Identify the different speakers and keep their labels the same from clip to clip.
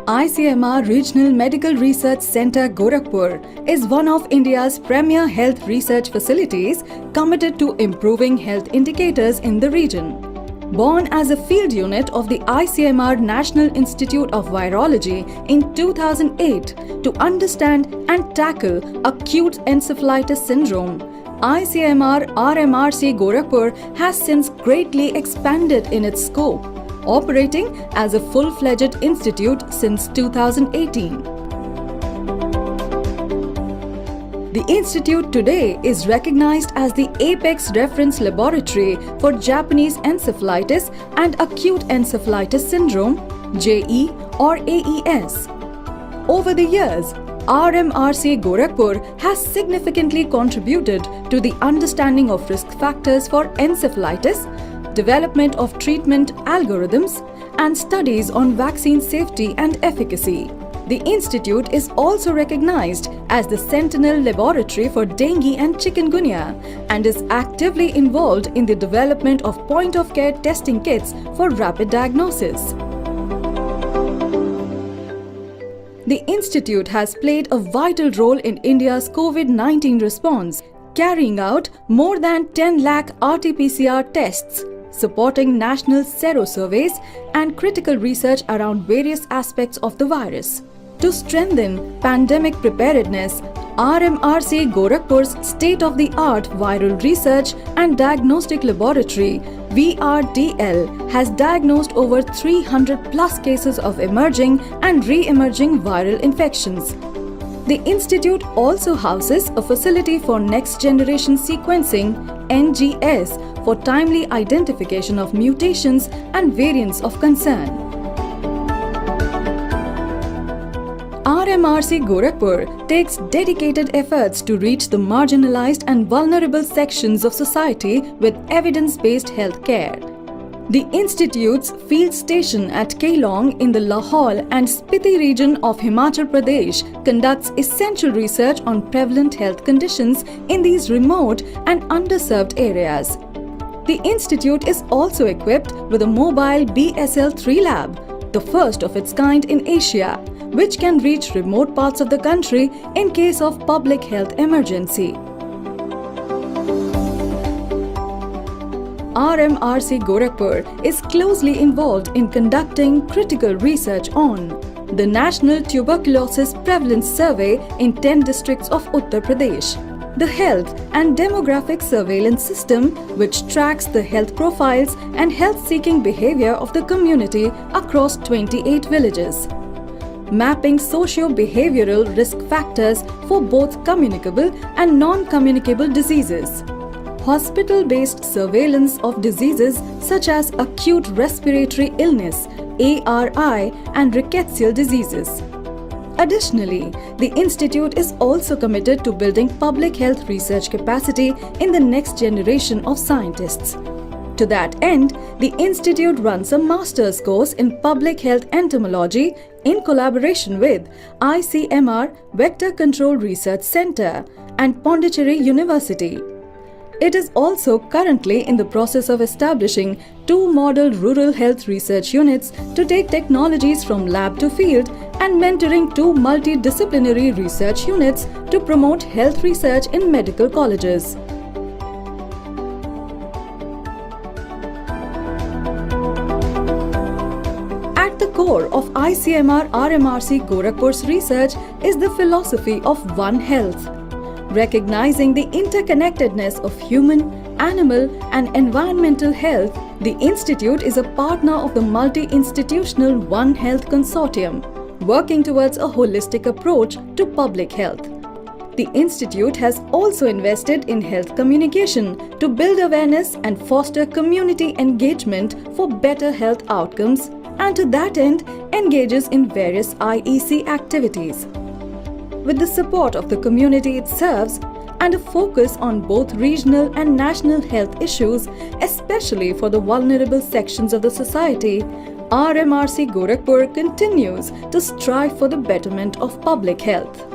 Speaker 1: ICMR Regional Medical Research Centre Gorakhpur is one of India's premier health research facilities committed to improving health indicators in the region. Born as a field unit of the ICMR National Institute of Virology in 2008 to understand and tackle acute encephalitis syndrome, ICMR-RMRC Gorakhpur has since greatly expanded in its scope, operating as a full-fledged institute since 2018. The institute today is recognized as the apex reference laboratory for Japanese encephalitis and acute encephalitis syndrome (JE or AES). Over the years, RMRC Gorakhpur has significantly contributed to the understanding of risk factors for encephalitis, development of treatment algorithms, and studies on vaccine safety and efficacy. The institute is also recognized as the Sentinel Laboratory for dengue and chikungunya and is actively involved in the development of point-of-care testing kits for rapid diagnosis. The institute has played a vital role in India's COVID-19 response, carrying out more than 10 lakh RT-PCR tests, supporting national sero-surveys and critical research around various aspects of the virus. To strengthen pandemic preparedness, RMRC Gorakhpur's state-of-the-art viral research and diagnostic laboratory VRDL has diagnosed over 300 plus cases of emerging and re-emerging viral infections. The institute also houses a facility for next-generation sequencing (NGS) for timely identification of mutations and variants of concern. RMRC Gorakhpur takes dedicated efforts to reach the marginalized and vulnerable sections of society with evidence-based health care. The Institute's field station at Keylong in the Lahaul and Spiti region of Himachal Pradesh conducts essential research on prevalent health conditions in these remote and underserved areas. The Institute is also equipped with a mobile BSL-3 lab, the first of its kind in Asia, which can reach remote parts of the country in case of public health emergency. RMRC Gorakhpur is closely involved in conducting critical research on the National Tuberculosis Prevalence Survey in 10 districts of Uttar Pradesh, the Health and Demographic Surveillance System, which tracks the health profiles and health-seeking behavior of the community across 28 villages, mapping socio-behavioral risk factors for both communicable and non-communicable diseases, hospital-based surveillance of diseases such as acute respiratory illness (ARI) and rickettsial diseases. Additionally, the Institute is also committed to building public health research capacity in the next generation of scientists. To that end, the Institute runs a master's course in Public Health Entomology in collaboration with ICMR Vector Control Research Centre and Pondicherry University. It is also currently in the process of establishing 2 model rural health research units to take technologies from lab to field and mentoring 2 multidisciplinary research units to promote health research in medical colleges. At the core of ICMR-RMRC Gorakhpur's research is the philosophy of One Health. Recognizing the interconnectedness of human, animal and environmental health, the Institute is a partner of the multi-institutional One Health Consortium, working towards a holistic approach to public health. The Institute has also invested in health communication to build awareness and foster community engagement for better health outcomes, and to that end engages in various IEC activities. With the support of the community it serves and a focus on both regional and national health issues, especially for the vulnerable sections of the society, RMRC Gorakhpur continues to strive for the betterment of public health.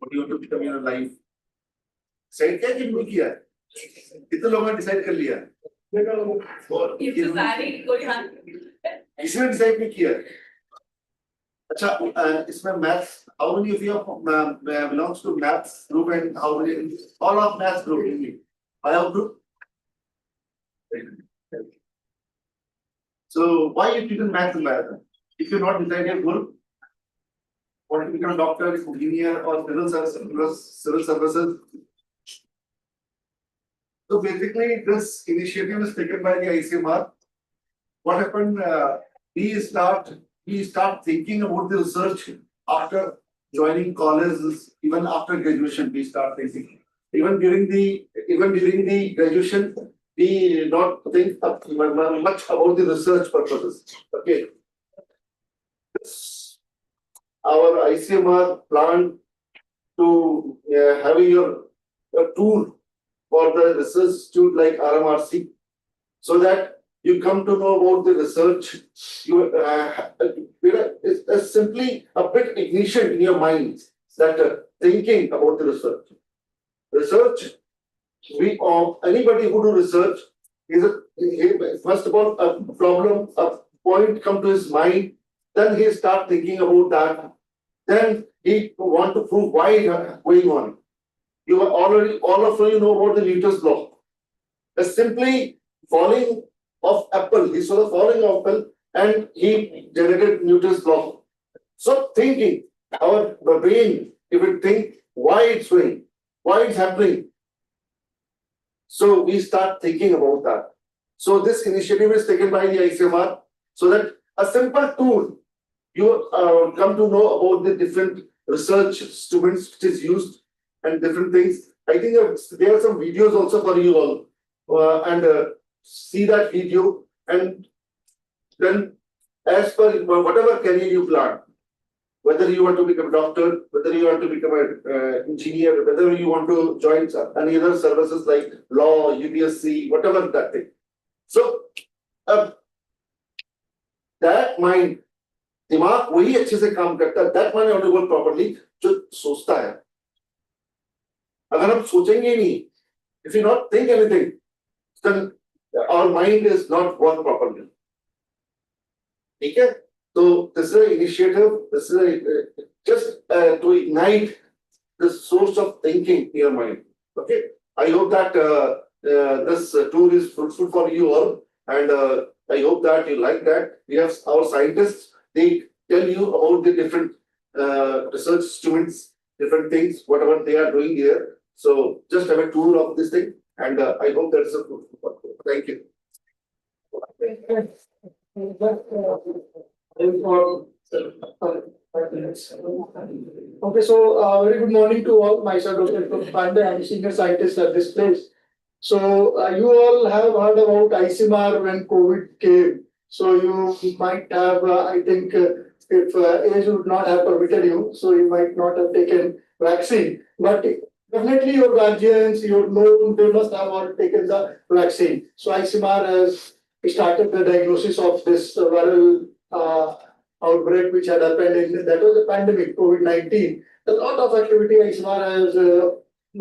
Speaker 2: what you want to become in your life. Decide क्या किन्होंने किया? कितने लोगों ने decide कर लिया? किसने decide नहीं किया? अच्छा, इसमें maths. How many of you belongs to maths group and how many? All of maths group. Bio group. So why you didn't maths and bio? If you're not decided good, want to become a doctor, engineer, or civil services. So basically, this initiative is taken by the ICMR. What happened? We start thinking about the research after joining colleges. Even after graduation, we start thinking. Even during the graduation, we not think much about the research purposes. Okay. Our ICMR plan to having a tool for the research institute like RMRC, so that you come to know about the research. It's simply a bit ignition in your mind that thinking about the research. Research, anybody who do research is first of all a problem, a point come to his mind. Then he start thinking about that. Then he want to prove why going on. You are already, all of you know about the Newton's law. It's simply falling of apple. He saw the falling of apple and he generated Newton's law. So thinking, our brain, if we think why it's doing, why it's happening. So we start thinking about that. So this initiative is taken by the ICMR so that a simple tool, you come to know about the different research instruments which is used and different things. I think there are some videos also for you all, and see that video, and then as per whatever career you plan, whether you want to become a doctor, whether you want to become an engineer, whether you want to join any other services like law, UPSC, whatever that thing. So that mind, दिमाग वही अच्छे से काम करता है, that mind only work properly जो सोचता है. अगर हम सोचेंगे ही नहीं, if you not think anything, then our mind is not work properly. ठीक है? So this is an initiative. This is just to ignite the source of thinking in your mind. Okay. I hope that this tool is fruitful for you all, and I hope that you like that. We have our scientists. They tell you about the different research instruments, different things, whatever they are doing here. So just have a tour of this thing, and I hope that's a fruitful part. Thank you.
Speaker 3: Okay, so very good morning to all. Myself, Dr. Pandey, I'm a senior scientist at this place. So you all have heard about ICMR when COVID came. So you might have, I think, if age would not have permitted you, so you might not have taken vaccine. But definitely your guardians, your known, they must have all taken the vaccine. So ICMR has started the diagnosis of this viral outbreak which had happened in, that was the pandemic, COVID-19. A lot of activity ICMR has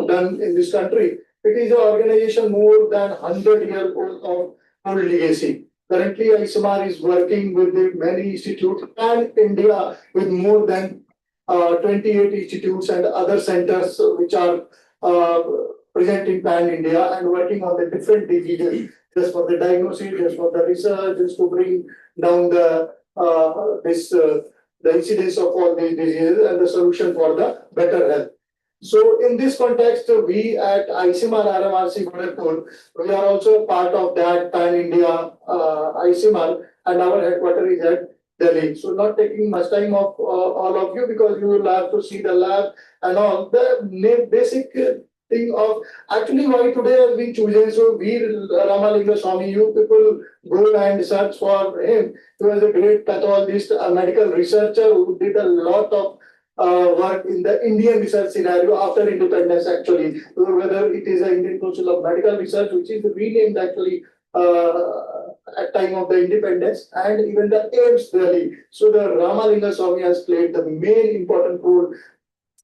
Speaker 3: done in this country. It is an organization more than 100-year-old of legacy. Currently, ICMR is working with many institutes and India with more than 28 institutes and other centers which are present in pan-India and working on the different diseases, just for the diagnosis, just for the research, just to bring down the incidence of all these diseases and the solution for the better health. So in this context, we at ICMR-RMRC GORAKHPUR, we are also part of that pan-India ICMR, and our headquarters is at Delhi. So not taking much time of all of you, because you will have to see the lab and all. The basic thing of actually why today has been chosen. So Ramalinga Swami, you people go and search for him. He was a great pathologist, a medical researcher who did a lot of work in the Indian research scenario after independence, actually, whether it is the Indian Council of Medical Research, which is renamed actually at time of the independence, and even the AIMS Delhi. So the Ramalinga Swami has played the main important role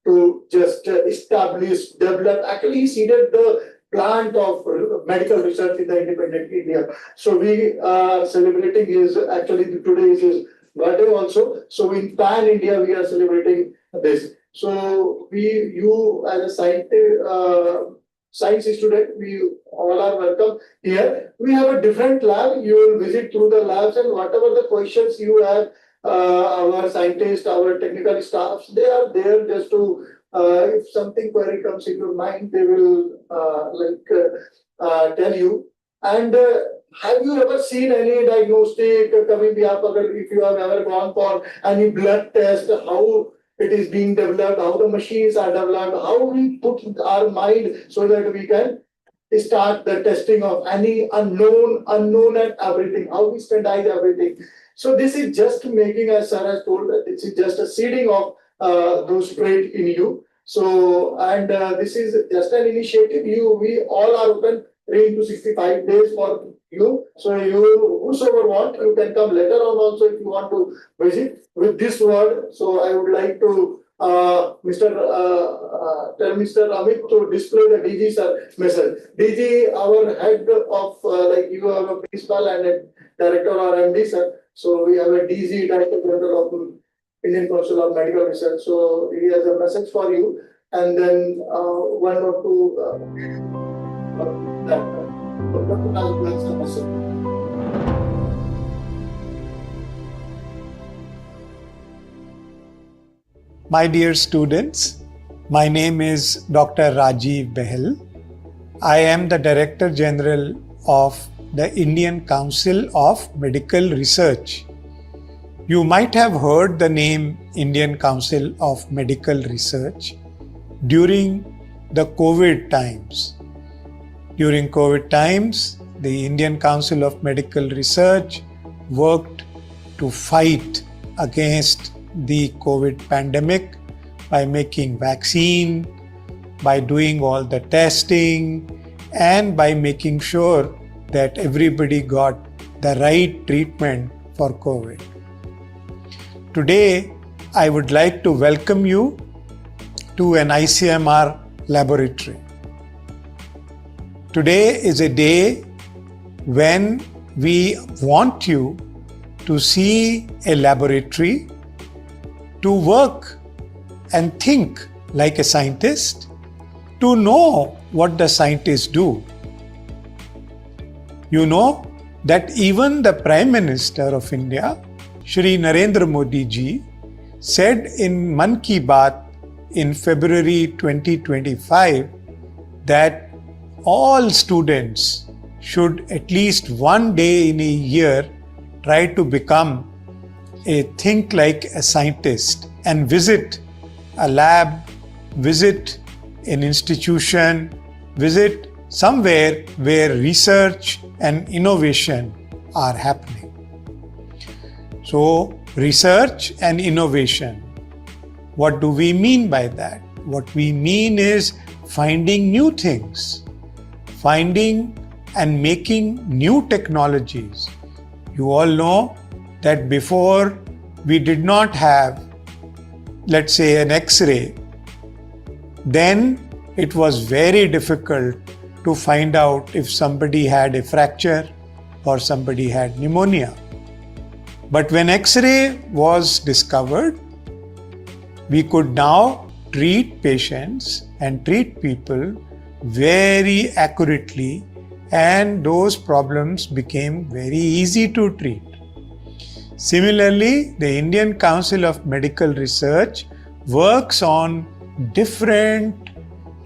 Speaker 3: to just establish, develop. Actually, he seeded the plant of medical research in the independent India. So we are celebrating today is his birthday also. So in pan India, we are celebrating this. So you as a science student, we all are welcome here. We have a different lab. You will visit through the labs, and whatever the questions you have, our scientists, our technical staffs, they are there just to, if something query comes in your mind, they will tell you. And have you ever seen any diagnostic coming behalf of it? If you have ever gone for any blood test, how it is being developed, how the machines are developed, how we put our mind so that we can start the testing of any unknown and everything, how we standardize everything. So this is just making, as sir has told, that this is just a seeding of those traits in you. So, and this is just an initiative. We all are open 3 to 65 days for you. So you, whosoever want, you can come later on also if you want to visit with this word. So I would like to tell Mr. Amit to display the DG sir message. DG, our head of you have a principal and a director or MD sir. So we have a DG, Director General of Indian Council of Medical Research. So he has a message for you, and then one or two.
Speaker 4: My dear students, my name is Dr. Rajiv Behel. I am the Director General of the Indian Council of Medical Research. You might have heard the name Indian Council of Medical Research during the COVID times. During COVID times, the Indian Council of Medical Research worked to fight against the COVID pandemic by making vaccine, by doing all the testing, and by making sure that everybody got the right treatment for COVID. Today, I would like to welcome you to an ICMR laboratory. Today is a day when we want you to see a laboratory, to work and think like a scientist, to know what the scientists do. You know that even the Prime Minister of India, Shri Narendra Modi ji, said in Man Ki Baat in February 2025 that all students should at least one day in a year try to become a think like a scientist and visit a lab, visit an institution, visit somewhere where research and innovation are happening. So, research and innovation, what do we mean by that? What we mean is finding new things, finding and making new technologies. You all know that before we did not have, let's say, an X-ray, then it was very difficult to find out if somebody had a fracture or somebody had pneumonia. But when X-ray was discovered, we could now treat patients and treat people very accurately, and those problems became very easy to treat. Similarly, the Indian Council of Medical Research works on different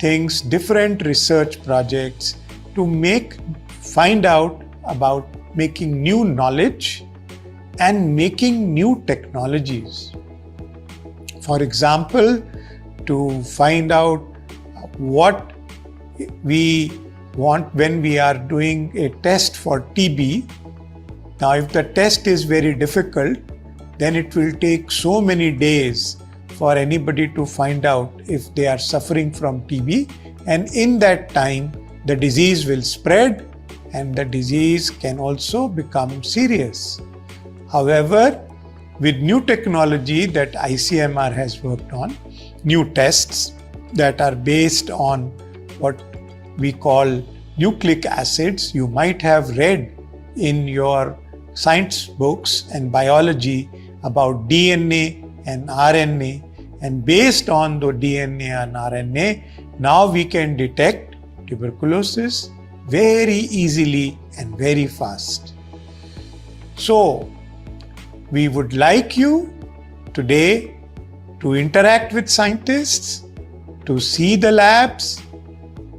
Speaker 4: things, different research projects to find out about making new knowledge and making new technologies. For example, to find out what we want when we are doing a test for TB. Now, if the test is very difficult, then it will take so many days for anybody to find out if they are suffering from TB, and in that time, the disease will spread and the disease can also become serious. However, with new technology that ICMR has worked on, new tests that are based on what we call nucleic acids. You might have read in your science books and biology about DNA and RNA, and based on the DNA and RNA, now we can detect tuberculosis very easily and very fast. So, we would like you today to interact with scientists, to see the labs,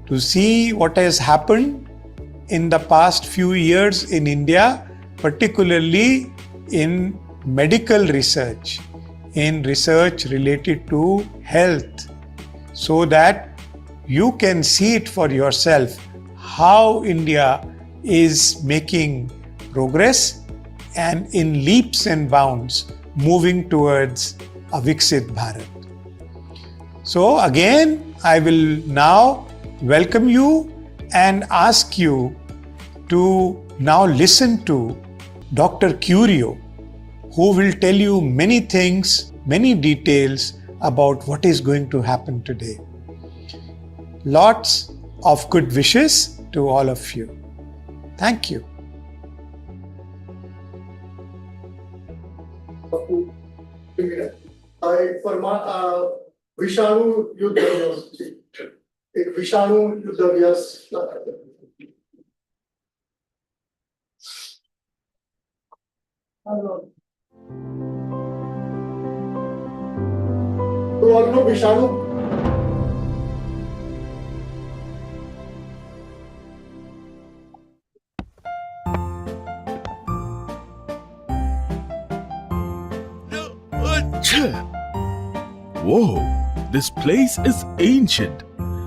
Speaker 4: to see what has happened in the past few years in India, particularly in medical research, in research related to health, so that you can see it for yourself how India is making progress and in leaps and bounds moving towards a Viksit Bharat. So again, I will now welcome you and ask you to now listen to Dr. Curio, who will tell you many things, many details about what is going to happen today. Lots of good wishes to all of you. Thank you.
Speaker 3: विषाणु युद्ध एक विषाणु युद्ध अभ्यास तो और लोग विषाणु
Speaker 5: Whoa, this place is ancient.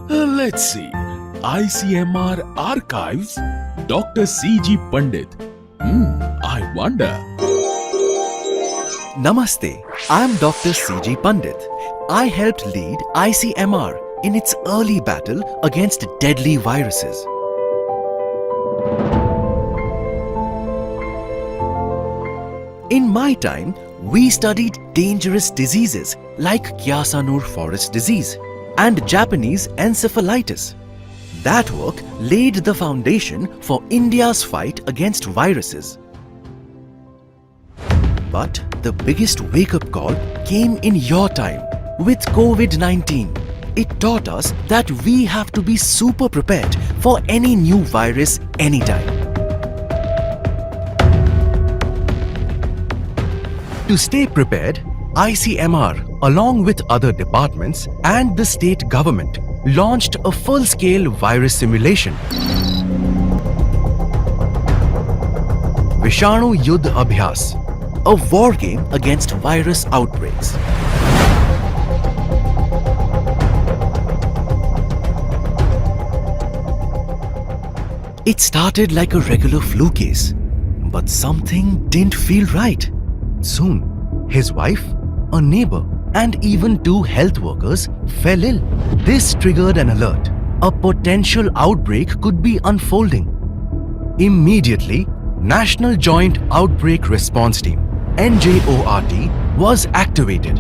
Speaker 5: Let's see. ICMR Archives, Dr. C.G. Pandit. I wonder.
Speaker 6: Namaste, I am Dr. C.G. Pandit. I helped lead ICMR in its early battle against deadly viruses. In my time, we studied dangerous diseases like Kyasanur forest disease and Japanese encephalitis. That work laid the foundation for India's fight against viruses. But the biggest wake-up call came in your time with COVID-19. It taught us that we have to be super prepared for any new virus anytime. To stay prepared, ICMR, along with other departments and the state government, launched a full-scale virus simulation. Vishanu Yuddh Abhyas, a war game against virus outbreaks. It started like a regular flu case, but something didn't feel right. Soon, his wife, a neighbor, and even 2 health workers fell ill. This triggered an alert. A potential outbreak could be unfolding. Immediately, National Joint Outbreak Response Team (NJORT) was activated.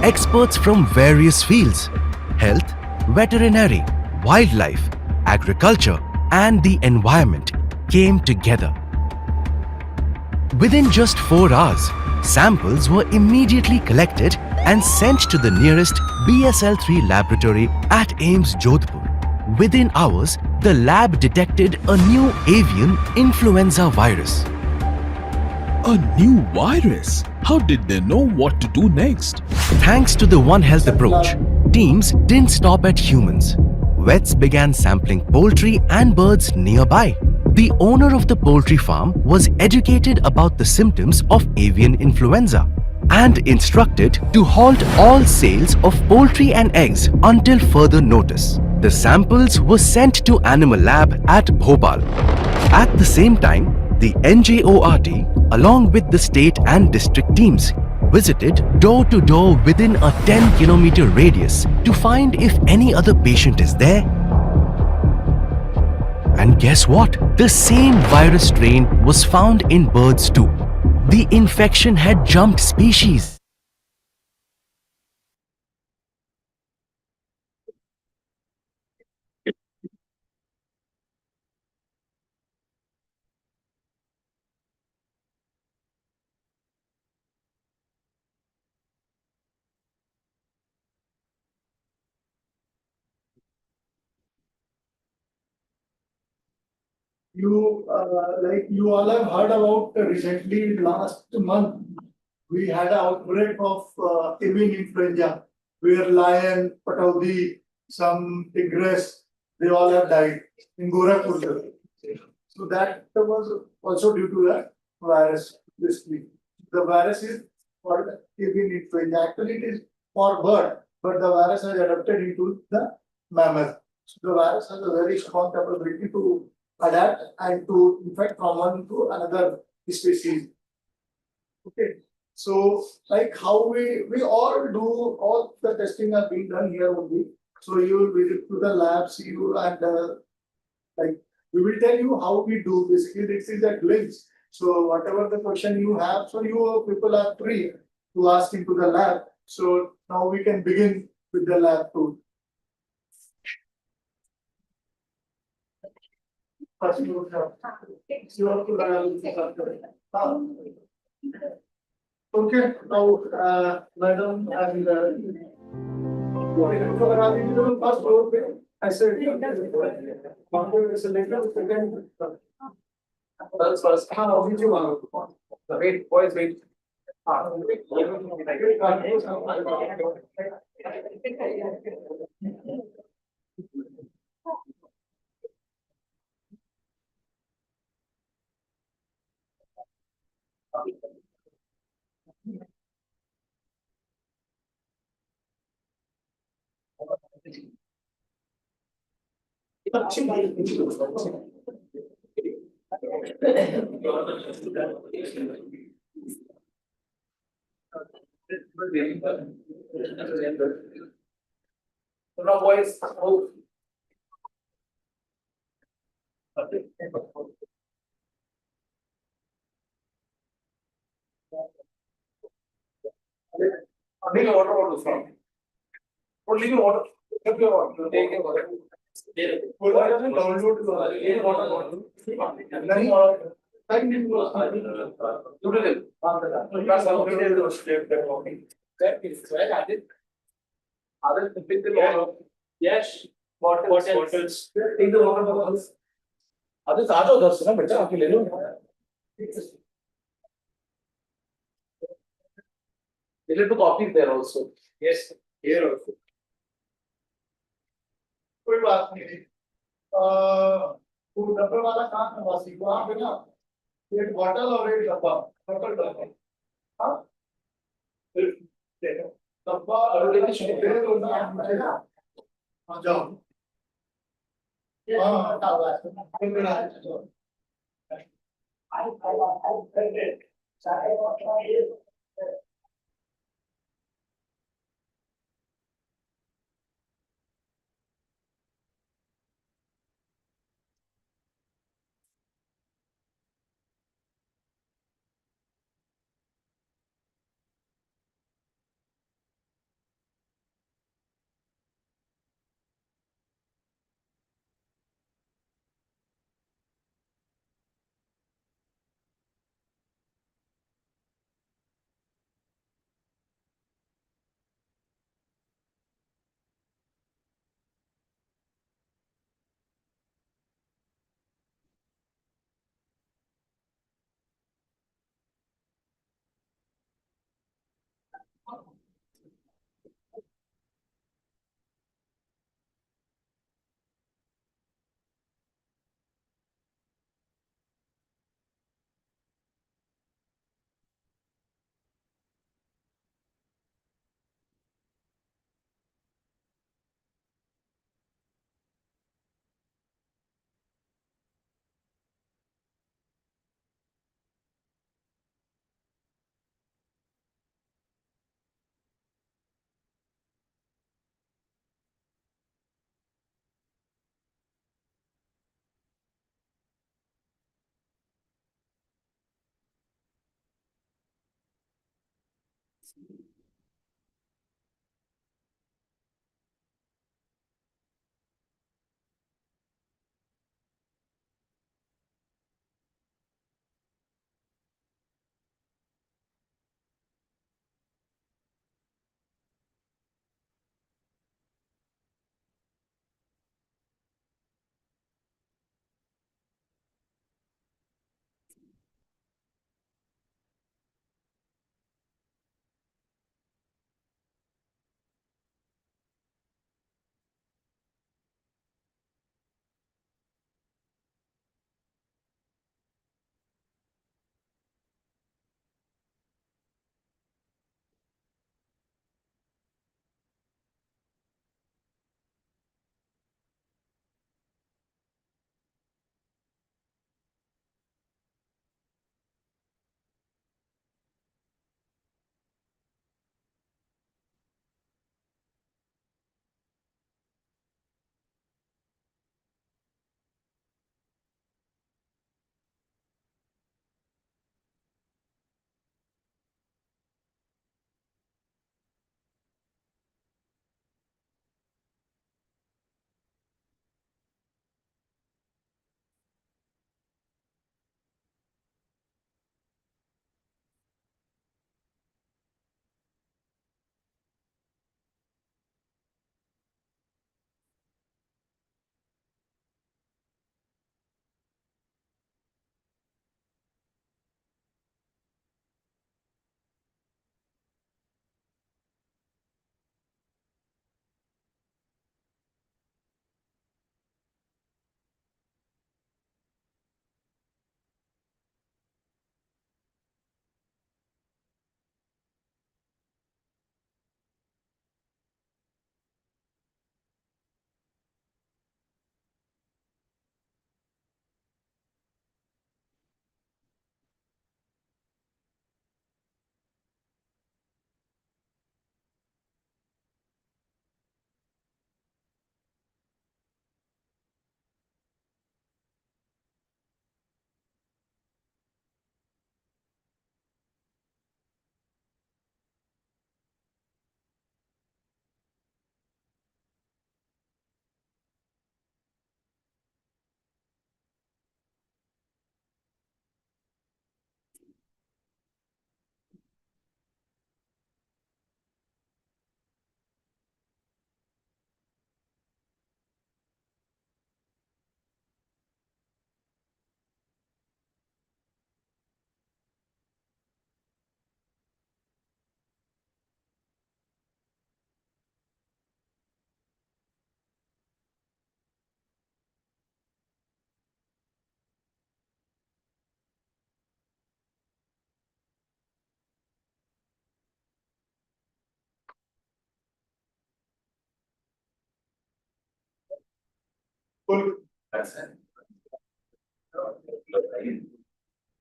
Speaker 6: Experts from various fields: health, veterinary, wildlife, agriculture, and the environment came together. Within just 4 hours, samples were immediately collected and sent to the nearest BSL-3 laboratory at AIIMS Jodhpur. Within hours, the lab detected a new avian influenza virus.
Speaker 5: A new virus? How did they know what to do next?
Speaker 6: Thanks to the One Health approach, teams didn't stop at humans. Vets began sampling poultry and birds nearby. The owner of the poultry farm was educated about the symptoms of avian influenza and instructed to halt all sales of poultry and eggs until further notice. The samples were sent to Animal Lab at Bhopal. At the same time, the NJORT, along with the state and district teams, visited door to door within a 10-kilometer radius to find if any other patient is there. And guess what? The same virus strain was found in birds too. The infection had jumped species.
Speaker 3: You all have heard about recently last month, we had an outbreak of avian influenza where lion, pataudi, some tigress, they all have died in Gorakhpur. So that was also due to the virus, basically. The virus is called avian influenza. Actually, it is for bird, but the virus has adapted into the mammal. So the virus has a very strong capability to adapt and to infect from one to another species. Okay. So like how we all do all the testing are being done here only. So you will visit to the labs, you and like we will tell you how we do. Basically, this is a glimpse. So whatever the question you have, so you people are free to ask into the lab. So now we can begin with the lab tour. First you have okay, now madam and first floor पे ऐसे second first हाँ अभी जो wait boys wait now boys Bring a water bottle from. Or leave water. Take your water. Take your water. Download water bottle. Then yes, bottles. Take the water bottles. Others आ जाओ 10 ना बेटा आके ले लो. They little coffee there also. Yes, here also. कोई बात नहीं. वो डब्बे वाला कहाँ है वासी? वहाँ पे ना एक बॉटल और एक डब्बा. डब्बा. हाँ. देखो. डब्बा और लेके शुरू दो ना. हाँ जाओ. हाँ हाँ.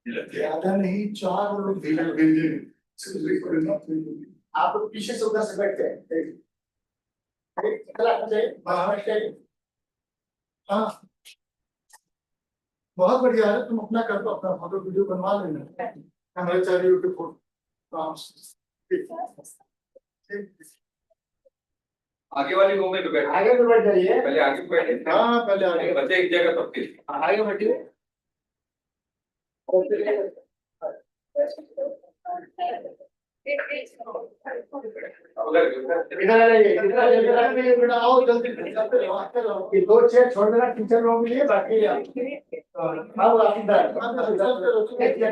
Speaker 3: ज्यादा नहीं, 4 लोग आप लोग पीछे से उधर से बैठते हैं। हाँ, बहुत बढ़िया है, तुम अपना कर दो, अपना फोटो वीडियो बनवा लेना, हमारे चारों यूट्यूब फोटो।
Speaker 7: आगे वाली रो में तो बैठ
Speaker 3: आगे तो बैठ जाइए,
Speaker 7: पहले आगे बैठे।
Speaker 3: हाँ पहले आगे
Speaker 7: बच्चे एक जगह तो फिर
Speaker 3: आगे बैठिए। इधर आ जाइए, इधर आ जाइए, इधर आ जाइए, बेटा आओ जल्दी चलते रहो, आते रहो। ये 2 चेयर छोड़ देना टीचर लोगों के लिए, बाकी आओ आप इधर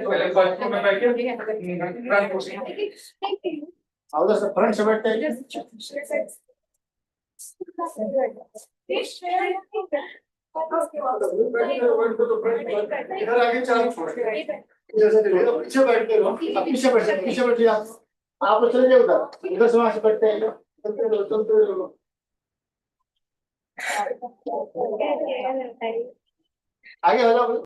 Speaker 7: पहले फर्स्ट में बैठिए।
Speaker 3: आओ उधर फ्रंट से बैठते हैं। इधर आगे 4 छोड़ पीछे बैठते रहो, पीछे बैठिए आप लोग चले जाओ उधर से वहां से बैठते हैं, चलते रहो। आगे हो जाओ।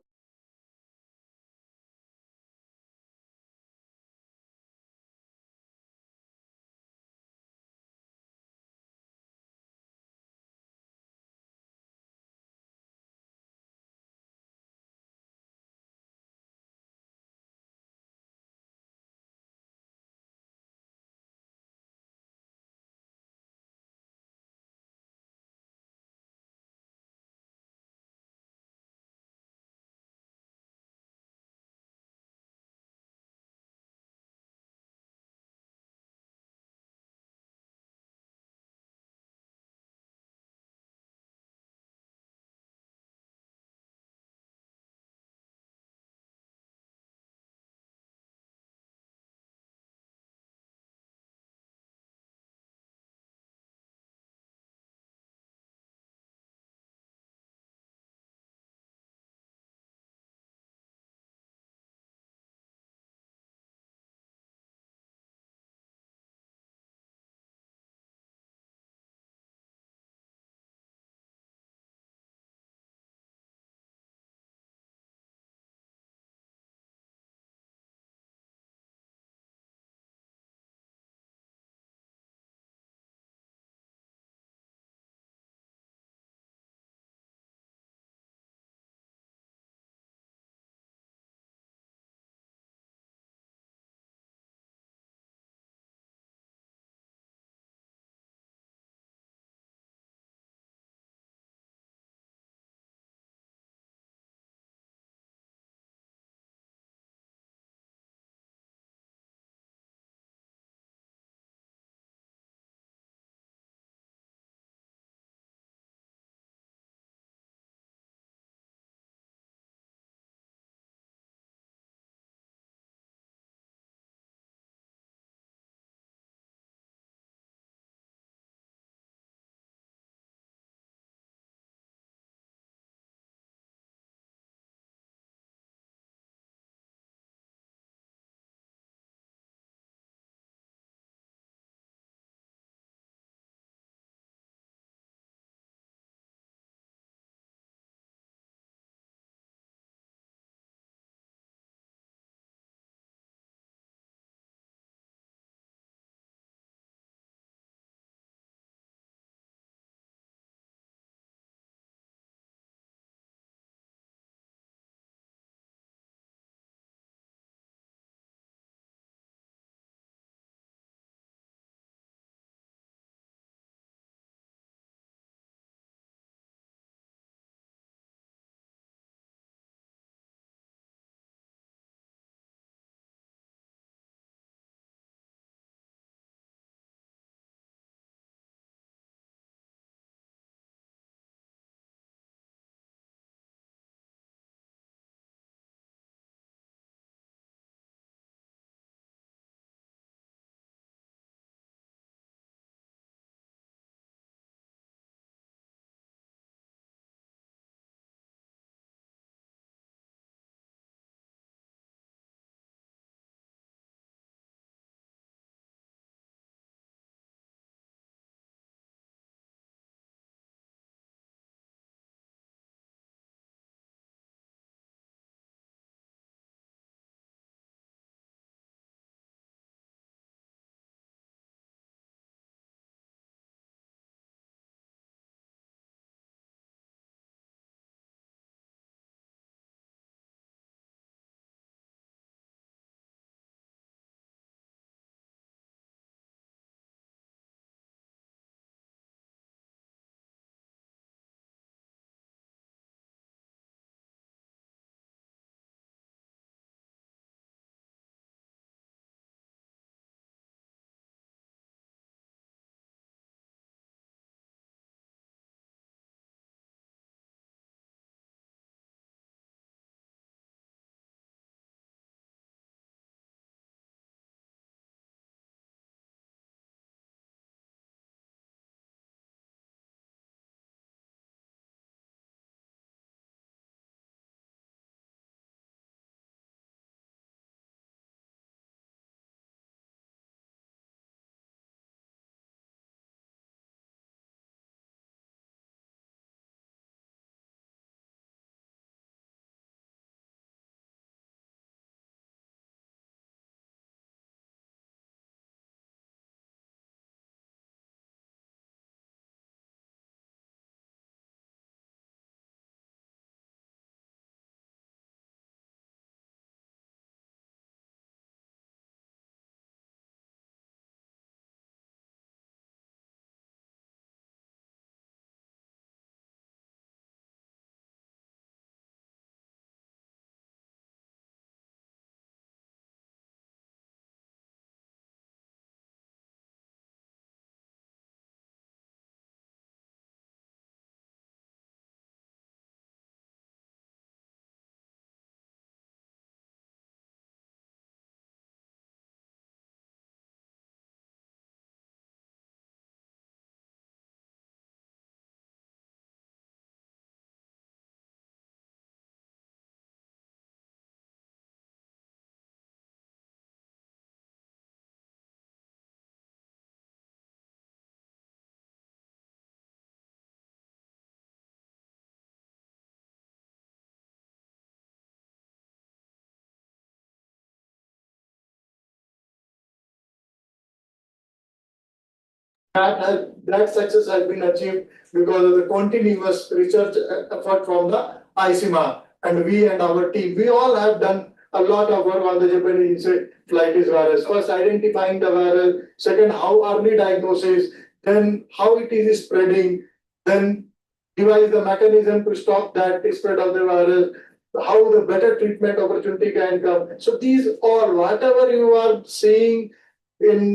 Speaker 3: that success has been achieved because of the continuous research effort from the ICMR. And we and our team, we all have done a lot of work on the Japanese encephalitis virus. First, identifying the virus. Second, how early diagnosis. Then, how it is spreading. Then, devise the mechanism to stop that spread of the virus. How the better treatment opportunity can come. So these all, whatever you are seeing in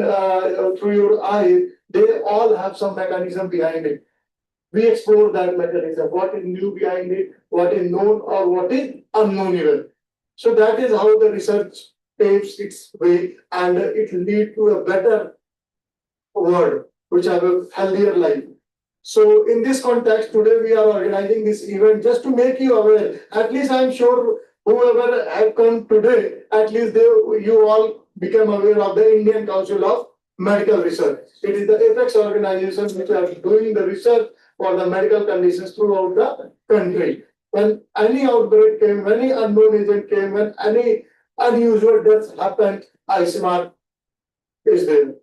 Speaker 3: through your eyes, they all have some mechanism behind it. We explore that mechanism, what is new behind it, what is known or what is unknown even. So that is how the research paves its way and it leads to a better world, which have a healthier life. So in this context, today we are organizing this event just to make you aware. At least I'm sure whoever have come today, at least you all become aware of the Indian Council of Medical Research. It is the apex organization which are doing the research for the medical conditions throughout the country. When any outbreak came, when any unknown agent came, when any unusual deaths happened, ICMR is there.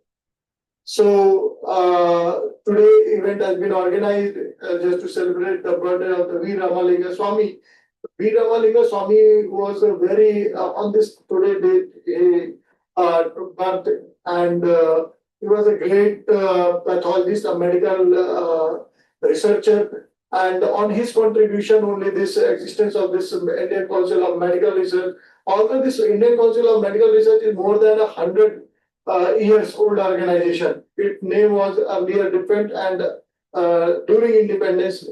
Speaker 3: So today event has been organized just to celebrate the birthday of the V. Ramalinga Swami. V. Ramalinga Swami was a very on this today date he took birth, and he was a great pathologist, a medical researcher, and on his contribution only this existence of this Indian Council of Medical Research. Although this Indian Council of Medical Research is more than 100 years old organization. Its name was earlier different, and during independence,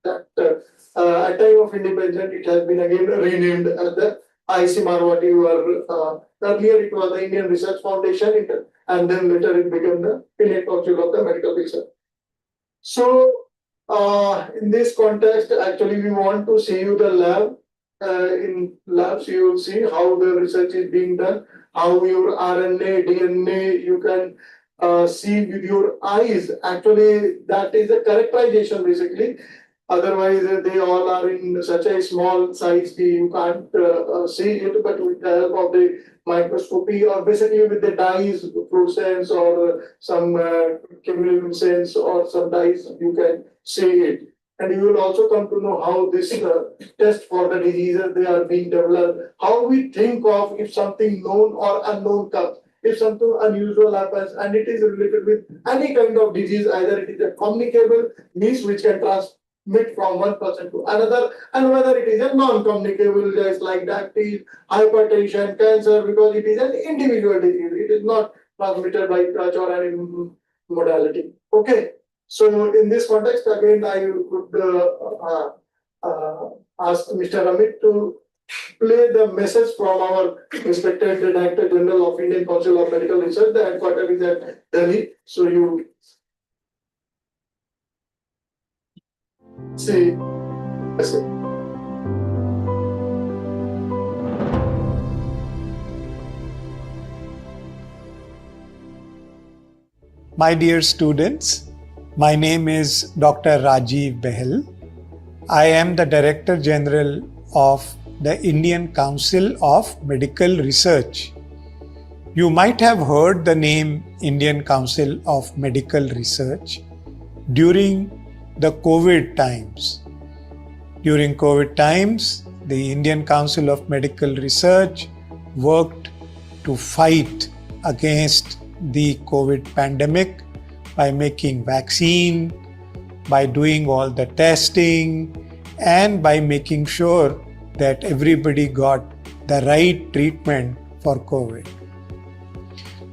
Speaker 3: that at time of independence, it has been again renamed as the ICMR. What you were earlier, it was the Indian Research Foundation, and then later it became the Indian Council of the Medical Research. So, in this context, actually, we want to see you the lab. In labs, you will see how the research is being done, how your RNA, DNA, you can see with your eyes. Actually, that is a characterization basically. Otherwise, they all are in such a small size, you can't see it, but with the help of the microscopy or basically with the dyes, fluorescence or some chemiluminescence or some dyes, you can see it. And you will also come to know how this test for the diseases they are being developed, how we think of if something known or unknown comes, if something unusual happens and it is related with any kind of disease, either it is a communicable means which can transmit from one person to another, and whether it is a non-communicable, just like diabetes, hypertension, cancer, because it is an individual disease. It is not transmitted by touch or any modality. Okay. So in this context, again, I would ask Mr. Amit to play the message from our respected Director General of Indian Council of Medical Research. The headquarters is at Delhi. So you see. Yes,
Speaker 4: My dear students, my name is Dr. Rajiv Behel. I am the Director General of the Indian Council of Medical Research. You might have heard the name Indian Council of Medical Research during the COVID times. During COVID times, the Indian Council of Medical Research worked to fight against the COVID pandemic by making vaccine, by doing all the testing, and by making sure that everybody got the right treatment for COVID.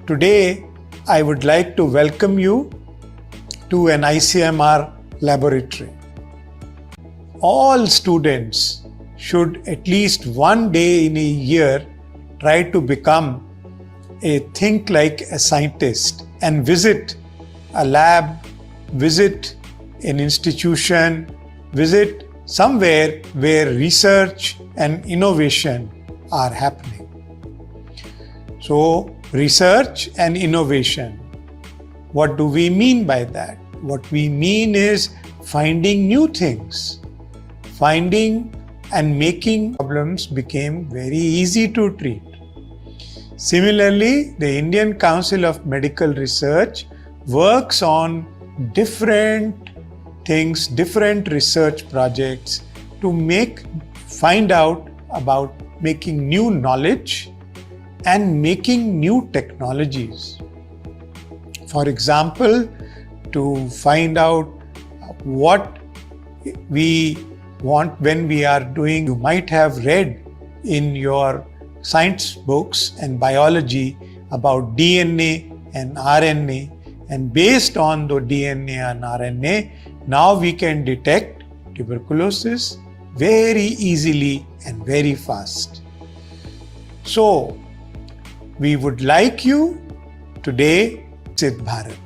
Speaker 4: Today, I would like to welcome you to an ICMR laboratory. All students should at least one day in a year try to become think like a scientist and visit a lab, visit an institution, visit somewhere where research and innovation are happening. So, research and innovation. What do we mean by that? What we mean is finding new things. Finding and making problems became very easy to treat. Similarly, the Indian Council of Medical Research works on different things, different research projects to find out about making new knowledge and making new technologies. For example, to find out what we want when we are doing, you might have read in your science books and biology about DNA and RNA, and based on the DNA and RNA, now we can detect tuberculosis very easily and very fast. So, we would like you today, Sid Bharat.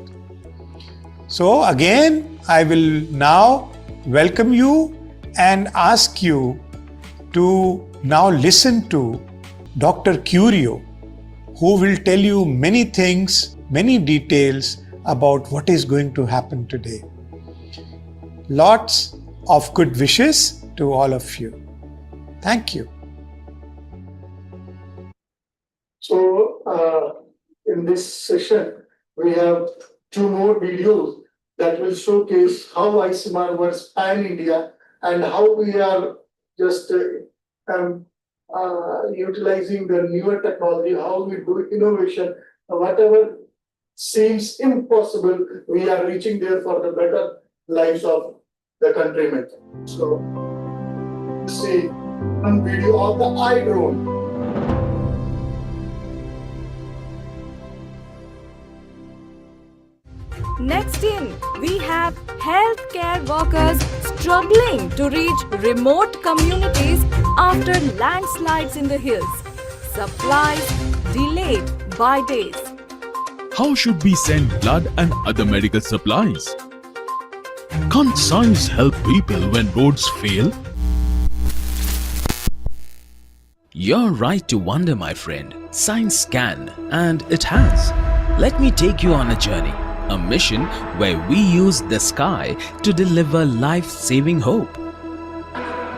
Speaker 4: So again, I will now welcome you and ask you to now listen to Dr. Curio, who will tell you many things, many details about what is going to happen today. Lots of good wishes to all of you. Thank you.
Speaker 3: So, in this session, we have 2 more videos that will showcase how ICMR works pan-India and how we are just utilizing the newer technology, how we do innovation, whatever seems impossible, we are reaching there for the better lives of the countrymen. So, see one video of the iDrone.
Speaker 1: Next in, we have healthcare workers struggling to reach remote communities after landslides in the hills. Supplies delayed by days.
Speaker 5: How should we send blood and other medical supplies? Can't science help people when roads fail?
Speaker 6: You're right to wonder, my friend. Science can, and it has. Let me take you on a journey. A mission where we use the sky to deliver life-saving hope.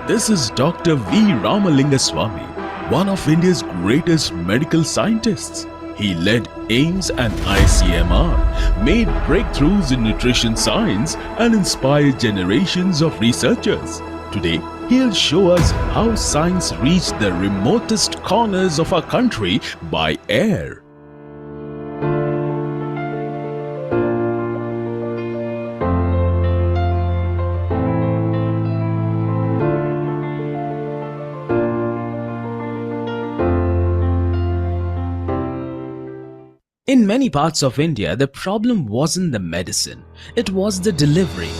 Speaker 5: This is Dr. V. Ramalingaswamy, one of India's greatest medical scientists. He led AIMS and ICMR, made breakthroughs in nutrition science and inspired generations of researchers. Today, he'll show us how science reached the remotest corners of our country by air.
Speaker 6: In many parts of India, the problem wasn't the medicine, it was the delivery.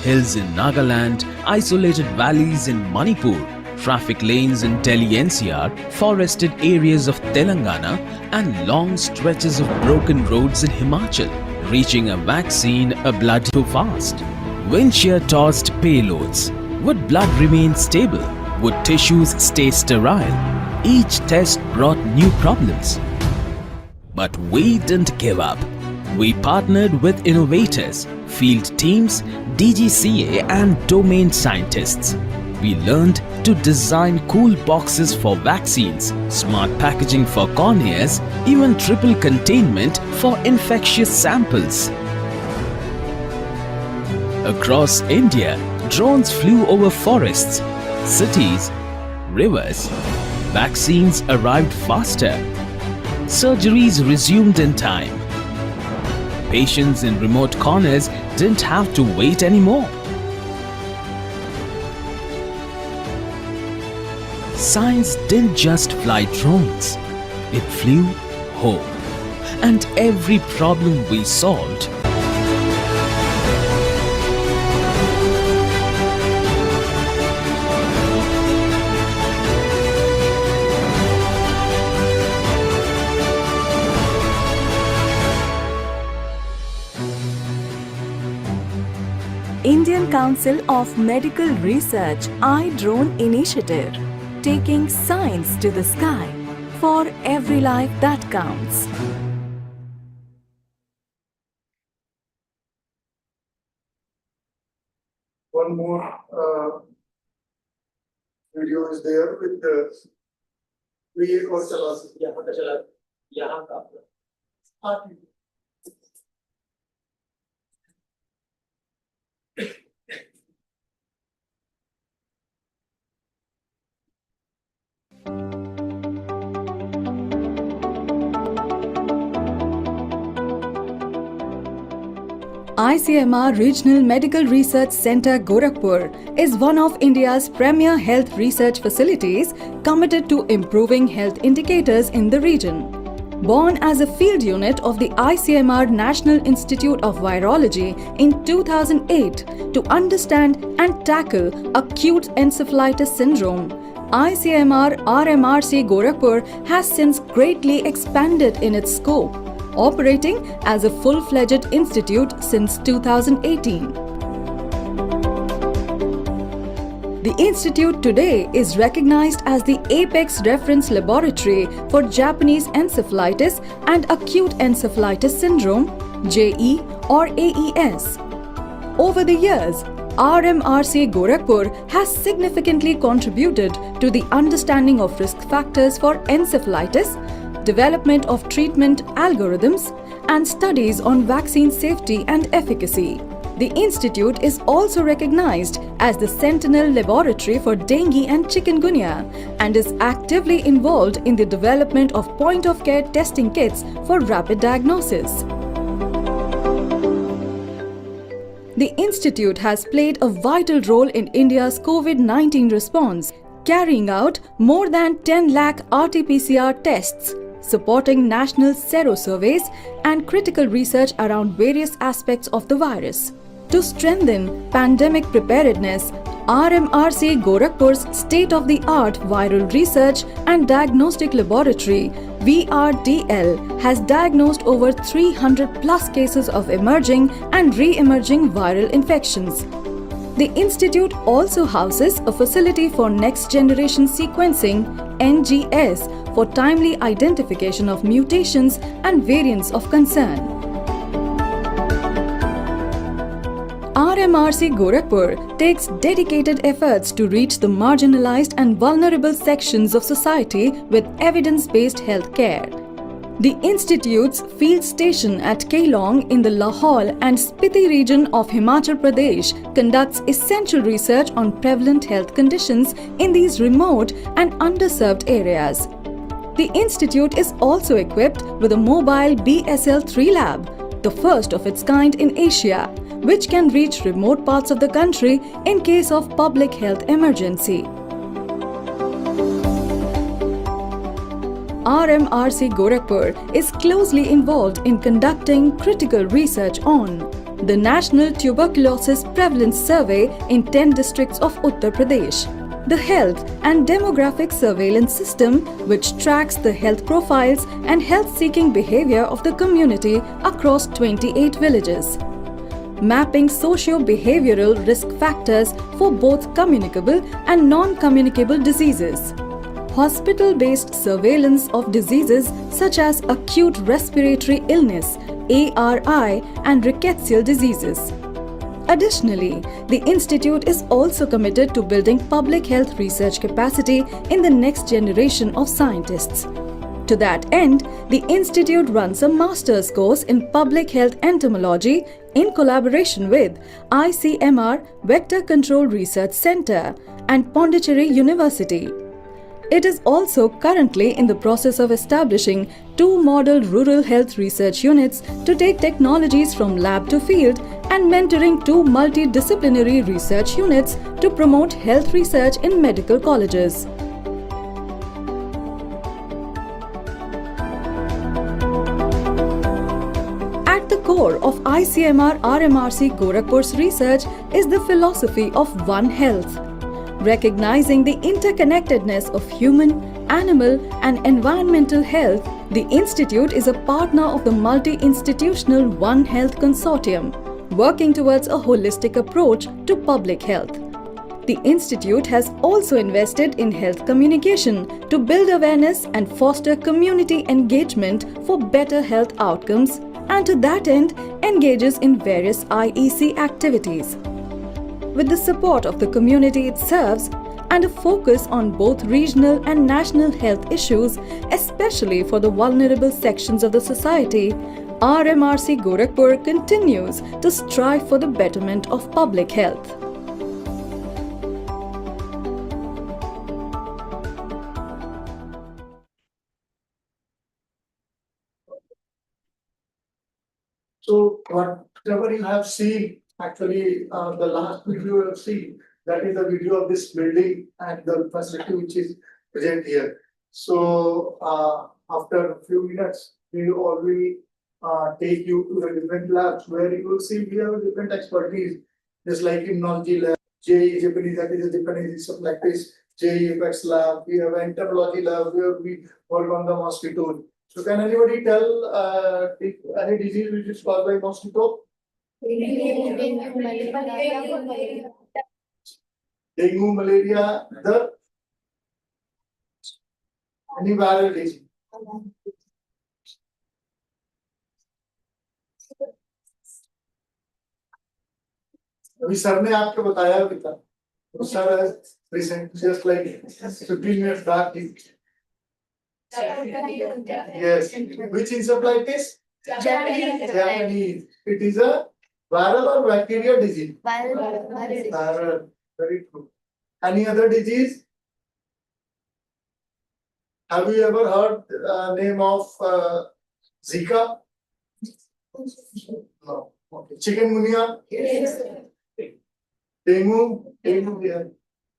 Speaker 6: Hills in Nagaland, isolated valleys in Manipur, traffic lanes in Delhi NCR, forested areas of Telangana, and long stretches of broken roads in Himachal. Reaching a vaccine, a blood too fast. Wind shear tossed payloads. Would blood remain stable? Would tissues stay sterile? Each test brought new problems. But we didn't give up. We partnered with innovators, field teams, DGCA and domain scientists. We learned to design cool boxes for vaccines, smart packaging for corneas, even triple containment for infectious samples. Across India, drones flew over forests, cities, rivers. Vaccines arrived faster. Surgeries resumed in time. Patients in remote corners didn't have to wait anymore. Science didn't just fly drones, it flew hope. And every problem we solved
Speaker 1: Indian Council of Medical Research iDrone Initiative, taking science to the sky for every life that counts.
Speaker 3: One more video is there with the VA course.
Speaker 1: ICMR Regional Medical Research Centre Gorakhpur is one of India's premier health research facilities committed to improving health indicators in the region. Born as a field unit of the ICMR National Institute of Virology in 2008 to understand and tackle acute encephalitis syndrome, ICMR-RMRC Gorakhpur has since greatly expanded in its scope, operating as a full-fledged institute since 2018. The institute today is recognized as the apex reference laboratory for Japanese encephalitis and acute encephalitis syndrome (JE or AES). Over the years, RMRC Gorakhpur has significantly contributed to the understanding of risk factors for encephalitis, development of treatment algorithms, and studies on vaccine safety and efficacy. The institute is also recognized as the Sentinel Laboratory for dengue and chikungunya and is actively involved in the development of point-of-care testing kits for rapid diagnosis. The institute has played a vital role in India's COVID-19 response, carrying out more than 10 lakh RT-PCR tests, supporting national sero surveys and critical research around various aspects of the virus. To strengthen pandemic preparedness, RMRC Gorakhpur's state-of-the-art viral research and diagnostic laboratory VRDL has diagnosed over 300 plus cases of emerging and re-emerging viral infections. The institute also houses a facility for next-generation sequencing (NGS) for timely identification of mutations and variants of concern. RMRC Gorakhpur takes dedicated efforts to reach the marginalized and vulnerable sections of society with evidence-based health care. The Institute's field station at Keylong in the Lahaul and Spiti region of Himachal Pradesh conducts essential research on prevalent health conditions in these remote and underserved areas. The Institute is also equipped with a mobile BSL-3 lab, the first of its kind in Asia, which can reach remote parts of the country in case of public health emergency. RMRC Gorakhpur is closely involved in conducting critical research on the National Tuberculosis Prevalence Survey in 10 districts of Uttar Pradesh, the Health and Demographic Surveillance System, which tracks the health profiles and health-seeking behavior of the community across 28 villages, mapping socio-behavioral risk factors for both communicable and non-communicable diseases, hospital-based surveillance of diseases such as acute respiratory illness (ARI) and rickettsial diseases. Additionally, the Institute is also committed to building public health research capacity in the next generation of scientists. To that end, the Institute runs a master's course in Public Health Entomology in collaboration with ICMR Vector Control Research Centre and Pondicherry University. It is also currently in the process of establishing 2 model rural health research units to take technologies from lab to field and mentoring 2 multidisciplinary research units to promote health research in medical colleges. At the core of ICMR-RMRC Gorakhpur's research is the philosophy of One Health. Recognizing the interconnectedness of human, animal and environmental health, the Institute is a partner of the multi-institutional One Health Consortium, working towards a holistic approach to public health. The Institute has also invested in health communication to build awareness and foster community engagement for better health outcomes, and to that end engages in various IEC activities. With the support of the community it serves and a focus on both regional and national health issues, especially for the vulnerable sections of the society, RMRC Gorakhpur continues to strive for the betterment of public health.
Speaker 3: So what whatever you have seen, actually, the last video you have seen, that is the video of this building and the facility which is present here. So, after a few minutes, we will already take you to the different labs where you will see we have different expertise, just like immunology lab, JE Japanese, that is a Japanese practice, JE Apex lab, we have entomology lab where we work on the mosquito. So can anybody tell if any disease which is caused by mosquito? Dengue, malaria, the any viral disease. अभी sir ने आपको बताया भी था, sir recent just like 15 minutes back. Yes, which encephalitis? Japanese. It is a viral or bacterial disease? Viral. Very true. Any other disease? Have you ever heard name of Zika? No. Okay. Chikungunya?
Speaker 8: Yes.
Speaker 3: Dengue? Yeah.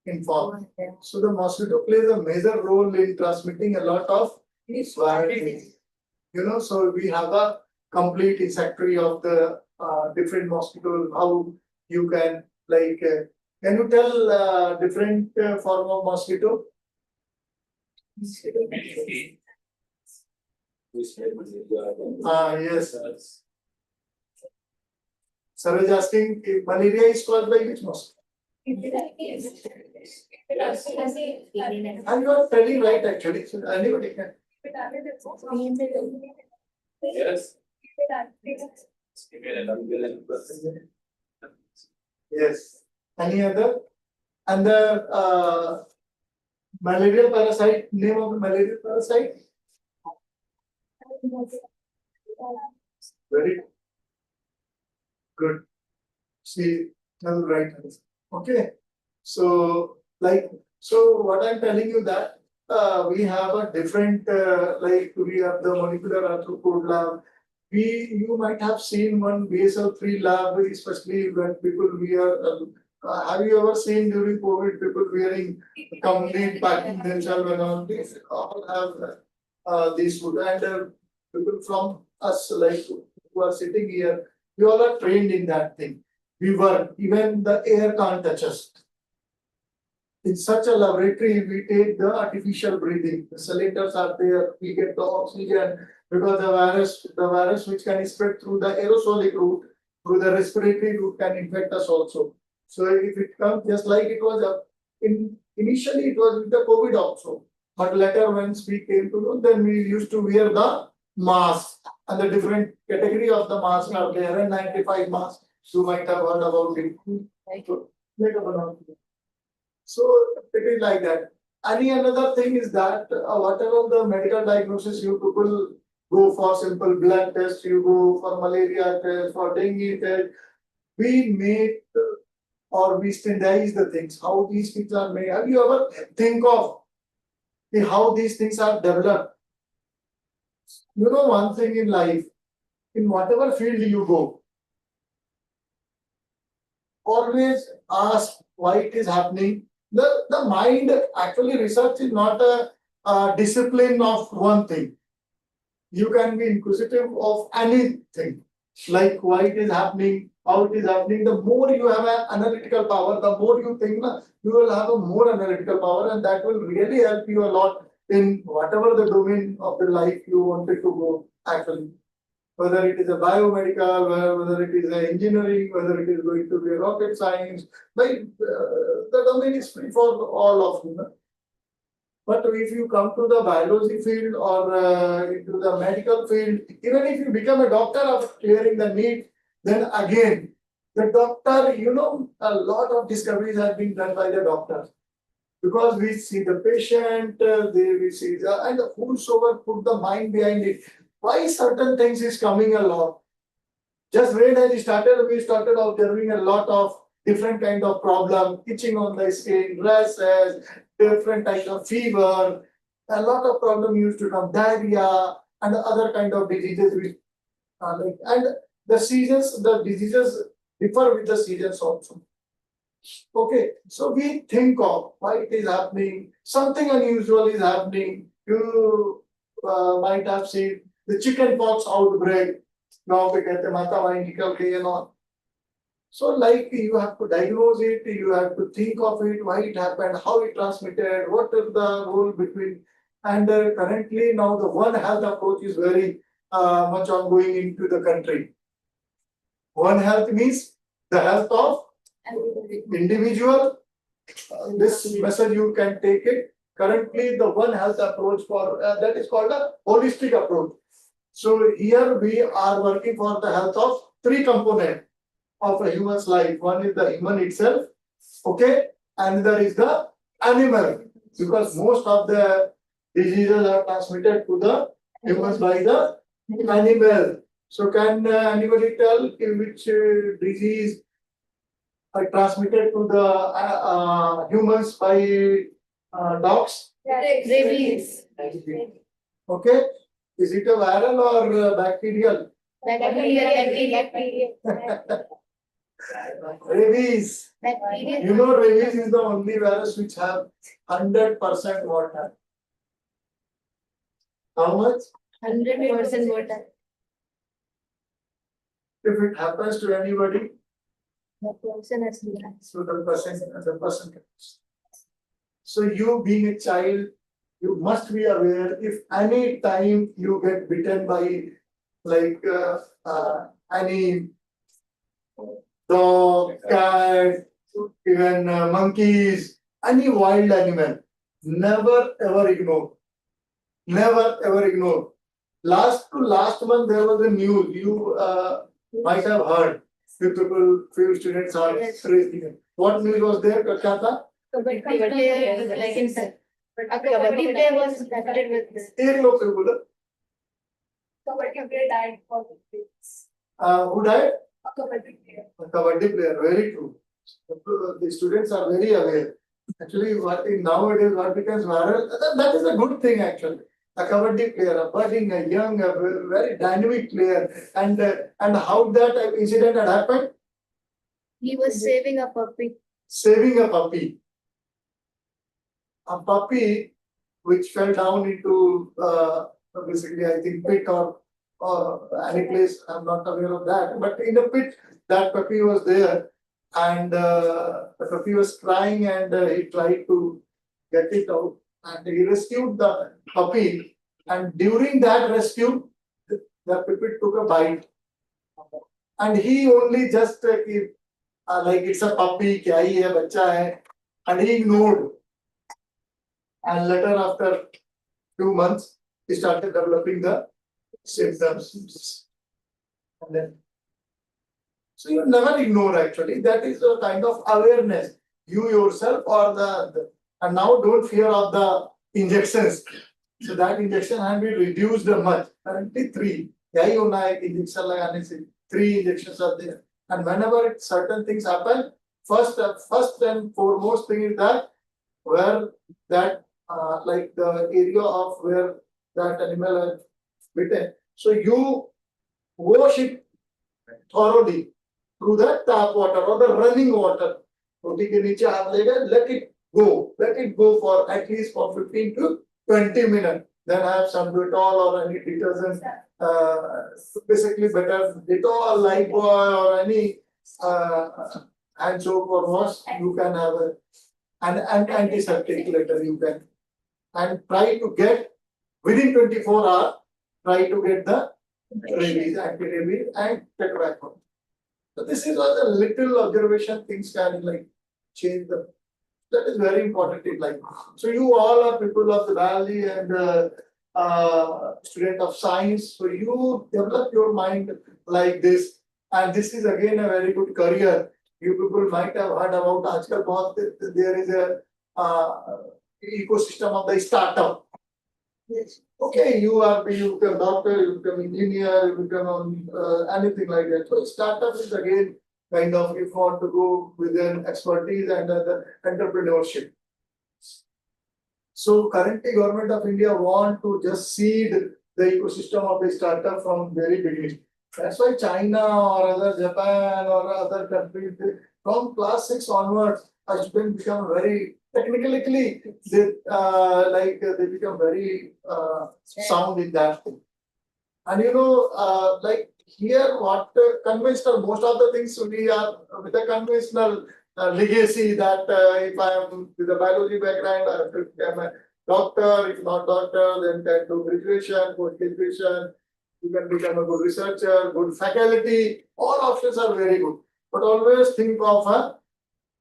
Speaker 3: Informed. So the mosquito plays a major role in transmitting a lot of viral disease. You know, so we have a complete history of the different mosquitoes, how you can like, can you tell different form of mosquito? Yes. Sir is asking if malaria is caused by which mosquito? And you are telling right actually, so anybody can.
Speaker 7: Yes.
Speaker 3: Yes. Any other? And the malarial parasite, name of the malarial parasite? Very good. See, that's right. Okay. So, like, so what I'm telling you that we have a different, like we have the molecular arthropod lab. You might have seen one BSL-3 lab, especially when people wear. Have you ever seen during COVID people wearing complete packing themselves and all? These all have these food, and people from us like who are sitting here, we all are trained in that thing. We work, even the air can't touch us. In such a laboratory, we take the artificial breathing. The cylinders are there, we get the oxygen because the virus which can spread through the aerosolic route, through the respiratory route can infect us also. So if it comes just like it was initially it was with the COVID also. But later once we came to know, then we used to wear the mask, and the different category of the mask are there, and 95 masks. You might have heard about it. So it is like that. Any another thing is that whatever the medical diagnosis you people go for simple blood test, you go for malaria test, for dengue test, we make or we standardize the things, how these things are made. Have you ever think of how these things are developed? You know one thing in life, in whatever field you go, always ask why it is happening. The mind, actually research is not a discipline of one thing. You can be inquisitive of anything, like why it is happening, how it is happening. The more you have an analytical power, the more you think, you will have a more analytical power, and that will really help you a lot in whatever the domain of the life you wanted to go actually. Whether it is a biomedical, whether it is a engineering, whether it is going to be rocket science, like the domain is free for all of you. But if you come to the biology field or into the medical field, even if you become a doctor after clearing the NEET, then again, the doctor, you know, a lot of discoveries have been done by the doctors. Because we see the patient, we see and whosoever put the mind behind it. Why certain things is coming along? Just when I started, we started observing a lot of different kind of problem, itching on the skin, rashes, different types of fever, a lot of problem used to come, diarrhea, and other kind of diseases which like, and the seasons, the diseases differ with the seasons also. Okay, so we think of why it is happening, something unusual is happening. You might have seen the chicken pox outbreak. Now we get the mata निकल गई and all. So like you have to diagnose it, you have to think of it, why it happened, how it transmitted, what is the role between. And currently now the One Health approach is very much ongoing into the country. One Health means the health of individual. This message you can take it. Currently the One Health approach for that is called a holistic approach. So here we are working for the health of three components of a human's life. One is the human itself, okay, and there is the animal, because most of the diseases are transmitted to the humans by the animal. So can anybody tell in which disease are transmitted to the humans by dogs?
Speaker 8: Rabies.
Speaker 3: Okay, is it a viral or bacterial?
Speaker 8: Bacteria.
Speaker 3: Rabies. You know, rabies is the only virus which have 100% water. How much?
Speaker 8: 100% water.
Speaker 3: If it happens to anybody,
Speaker 8: The person has to die.
Speaker 3: so the person. So you being a child, you must be aware if any time you get bitten by like any dog, cat, even monkeys, any wild animal, never ever ignore. Never ever ignore. Last month there was a news you might have heard. Few students are
Speaker 8: Yes.
Speaker 3: raising it. What news was there? क्या था?
Speaker 8: Kabaddi player was like inside. A kabaddi player was infected with this.
Speaker 3: एक लोग फिर बोला.
Speaker 8: Kabaddi player died for this.
Speaker 3: Who died?
Speaker 8: A kabaddi player.
Speaker 3: A kabaddi player. Very true. The students are very aware. Actually, what nowadays what becomes viral, that is a good thing actually. A kabaddi player, a budding, a young, a very dynamic player, and how that incident had happened?
Speaker 8: He was saving a puppy.
Speaker 3: Saving a puppy. A puppy which fell down into basically I think pit or any place. I'm not aware of that, but in a pit that puppy was there, and the puppy was crying, and he tried to get it out, and he rescued the puppy. And during that rescue, the puppy took a bite, and he only just like it's a puppy, kya hi hai, bachcha hai, and he ignored. And later, after few months, he started developing the symptoms. And then, so you never ignore actually. That is a kind of awareness. You yourself or and now don't fear of the injections. So that injection can be reduced much. Currently 3. यही होना है कि injection लगाने से 3 injections are there. And whenever certain things happen, first and foremost thing is that where that like the area of where that animal has bitten. So you wash it thoroughly through the tap water or the running water. रोटी के नीचे हाथ लेकर let it go for at least for 15 to 20 minutes. Then have some Dettol or any detergent, basically better Dettol, Lifebuoy or any hand soap or wash. You can have an antiseptic later you can, and try to get within 24 hours. Try to get the rabies, anti-rabies, and tetracycline. So this is all the little observation things can like change the. That is very important in life. So you all are people of the valley and student of science. So you develop your mind like this, and this is again a very good career. You people might have heard about आजकल बहुत there is a ecosystem of the startup.
Speaker 8: Yes.
Speaker 3: Okay, you become doctor, you become engineer, you become anything like that. So startup is again kind of if you want to go within expertise and the entrepreneurship. So currently government of India want to just seed the ecosystem of the startup from very beginning. That's why China or other Japan or other countries, from class 6 onwards, a student become very technically they become very sound in that thing. And like here, what conventional, most of the things we are with a conventional legacy that if I am with a biology background, I have to become a doctor. If not doctor, then can do graduation, post graduation. You can become a good researcher, good faculty. All options are very good. But always think of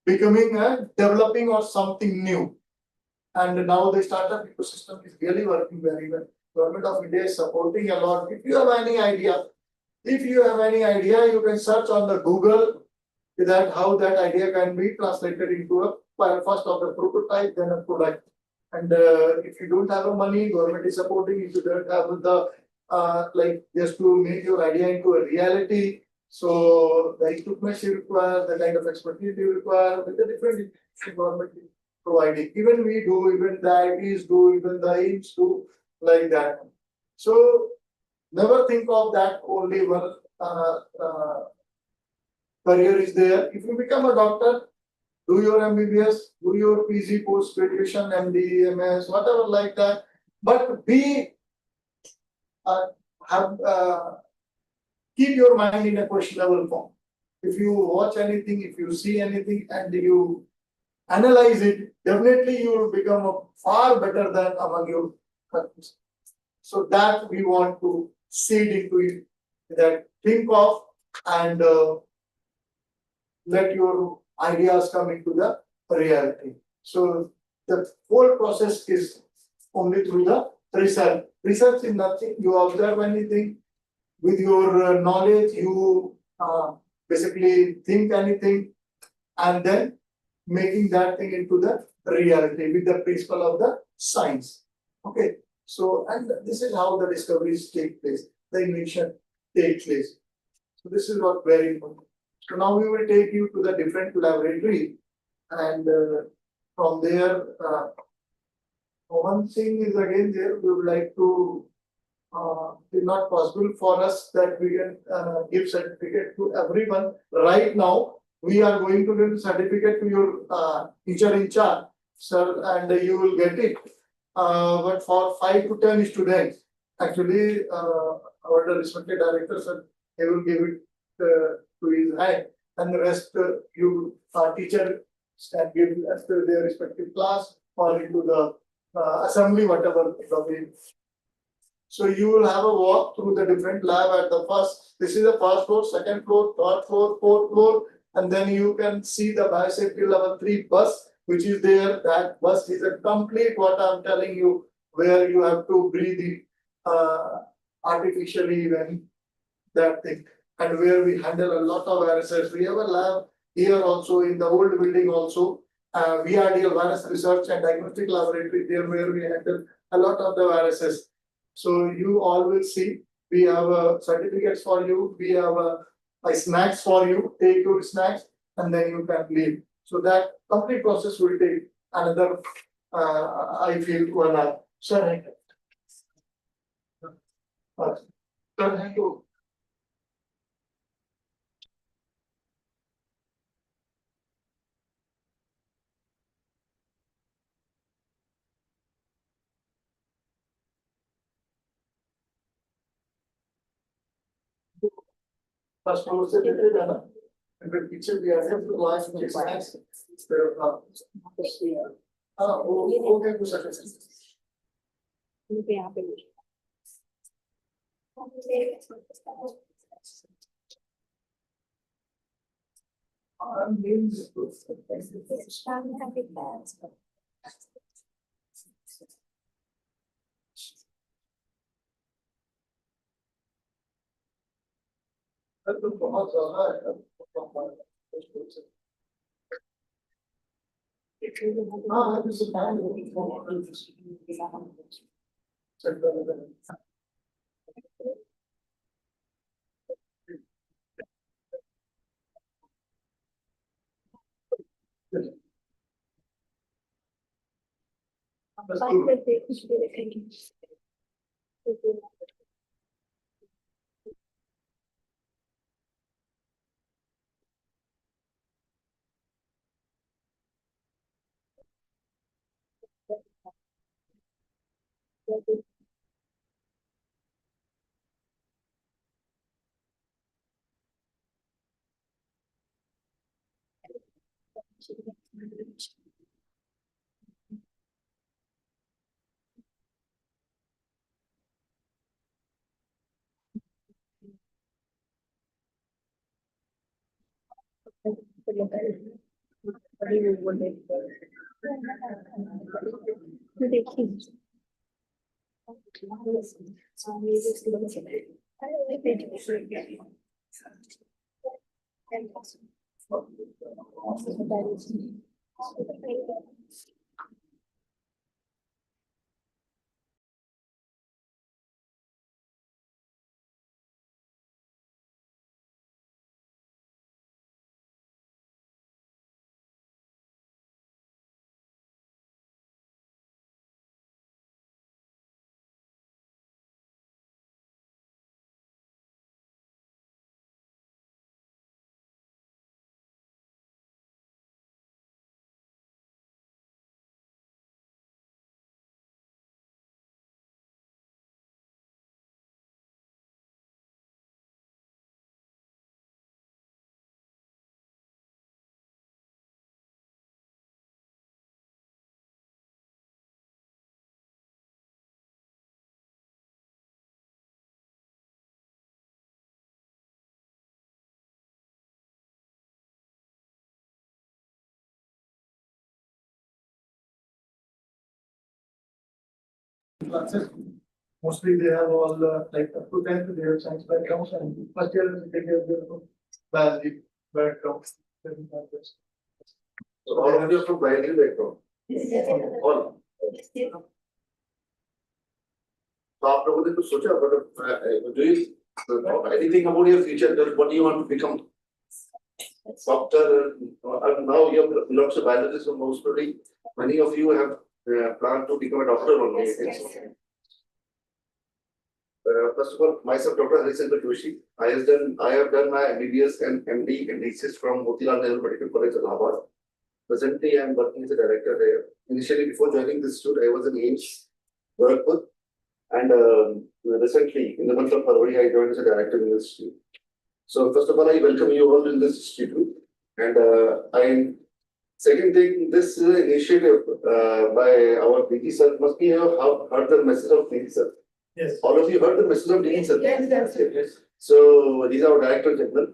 Speaker 3: becoming a developing or something new. And now the startup ecosystem is really working very well. Government of India is supporting a lot. If you have any idea, you can search on the Google that how that idea can be translated into a first of the prototype, then a product. And if you don't have the money, government is supporting. If you don't have the like just to make your idea into a reality, so the equipment you require, the kind of expertise you require, with the different government is providing. Even we do, even the ITs do, even the AIMS do like that. So never think of that only one career is there. If you become a doctor, do your MBBS, do your PG post graduation, MD, MS, whatever like that. But have keep your mind in a questionable form. If you watch anything, if you see anything, and you analyze it, definitely you will become far better than among your countries. So that we want to seed into it, that think of and let your ideas come into the reality. So the whole process is only through the research. Research is nothing. You observe anything with your knowledge. You basically think anything, and then making that thing into the reality with the principle of the science. Okay. So, and this is how the discoveries take place, the invention takes place. So this is what very important. So now we will take you to the different laboratory, and from there, one thing is again there, we would like to, it's not possible for us that we can give certificate to everyone right now. We are going to give certificate to your teacher in charge, sir, and you will get it. But for 5 to 10 students, actually, our respected director, sir, he will give it to his hand, and the rest you teacher can give as to their respective class or into the assembly, whatever the way. So you will have a walk through the different lab at the first. This is the first floor, second floor, third floor, fourth floor, and then you can see the biosafety level 3 bus, which is there. That bus is a complete what I'm telling you, where you have to breathe it artificially when that thing, and where we handle a lot of viruses. We have a lab here also in the old building also. VRDL, virus research and diagnostic laboratory, there where we handle a lot of the viruses. So you all will see, we have certificates for you, we have snacks for you, take your snacks and then you can leave. So that complete process will take another, I feel, 1 hour. Sir, thank you. First floor से लेते जाना, फिर पीछे भी आते हैं, फिर last में snacks, फिर वो क्या कुछ ऐसा तो बहुत ज्यादा है। हाँ, this is fine. Classes. Mostly they have all like up to 10th they have science backgrounds and first year they have their biology backgrounds.
Speaker 2: So all of you are from biology background. All. So आप लोगों ने कुछ सोचा but do you know anything about your future? What do you want to become? Doctor, and now you have lots of biologists from mostly. Many of you have planned to become a doctor only. First of all, myself, Dr. Harishankar Joshi. I have done my MBBS and MD and thesis from Motilal Nehru Medical College, Allahabad. Presently, I am working as a director there. Initially, before joining this institute, I was in ICMR, GORAKHPUR, and recently, in the month of February, I joined as a director in this institute. So, first of all, I welcome you all in this institute, and second thing, this is an initiative by our DG sir. Must be have heard the message of DG sir.
Speaker 3: Yes.
Speaker 2: All of you heard the message of DG sir.
Speaker 3: Yes.
Speaker 2: So he's our Director General,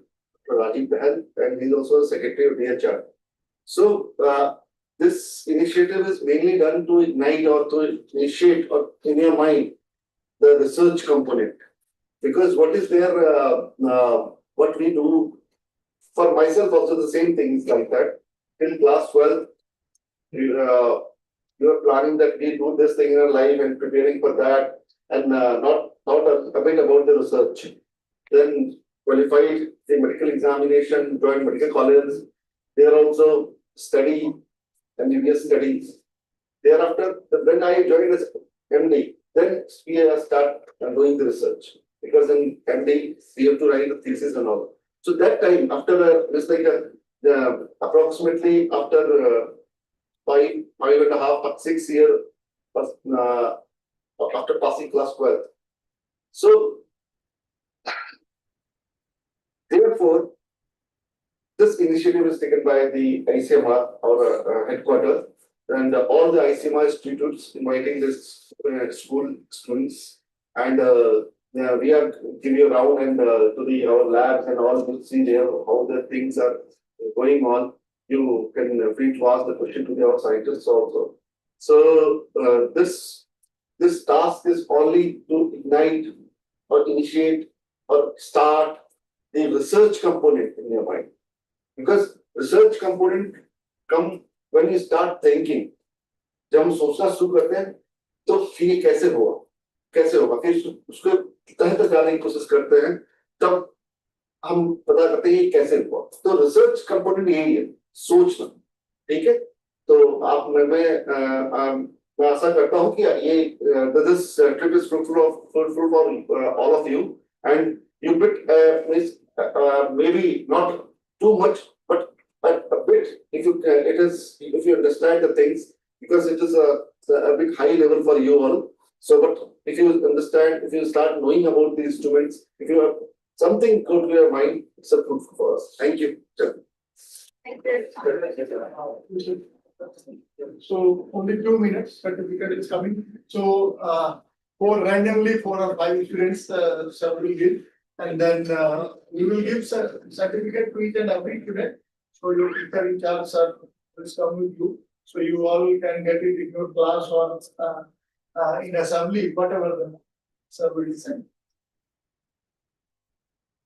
Speaker 2: Rajiv Behal, and he's also Secretary of DHR. So this initiative is mainly done to ignite or to initiate or in your mind the research component. Because what is there, what we do, for myself also the same things like that. Till class 12, you are planning that we do this thing in our life and preparing for that, and not a bit about the research. Then qualified the medical examination, joined medical college. There also study, MBBS studies. Thereafter, when I joined as MD, then we start doing the research. Because in MD, we have to write the thesis and all. So that time, after it's like approximately after 5.5, 6 years after passing class 12. So therefore, this initiative is taken by the ICMR, our headquarters, and all the ICMR institutes inviting this school students, and we are giving a round and to our labs and all to see there how the things are going on. You can free to ask the question to our scientists also. So this task is only to ignite or initiate or start the research component in your mind. Because research component come when you start thinking. जब हम सोचना शुरू करते हैं तो फिर कैसे होगा फिर उसको तह तक जाने की कोशिश करते हैं तब हम पता करते हैं कैसे हुआ तो रिसर्च कंपोनेंट यही है सोचना ठीक है तो आप मैं आशा करता हूं कि ये this trip is fruitful for all of you and you bit maybe not too much but a bit if you understand the things because it is a bit high level for you all So, but if you understand, if you start knowing about these instruments, if you have something good to your mind, it's a good for us. Thank you.
Speaker 3: So only 2 minutes, certificate is coming. So for randomly 4 or 5 students, sir will give, and then we will give certificate to each and every student. So your teacher in charge, sir, will come with you. So you all can get it in your class or in assembly, whatever the sir will send.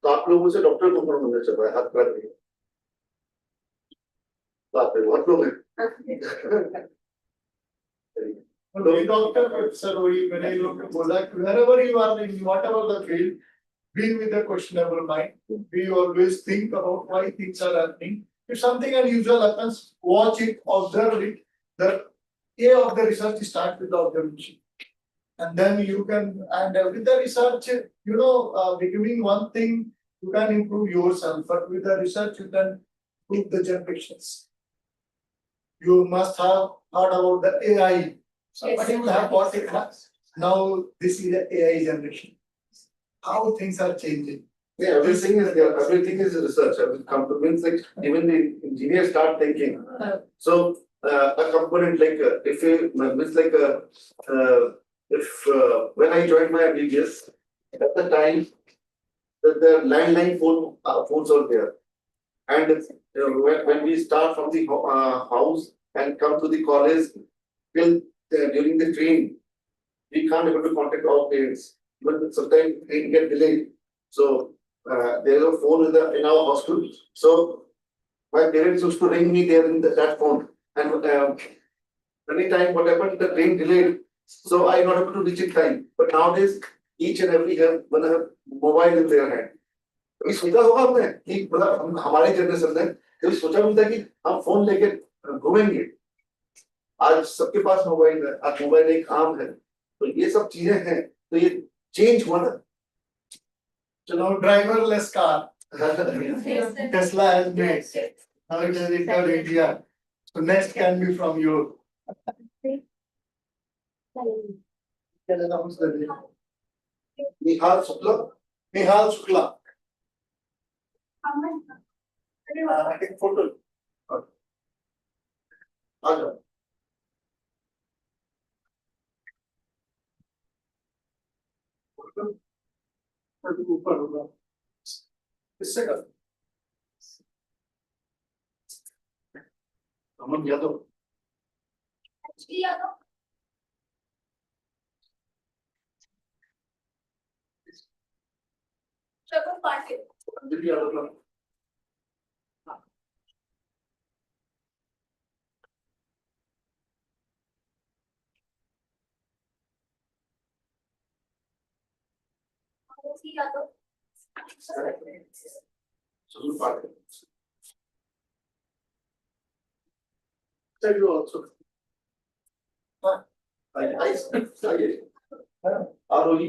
Speaker 2: तो आप लोगों से doctor को कौन बनना चाह रहा है? हाथ कर रही है। बाप रे, बहुत लोग हैं।
Speaker 3: We doctor, sir, when I look at wherever you are in whatever the field, be with a questionable mind. We always think about why things are happening. If something unusual happens, watch it, observe it. The A of the research starts with the observation. And then you can, and with the research, becoming one thing, you can improve yourself, but with the research, you can improve the generations. You must have heard about the AI. Somebody will have bought it. Now this is the AI generation. How things are changing.
Speaker 2: Yeah, everything is there. Everything is research. Means like even the engineers start thinking. So a component like if you means like when I joined my MBBS at the time the landline phones are there, and when we start from the house and come to the college till during the train, we can't able to contact our parents. But sometimes train get delayed. So there is a phone in our hospital. So my parents used to ring me there in that phone, and anytime what happened, the train delayed. So I not able to reach in time. But nowadays, each and every have mobile in their hand. कभी सोचा होगा आपने कि मतलब हमारे generation ने कभी सोचा भी था कि हम फोन लेके घूमेंगे? आज सबके पास मोबाइल है, आज मोबाइल एक आम है, तो ये सब चीजें हैं, तो ये चेंज हुआ ना.
Speaker 3: So now driverless car. Tesla has made. Now it has entered India. So next can be from you. Can announce the name.
Speaker 2: Nihal Shukla.
Speaker 3: Nihal Shukla.
Speaker 2: Take photo. आ जाओ.
Speaker 3: ऊपर होगा.
Speaker 2: किससे कर? अमन Yadav. Anjali Yadav. Sono parte. Tell you also. I ROE.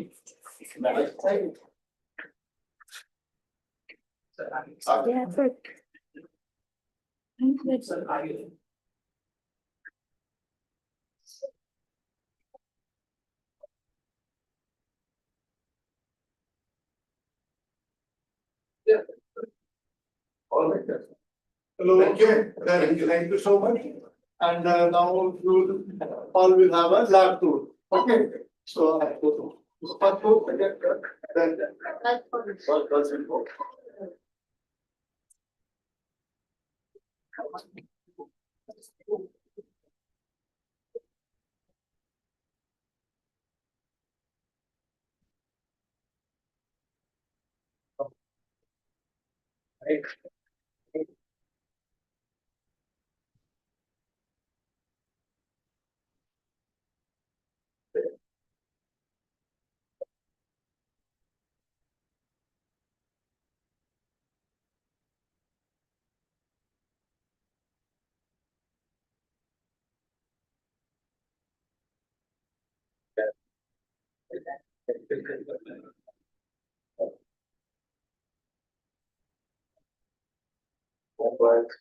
Speaker 8: Yeah, but.
Speaker 2: Yeah. All right.
Speaker 3: Hello.
Speaker 2: Thank you.
Speaker 3: Thank you so much. And now you all will have a lab tour. Okay. So I go to. Then.
Speaker 2: Right.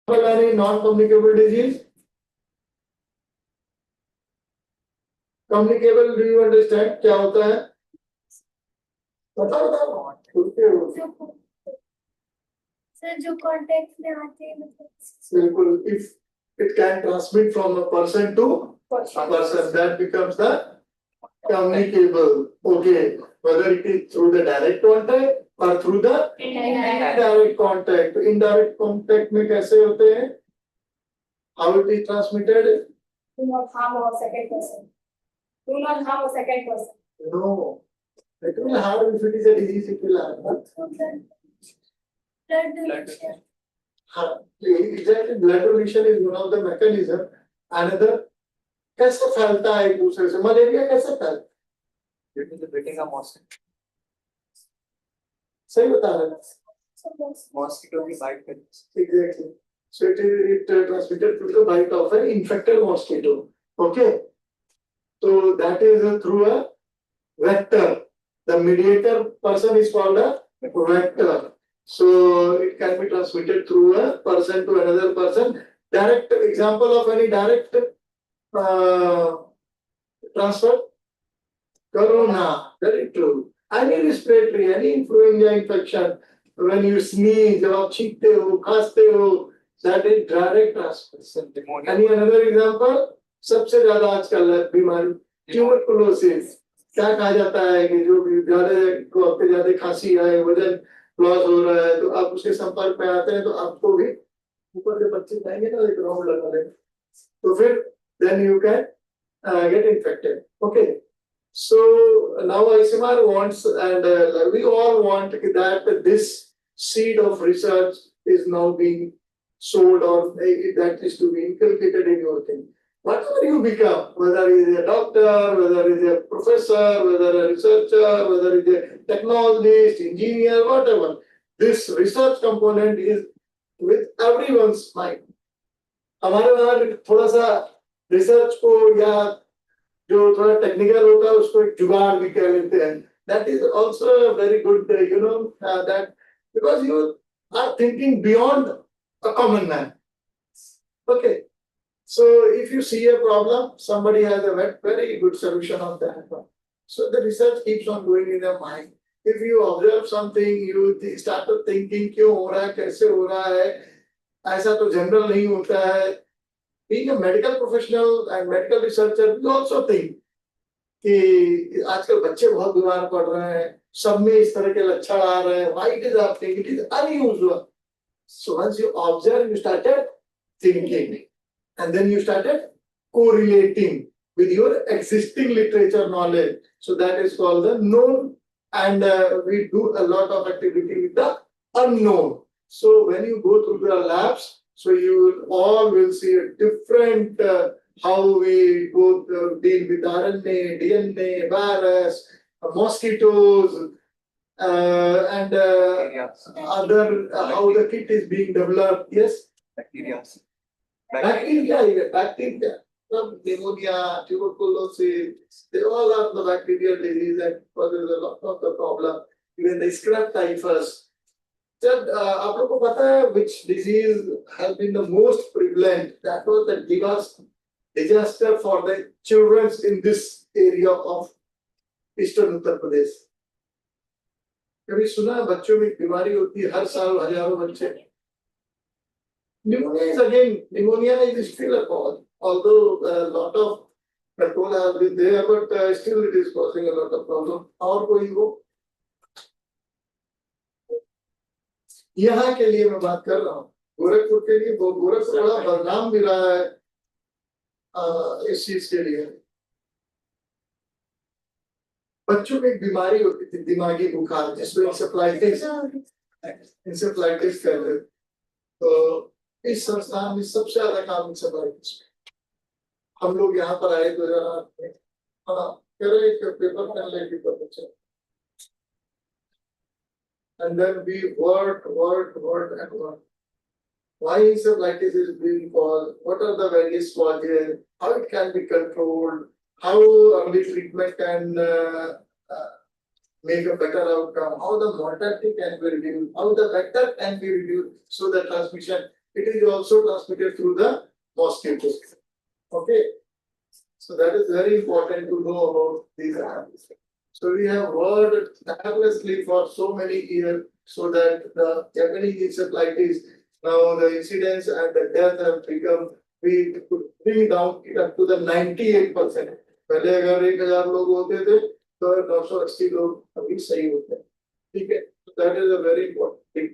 Speaker 3: Any non-communicable disease? Communicable, do you understand? क्या होता है? बताओ बताओ.
Speaker 8: Sir जो contact में आते हैं मतलब.
Speaker 3: बिल्कुल. If it can transmit from a person to person, that becomes the communicable. Okay. Whether it is through the direct contact or through the indirect contact. Indirect contact में कैसे होते हैं? How it is transmitted?
Speaker 8: Do not harm a second person. Do not harm a second person.
Speaker 3: No. It will harm if it is a disease. It will harm.
Speaker 8: Blood donation.
Speaker 3: Exactly. Blood donation is one of the mechanism. Another, कैसे फैलता है एक दूसरे से? Malaria कैसे फैलता है?
Speaker 9: Biting a mosquito.
Speaker 3: सही बता रहे हैं.
Speaker 9: Mosquito की bite करने से.
Speaker 3: Exactly. So it transmitted through the bite of an infected mosquito. Okay. So that is through a vector. The mediator person is called a vector. So it can be transmitted through a person to another person. Direct example of any direct transfer. Corona. Very true. Any respiratory, any influenza infection. When you sneeze, जब आप छींकते हो, खांसते हो, that is direct transmission. Any another example? सबसे ज्यादा आजकल बीमारी ट्यूबरकुलोसिस. क्या कहा जाता है कि जो भी ज्यादा खांसी आए, वजन लॉस हो रहा है, तो आप उसके संपर्क में आते हैं तो आपको भी ऊपर से बच्चे जाएंगे ना एक राउंड लगा लेंगे, तो फिर then you can get infected. Okay. So now ICMR wants, and we all want that this seed of research is now being sowed, or that is to be inculcated in your thing. Whatever you become, whether it is a doctor, whether it is a professor, whether a researcher, whether it is a technologist, engineer, whatever, this research component is with everyone's mind. हमारे वहाँ थोड़ा सा research को या जो थोड़ा technical होता है उसको एक जुगाड़ भी कह लेते हैं. That is also very good, that because you are thinking beyond a common man. Okay. So if you see a problem, somebody has a very good solution of that one. So the research keeps on going in your mind. If you observe something, you start to thinking क्यों हो रहा है, कैसे हो रहा है, ऐसा तो जनरल नहीं होता है. Being a medical professional and medical researcher, we also think कि आजकल बच्चे बहुत बीमार पड़ रहे हैं, सब में इस तरह के लक्षण आ रहे हैं. Why it is happening? It is unusual. So once you observe, you started thinking, and then you started correlating with your existing literature knowledge. So that is called the known, and we do a lot of activity with the unknown. So when you go through the labs, so you all will see a different how we go deal with RNA, DNA, virus, mosquitoes, and other how the kit is being developed. Yes,
Speaker 9: Bacteria.
Speaker 3: bacteria. Pneumonia, tuberculosis, they all are the bacterial disease that causes a lot of the problem. Even the scrub typhus. Sir, आप लोगों को पता है which disease has been the most prevalent? That was the disaster for the children in this area of Eastern Uttar Pradesh. कभी सुना बच्चों में बीमारी होती है हर साल हजारों बच्चे? Pneumonia is still a cause, although a lot of control has been there, but still it is causing a lot of problem. और कोई हो? यहाँ के लिए मैं बात कर रहा हूँ, गोरखपुर के लिए. गोरखपुर बड़ा बदनाम भी रहा है इस चीज के लिए. बच्चों में एक बीमारी होती थी दिमागी बुखार, जिसमें इंसेफ्लाइटिस कहते हैं. तो इस संस्थान में सबसे ज्यादा काम इंसेफ्लाइटिस. हम लोग यहाँ पर आए 2008 में. हाँ, कह रहे पेपर पेन लेके बच्चे. And then we worked. Why encephalitis is being caused? What are the various causes? How it can be controlled? How early treatment can make a better outcome? How the mortality can be reduced? How the vector can be reduced so the transmission it is also transmitted through the mosquitoes. Okay, so that is very important to know about these animals. So we have worked tirelessly for so many years so that the Japanese encephalitis, now the incidence and the death have become, we could bring down it up to the 98%. पहले अगर 1000 लोग होते थे तो 980 लोग अभी सही होते हैं, ठीक है? That is a very important thing.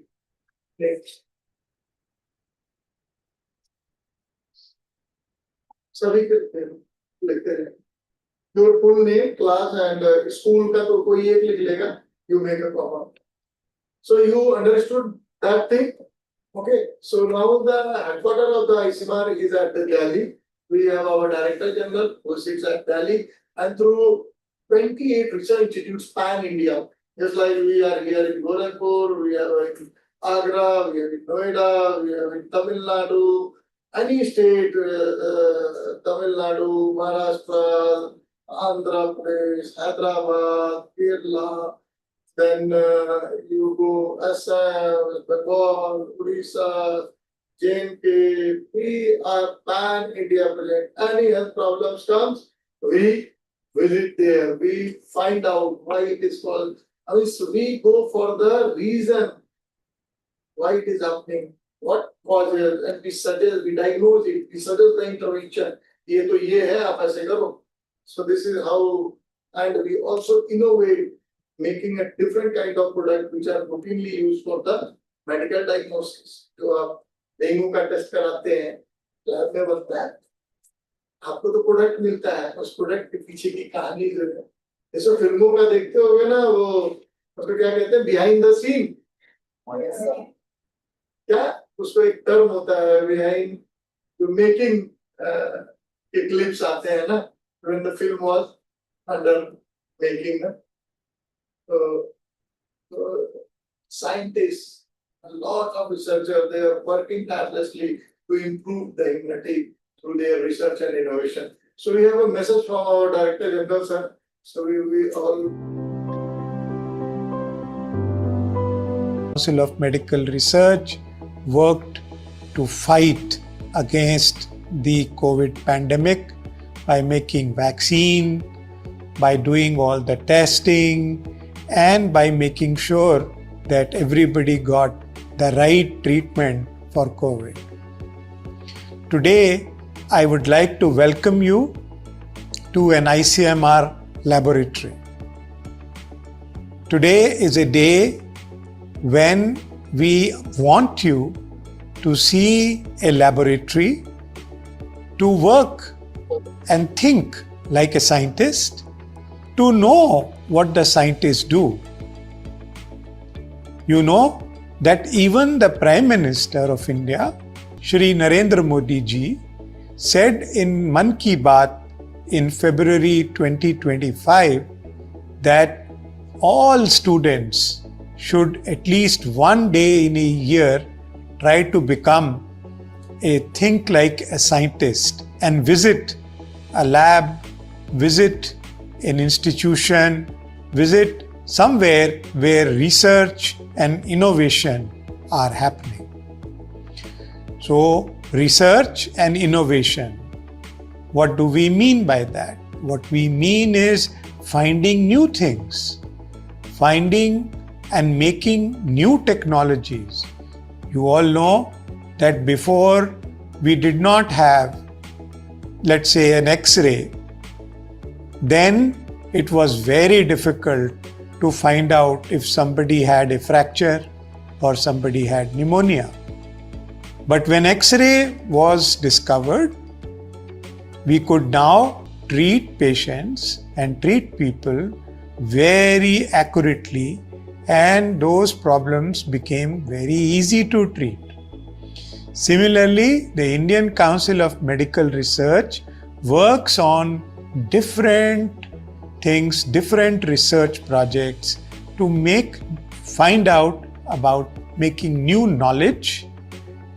Speaker 3: Next. सभी लिखते हैं your full name, class and school का तो कोई एक लिख लेगा, you make a comma. So you understood that thing? Okay, so now the headquarters of the ICMR is at the Delhi. We have our Director General who sits at Delhi, and through 28 research institutes pan India, just like we are here in Gorakhpur, we are in Agra, we are in Noida, we are in Tamil Nadu, any state, Tamil Nadu, Maharashtra, Andhra Pradesh, Hyderabad, Kerala, then you go Assam, Bengal, Odisha, JNK, we are pan India present. Any health problems comes, we visit there, we find out why it is called. I mean, so we go for the reason why it is happening, what causes, and we suggest, we diagnose it, we suggest the intervention. ये तो ये है, आप ऐसे करो. So this is how, and we also innovate, making a different kind of product which are routinely used for the medical diagnosis. जो आप dengue का टेस्ट कराते हैं, लैब में बनता है, आपको तो प्रोडक्ट मिलता है, उस प्रोडक्ट के पीछे की कहानी जो है, जैसे फिल्मों का देखते होगे ना, वो उसको क्या कहते हैं, बिहाइंड द सीन, क्या उसको एक टर्म होता है, बिहाइंड द मेकिंग के क्लिप्स आते हैं ना, when the film was under making. So scientists, a lot of researchers, they are working tirelessly to improve the immunity through their research and innovation. So we have a message from our Director General, sir. So we all.
Speaker 4: Council of Medical Research worked to fight against the COVID pandemic by making vaccine, by doing all the testing, and by making sure that everybody got the right treatment for COVID. Today, I would like to welcome you to an ICMR laboratory. Today is a day when we want you to see a laboratory, to work and think like a scientist, to know what the scientists do. You know that even the Prime Minister of India, Shri Narendra Modi ji, said in Mann Ki Baat in February 2025 that all students should at least one day in a year try to become think like a scientist and visit a lab, visit an institution, visit somewhere where research and innovation are happening. So, research and innovation, what do we mean by that? What we mean is finding new things, finding and making new technologies. You all know that before we did not have, let's say, an X-ray, then it was very difficult to find out if somebody had a fracture or somebody had pneumonia. But when X-ray was discovered, we could now treat patients and treat people very accurately, and those problems became very easy to treat. Similarly, the Indian Council of Medical Research works on different things, different research projects to find out about making new knowledge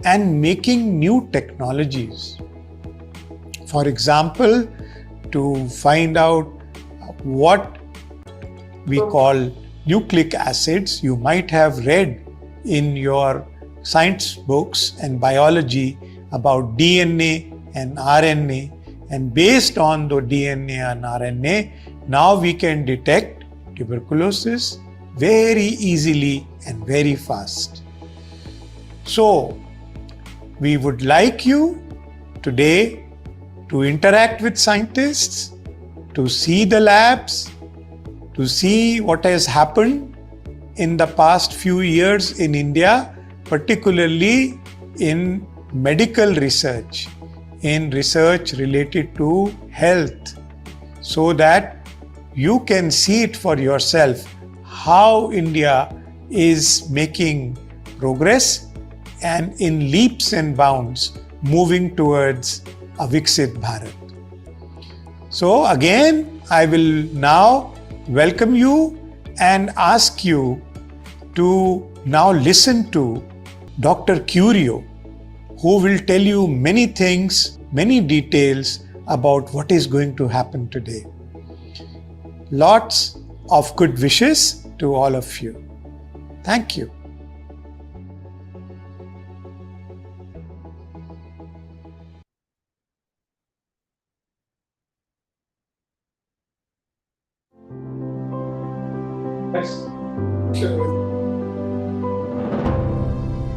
Speaker 4: and making new technologies. For example, to find out what we call nucleic acids. You might have read in your science books and biology about DNA and RNA, and based on the DNA and RNA, now we can detect tuberculosis very easily and very fast. So, we would like you today to interact with scientists, to see the labs, to see what has happened in the past few years in India, particularly in medical research, in research related to health, so that you can see it for yourself how India is making progress and in leaps and bounds moving towards a Viksit Bharat. So again, I will now welcome you and ask you to now listen to Dr. Curio, who will tell you many things, many details about what is going to happen today. Lots of good wishes to all of you. Thank you.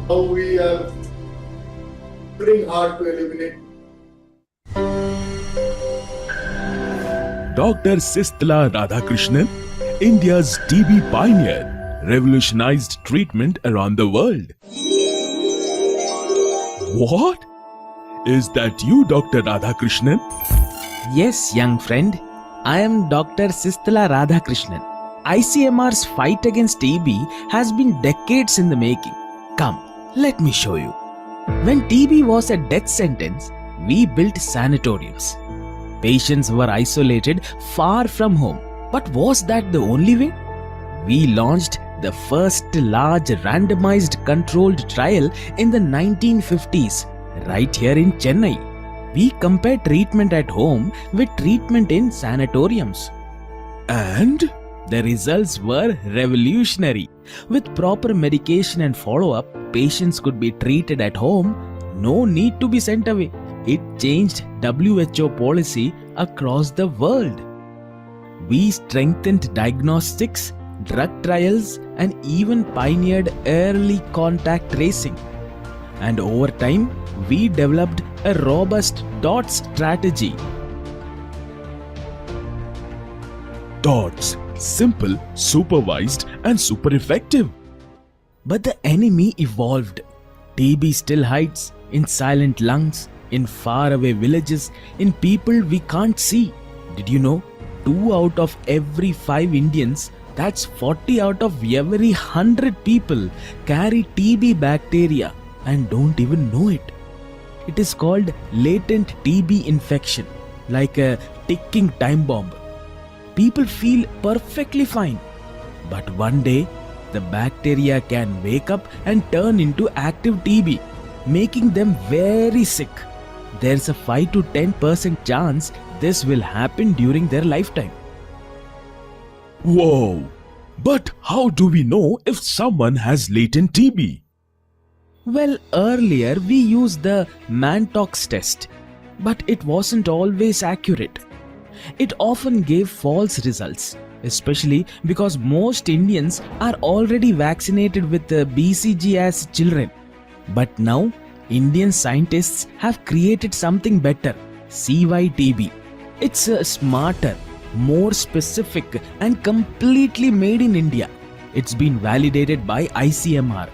Speaker 3: How we are putting hard to eliminate.
Speaker 5: Dr. Sistla Radhakrishnan, India's TB pioneer, revolutionized treatment around the world. What? Is that you, Dr. Radhakrishnan?
Speaker 10: Yes, young friend. I am Dr. Sistla Radhakrishnan. ICMR's fight against TB has been decades in the making. Come, let me show you. When TB was a death sentence, we built sanatoriums. Patients were isolated far from home. But was that the only way? We launched the first large randomized controlled trial in the 1950s, right here in Chennai. We compared treatment at home with treatment in sanatoriums.
Speaker 5: And?
Speaker 10: The results were revolutionary. With proper medication and follow-up, patients could be treated at home. No need to be sent away. It changed WHO policy across the world. We strengthened diagnostics, drug trials, and even pioneered early contact tracing. And over time, we developed a robust DOTS strategy.
Speaker 5: DOTS. Simple, supervised, and super effective.
Speaker 10: But the enemy evolved. TB still hides in silent lungs, in faraway villages, in people we can't see. Did you know? 2 out of every 5 Indians, that's 40 out of every 100 people, carry TB bacteria and don't even know it. It is called latent TB infection, like a ticking time bomb. People feel perfectly fine. But one day, the bacteria can wake up and turn into active TB, making them very sick. There's a 5 to 10% chance this will happen during their lifetime.
Speaker 5: Whoa! But how do we know if someone has latent TB?
Speaker 10: Well, earlier we used the Mantox test, but it wasn't always accurate. It often gave false results, especially because most Indians are already vaccinated with the BCG as children. But now, Indian scientists have created something better, CYTB. It's smarter, more specific, and completely made in India. It's been validated by ICMR.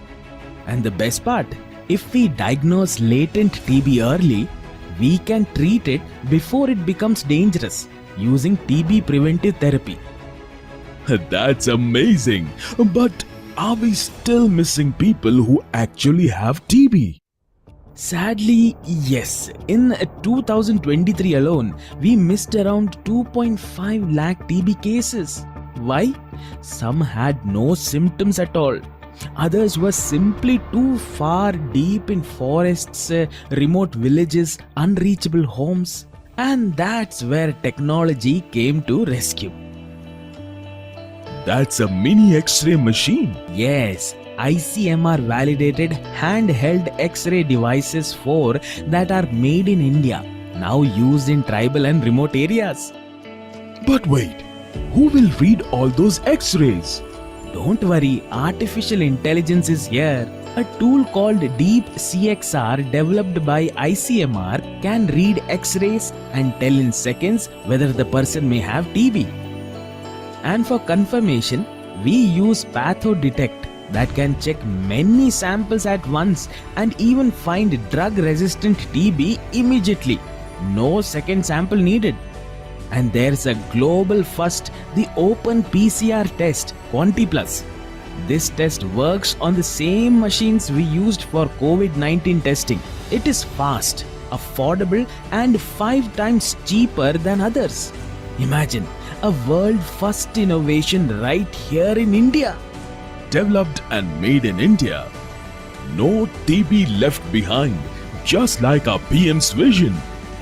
Speaker 10: And the best part, if we diagnose latent TB early, we can treat it before it becomes dangerous using TB preventive therapy.
Speaker 5: That's amazing. But are we still missing people who actually have TB?
Speaker 10: Sadly, yes. In 2023 alone, we missed around 2.5 lakh TB cases. Why? Some had no symptoms at all. Others were simply too far deep in forests, remote villages, unreachable homes. And that's where technology came to rescue.
Speaker 5: That's a mini X-ray machine.
Speaker 10: Yes, ICMR validated handheld X-ray devices 4 that are made in India, now used in tribal and remote areas.
Speaker 5: But wait, who will read all those X-rays?
Speaker 10: Don't worry, artificial intelligence is here. A tool called Deep CXR developed by ICMR can read X-rays and tell in seconds whether the person may have TB. And for confirmation, we use PathoDetect that can check many samples at once and even find drug-resistant TB immediately. No second sample needed. And there's a global first, the open PCR test, QuantiPlus. This test works on the same machines we used for COVID-19 testing. It is fast, affordable and 5 times cheaper than others. Imagine a world first innovation right here in India.
Speaker 5: Developed and made in India. No TB left behind, just like our PM's vision.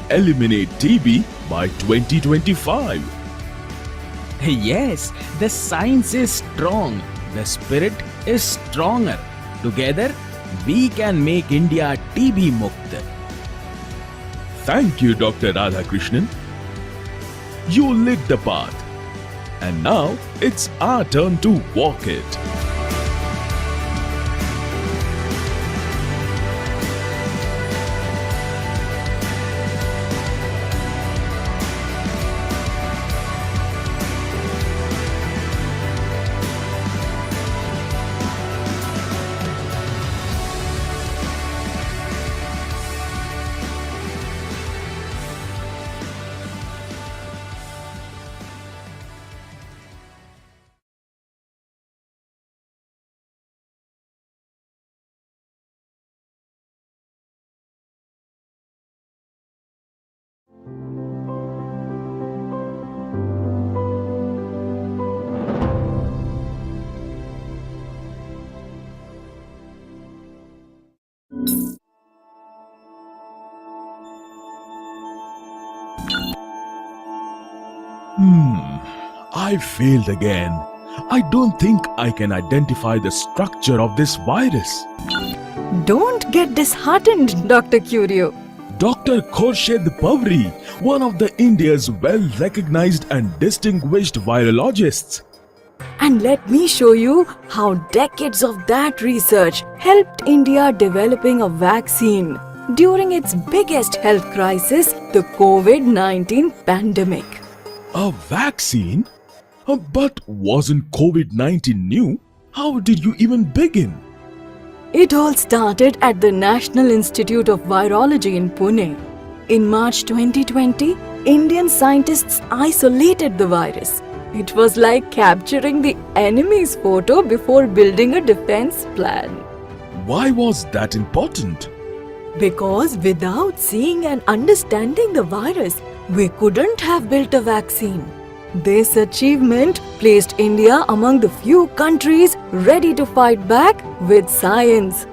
Speaker 5: Eliminate TB by 2025.
Speaker 10: Yes, the science is strong. The spirit is stronger. Together, we can make India TB Mukta.
Speaker 5: Thank you, Dr. Radhakrishnan. You lit the path. And now it's our turn to walk it. I failed again. I don't think I can identify the structure of this virus.
Speaker 1: Don't get disheartened, Dr. Curio.
Speaker 5: Dr. Khorshid Pavri, one of the India's well-recognized and distinguished virologists.
Speaker 1: And let me show you how decades of that research helped India developing a vaccine during its biggest health crisis, the COVID-19 pandemic.
Speaker 5: A vaccine? But wasn't COVID-19 new? How did you even begin?
Speaker 1: It all started at the National Institute of Virology in Pune. In March 2020, Indian scientists isolated the virus. It was like capturing the enemy's photo before building a defense plan.
Speaker 5: Why was that important?
Speaker 1: Because without seeing and understanding the virus, we couldn't have built a vaccine. This achievement placed India among the few countries ready to fight back with science.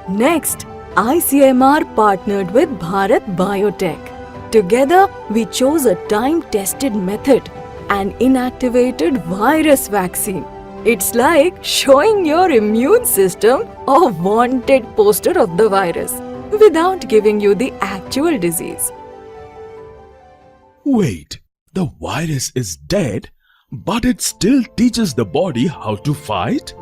Speaker 1: Next, ICMR partnered with Bharat Biotech. Together, we chose a time-tested method, an inactivated virus vaccine. It's like showing your immune system a wanted poster of the virus without giving you the actual disease.
Speaker 5: Wait, the virus is dead, but it still teaches the body how to fight?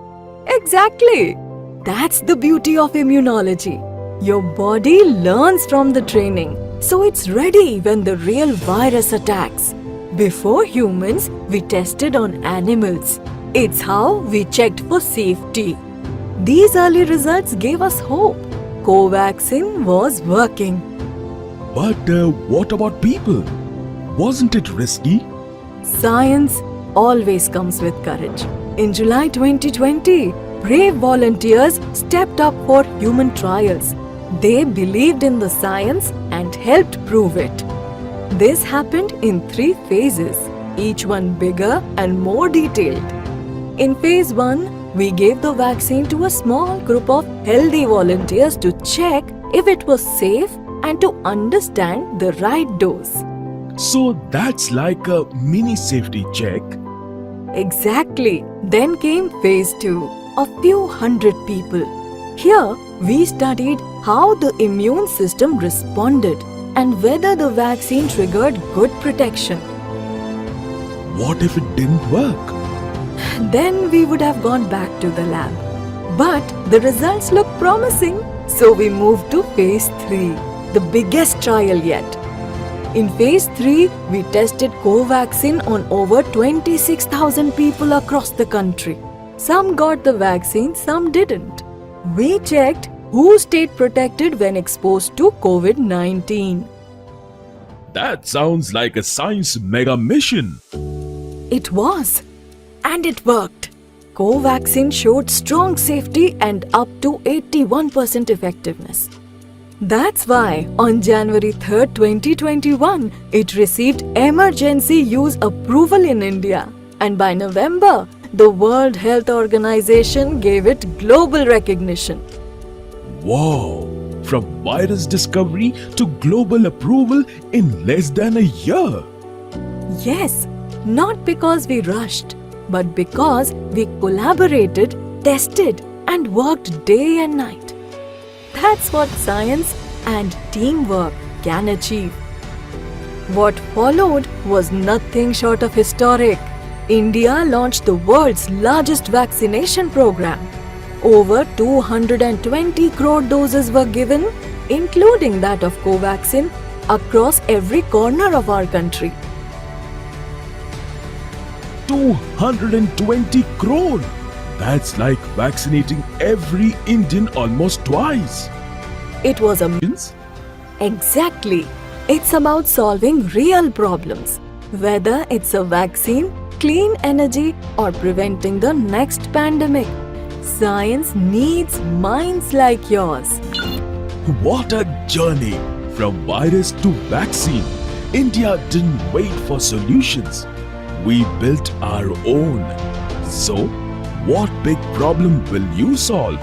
Speaker 1: Exactly! That's the beauty of immunology. Your body learns from the training, so it's ready when the real virus attacks. Before humans, we tested on animals. It's how we checked for safety. These early results gave us hope. Covaxin was working.
Speaker 5: But what about people? Wasn't it risky?
Speaker 1: Science always comes with courage. In July 2020, brave volunteers stepped up for human trials. They believed in the science and helped prove it. This happened in 3 phases, each one bigger and more detailed. In phase 1, we gave the vaccine to a small group of healthy volunteers to check if it was safe and to understand the right dose.
Speaker 5: So that's like a mini safety check.
Speaker 1: Exactly. Then came phase 2. a few hundred people. Here, we studied how the immune system responded and whether the vaccine triggered good protection.
Speaker 5: What if it didn't work?
Speaker 1: Then we would have gone back to the lab. But the results look promising, so we moved to phase 3, the biggest trial yet. In phase 3, we tested Covaxin on over 26,000 people across the country. Some got the vaccine, some didn't. We checked who stayed protected when exposed to COVID-19.
Speaker 5: That sounds like a science mega mission.
Speaker 1: It was. And it worked. Covaxin showed strong safety and up to 81% effectiveness. That's why on January 3rd, 2021, it received emergency use approval in India. And by November, the World Health Organization gave it global recognition.
Speaker 5: Wow! From virus discovery to global approval in less than a year.
Speaker 1: Yes, not because we rushed, but because we collaborated, tested, and worked day and night. That's what science and teamwork can achieve. What followed was nothing short of historic. India launched the world's largest vaccination program. Over 220 crore doses were given, including that of Covaxin, across every corner of our country.
Speaker 5: 220 crore! That's like vaccinating every Indian almost twice.
Speaker 1: It was a... Exactly. It's about solving real problems. Whether it's a vaccine, clean energy, or preventing the next pandemic. Science needs minds like yours.
Speaker 5: What a journey! From virus to vaccine, India didn't wait for solutions. We built our own. So, what big problem will you solve?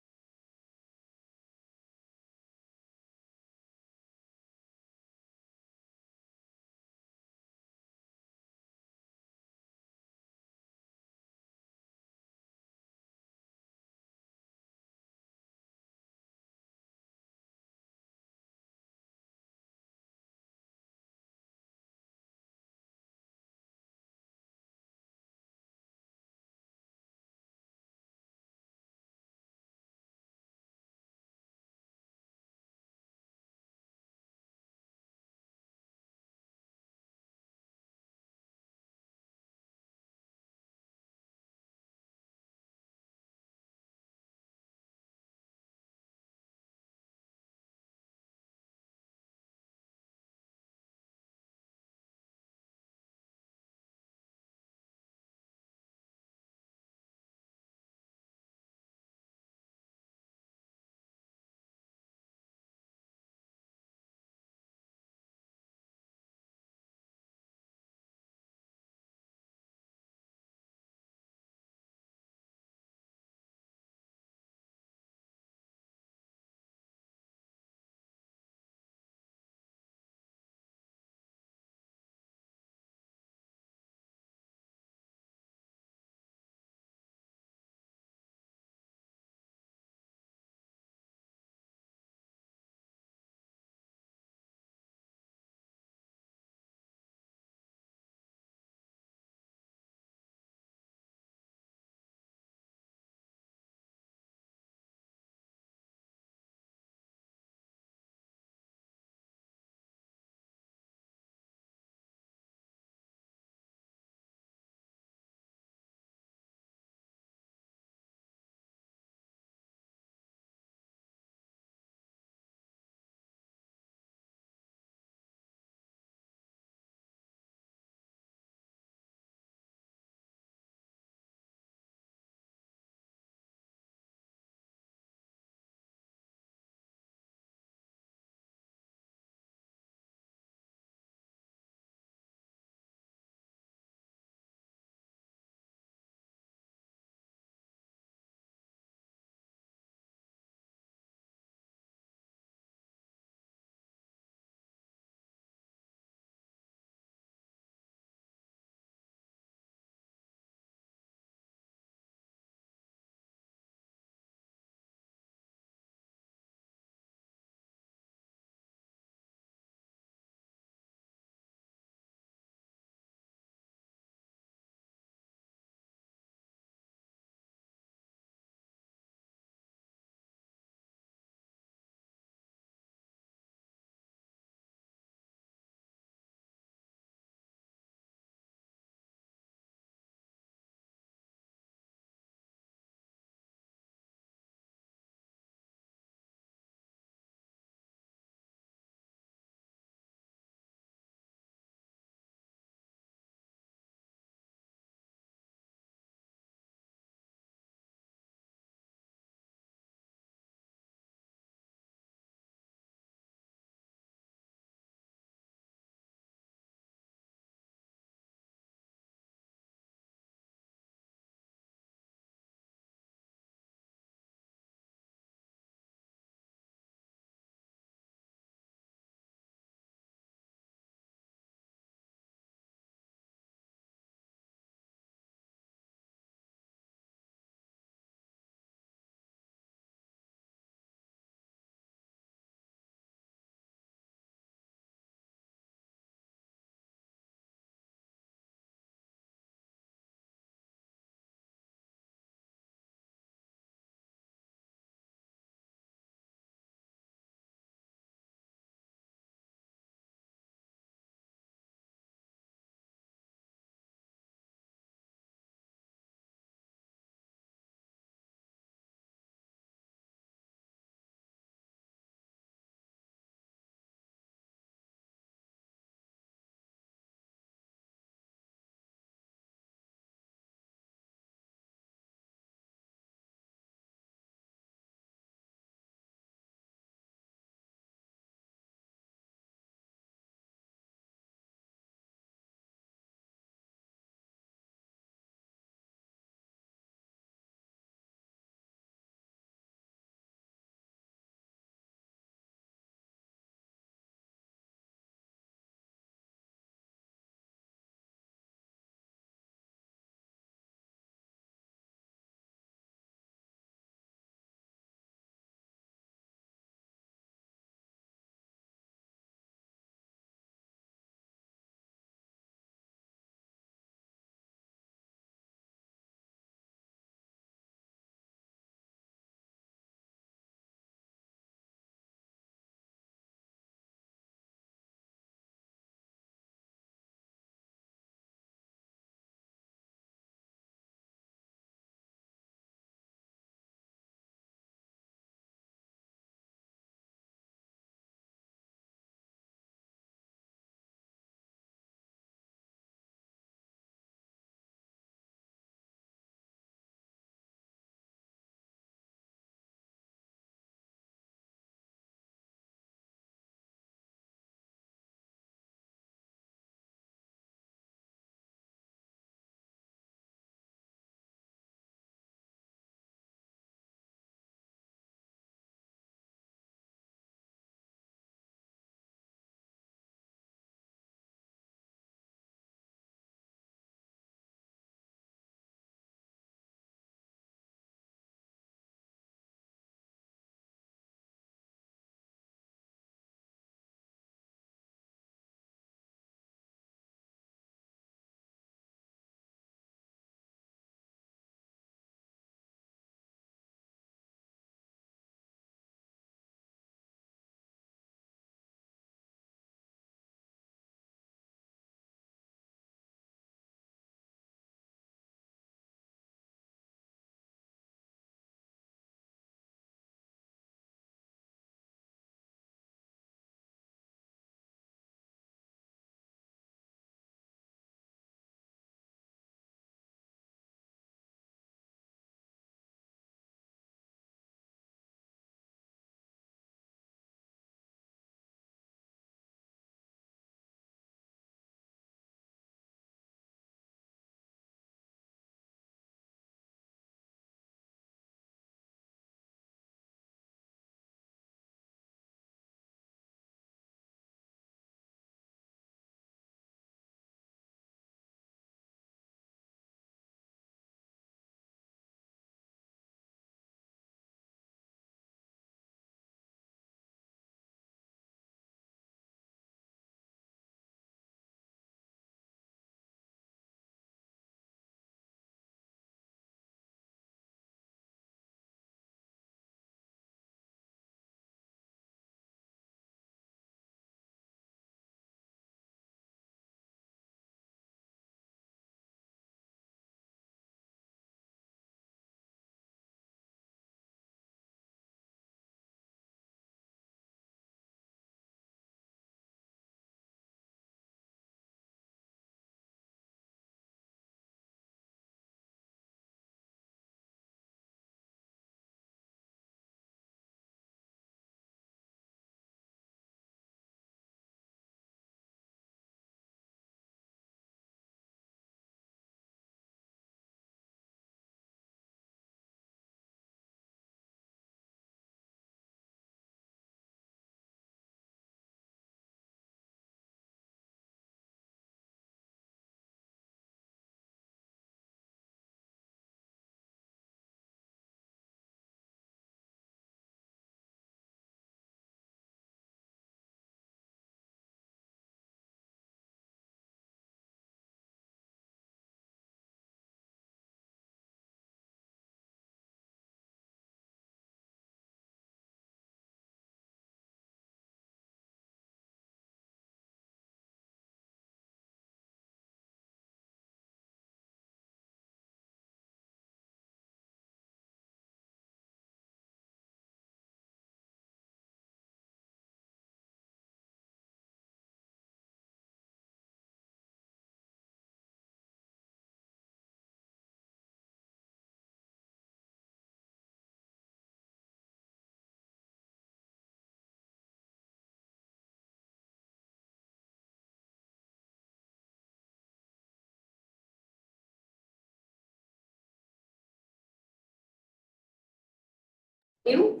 Speaker 8: you.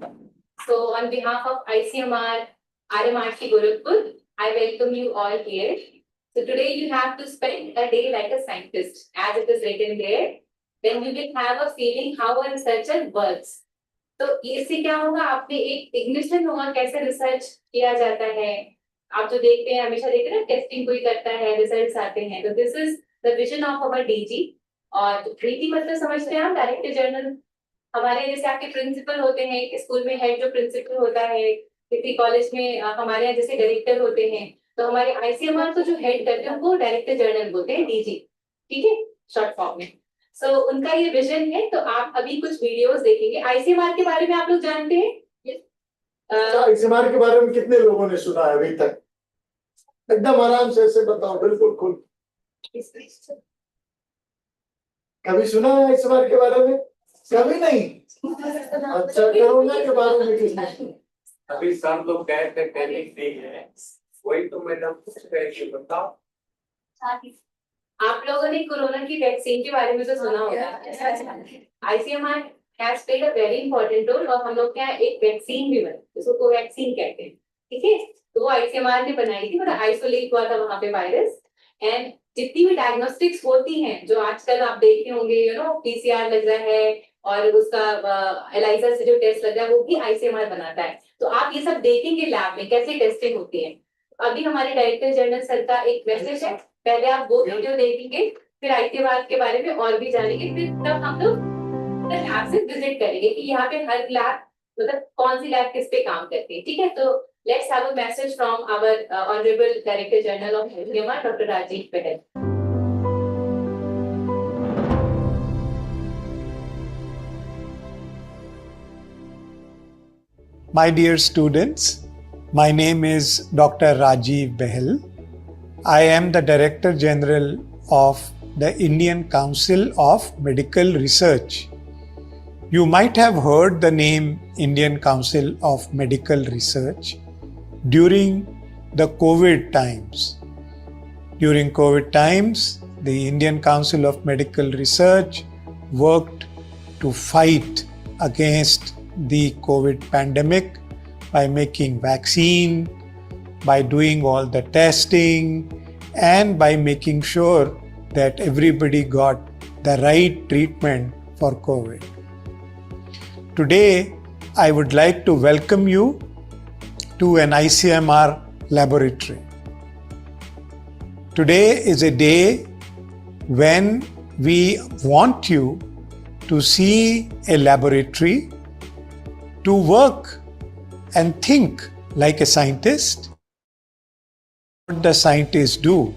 Speaker 8: So on behalf of ICMR-RMRC Gorakhpur, I welcome you all here. So today you have to spend a day like a scientist, as it is written there. Then you will have a feeling how a researcher works. तो इससे क्या होगा, आप में एक ignition होगा कैसे research किया जाता है. आप जो देखते हैं, हमेशा देखते हैं ना, टेस्टिंग कोई करता है, रिजल्ट्स आते हैं. तो this is the vision of our DG. और डीजी मतलब समझते हैं हम, डायरेक्टर जनरल. हमारे जैसे आपके प्रिंसिपल होते हैं स्कूल में, हेड जो प्रिंसिपल होता है, किसी कॉलेज में हमारे यहाँ जैसे डायरेक्टर होते हैं, तो हमारे आईसीएमआर को जो हेड करते हैं उनको डायरेक्टर जनरल बोलते हैं, डीजी. ठीक है, शॉर्ट फॉर्म में. सो उनका ये विजन है. तो आप अभी कुछ वीडियोस देखेंगे. आईसीएमआर के बारे में आप लोग जानते हैं?
Speaker 3: आईसीएमआर के बारे में कितने लोगों ने सुना है अभी तक? एकदम आराम से ऐसे बताओ, बिल्कुल खुल. कभी सुना है आईसीएमआर के बारे में? कभी नहीं. अच्छा, कोरोना के बारे में किसने सुना?
Speaker 7: अभी सब लोग गए थे ट्रेनिंग दी है, वही तो मैडम पूछ रहे थे, बताओ.
Speaker 8: आप लोगों ने कोरोना की वैक्सीन के बारे में तो सुना होगा. ICMR has played a very important role. और हम लोग क्या एक वैक्सीन भी बनी, जिसको कोवैक्सीन कहते हैं. ठीक है, तो वो आईसीएमआर ने बनाई थी. मतलब आइसोलेट हुआ था वहां पे वायरस. एंड जितनी भी डायग्नोस्टिक्स होती हैं जो आजकल आप देखे होंगे, पीसीआर लग रहा है और उसका एलाइजा से जो टेस्ट लग रहा है, वो भी आईसीएमआर बनाता है. तो आप ये सब देखेंगे लैब में कैसे टेस्टिंग होती है. अभी हमारे डायरेक्टर जनरल सर का एक मैसेज है. पहले आप वो वीडियो देखेंगे, फिर आईसीएमआर के बारे में और भी जानेंगे. फिर तब हम लोग लैब से विजिट करेंगे कि यहाँ पे हर लैब, मतलब कौन सी लैब किस पे काम करती है. ठीक है, तो let's have a message from our honourable director general of ICMR, doctor Rajiv Bahl.
Speaker 4: My dear students, my name is Dr. Rajiv Behel. I am the Director General of the Indian Council of Medical Research. You might have heard the name Indian Council of Medical Research during the COVID times. During COVID times, the Indian Council of Medical Research worked to fight against the COVID pandemic by making vaccine, by doing all the testing, and by making sure that everybody got the right treatment for COVID. Today, I would like to welcome you to an ICMR laboratory. Today is a day when we want you to see a laboratory, to work and think like a scientist. What the scientists do?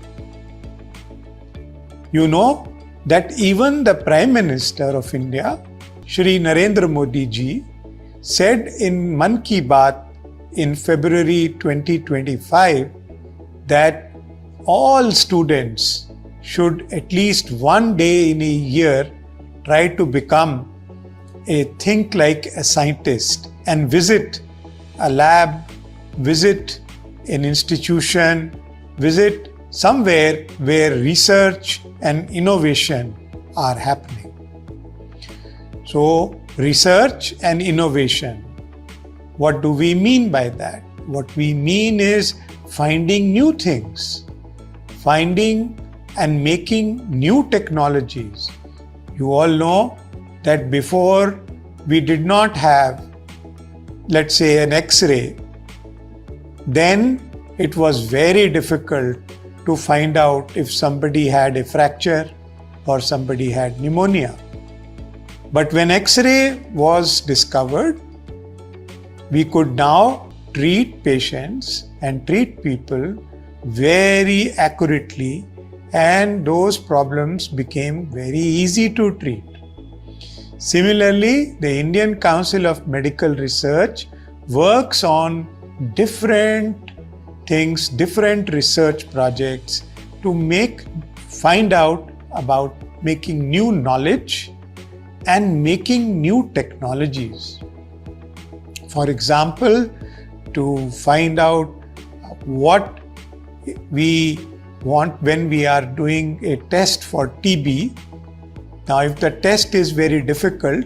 Speaker 4: You know that even the Prime Minister of India, Shri Narendra Modi ji, said in Mann Ki Baat in February 2025 that all students should at least one day in a year try to become think like a scientist and visit a lab, visit an institution, visit somewhere where research and innovation are happening. So, research and innovation, what do we mean by that? What we mean is finding new things, finding and making new technologies. You all know that before we did not have, let's say, an X-ray, then it was very difficult to find out if somebody had a fracture or somebody had pneumonia. But when X-ray was discovered, we could now treat patients and treat people very accurately, and those problems became very easy to treat. Similarly, the Indian Council of Medical Research works on different things, different research projects to find out about making new knowledge and making new technologies. For example, to find out what we want when we are doing a test for TB. Now, if the test is very difficult,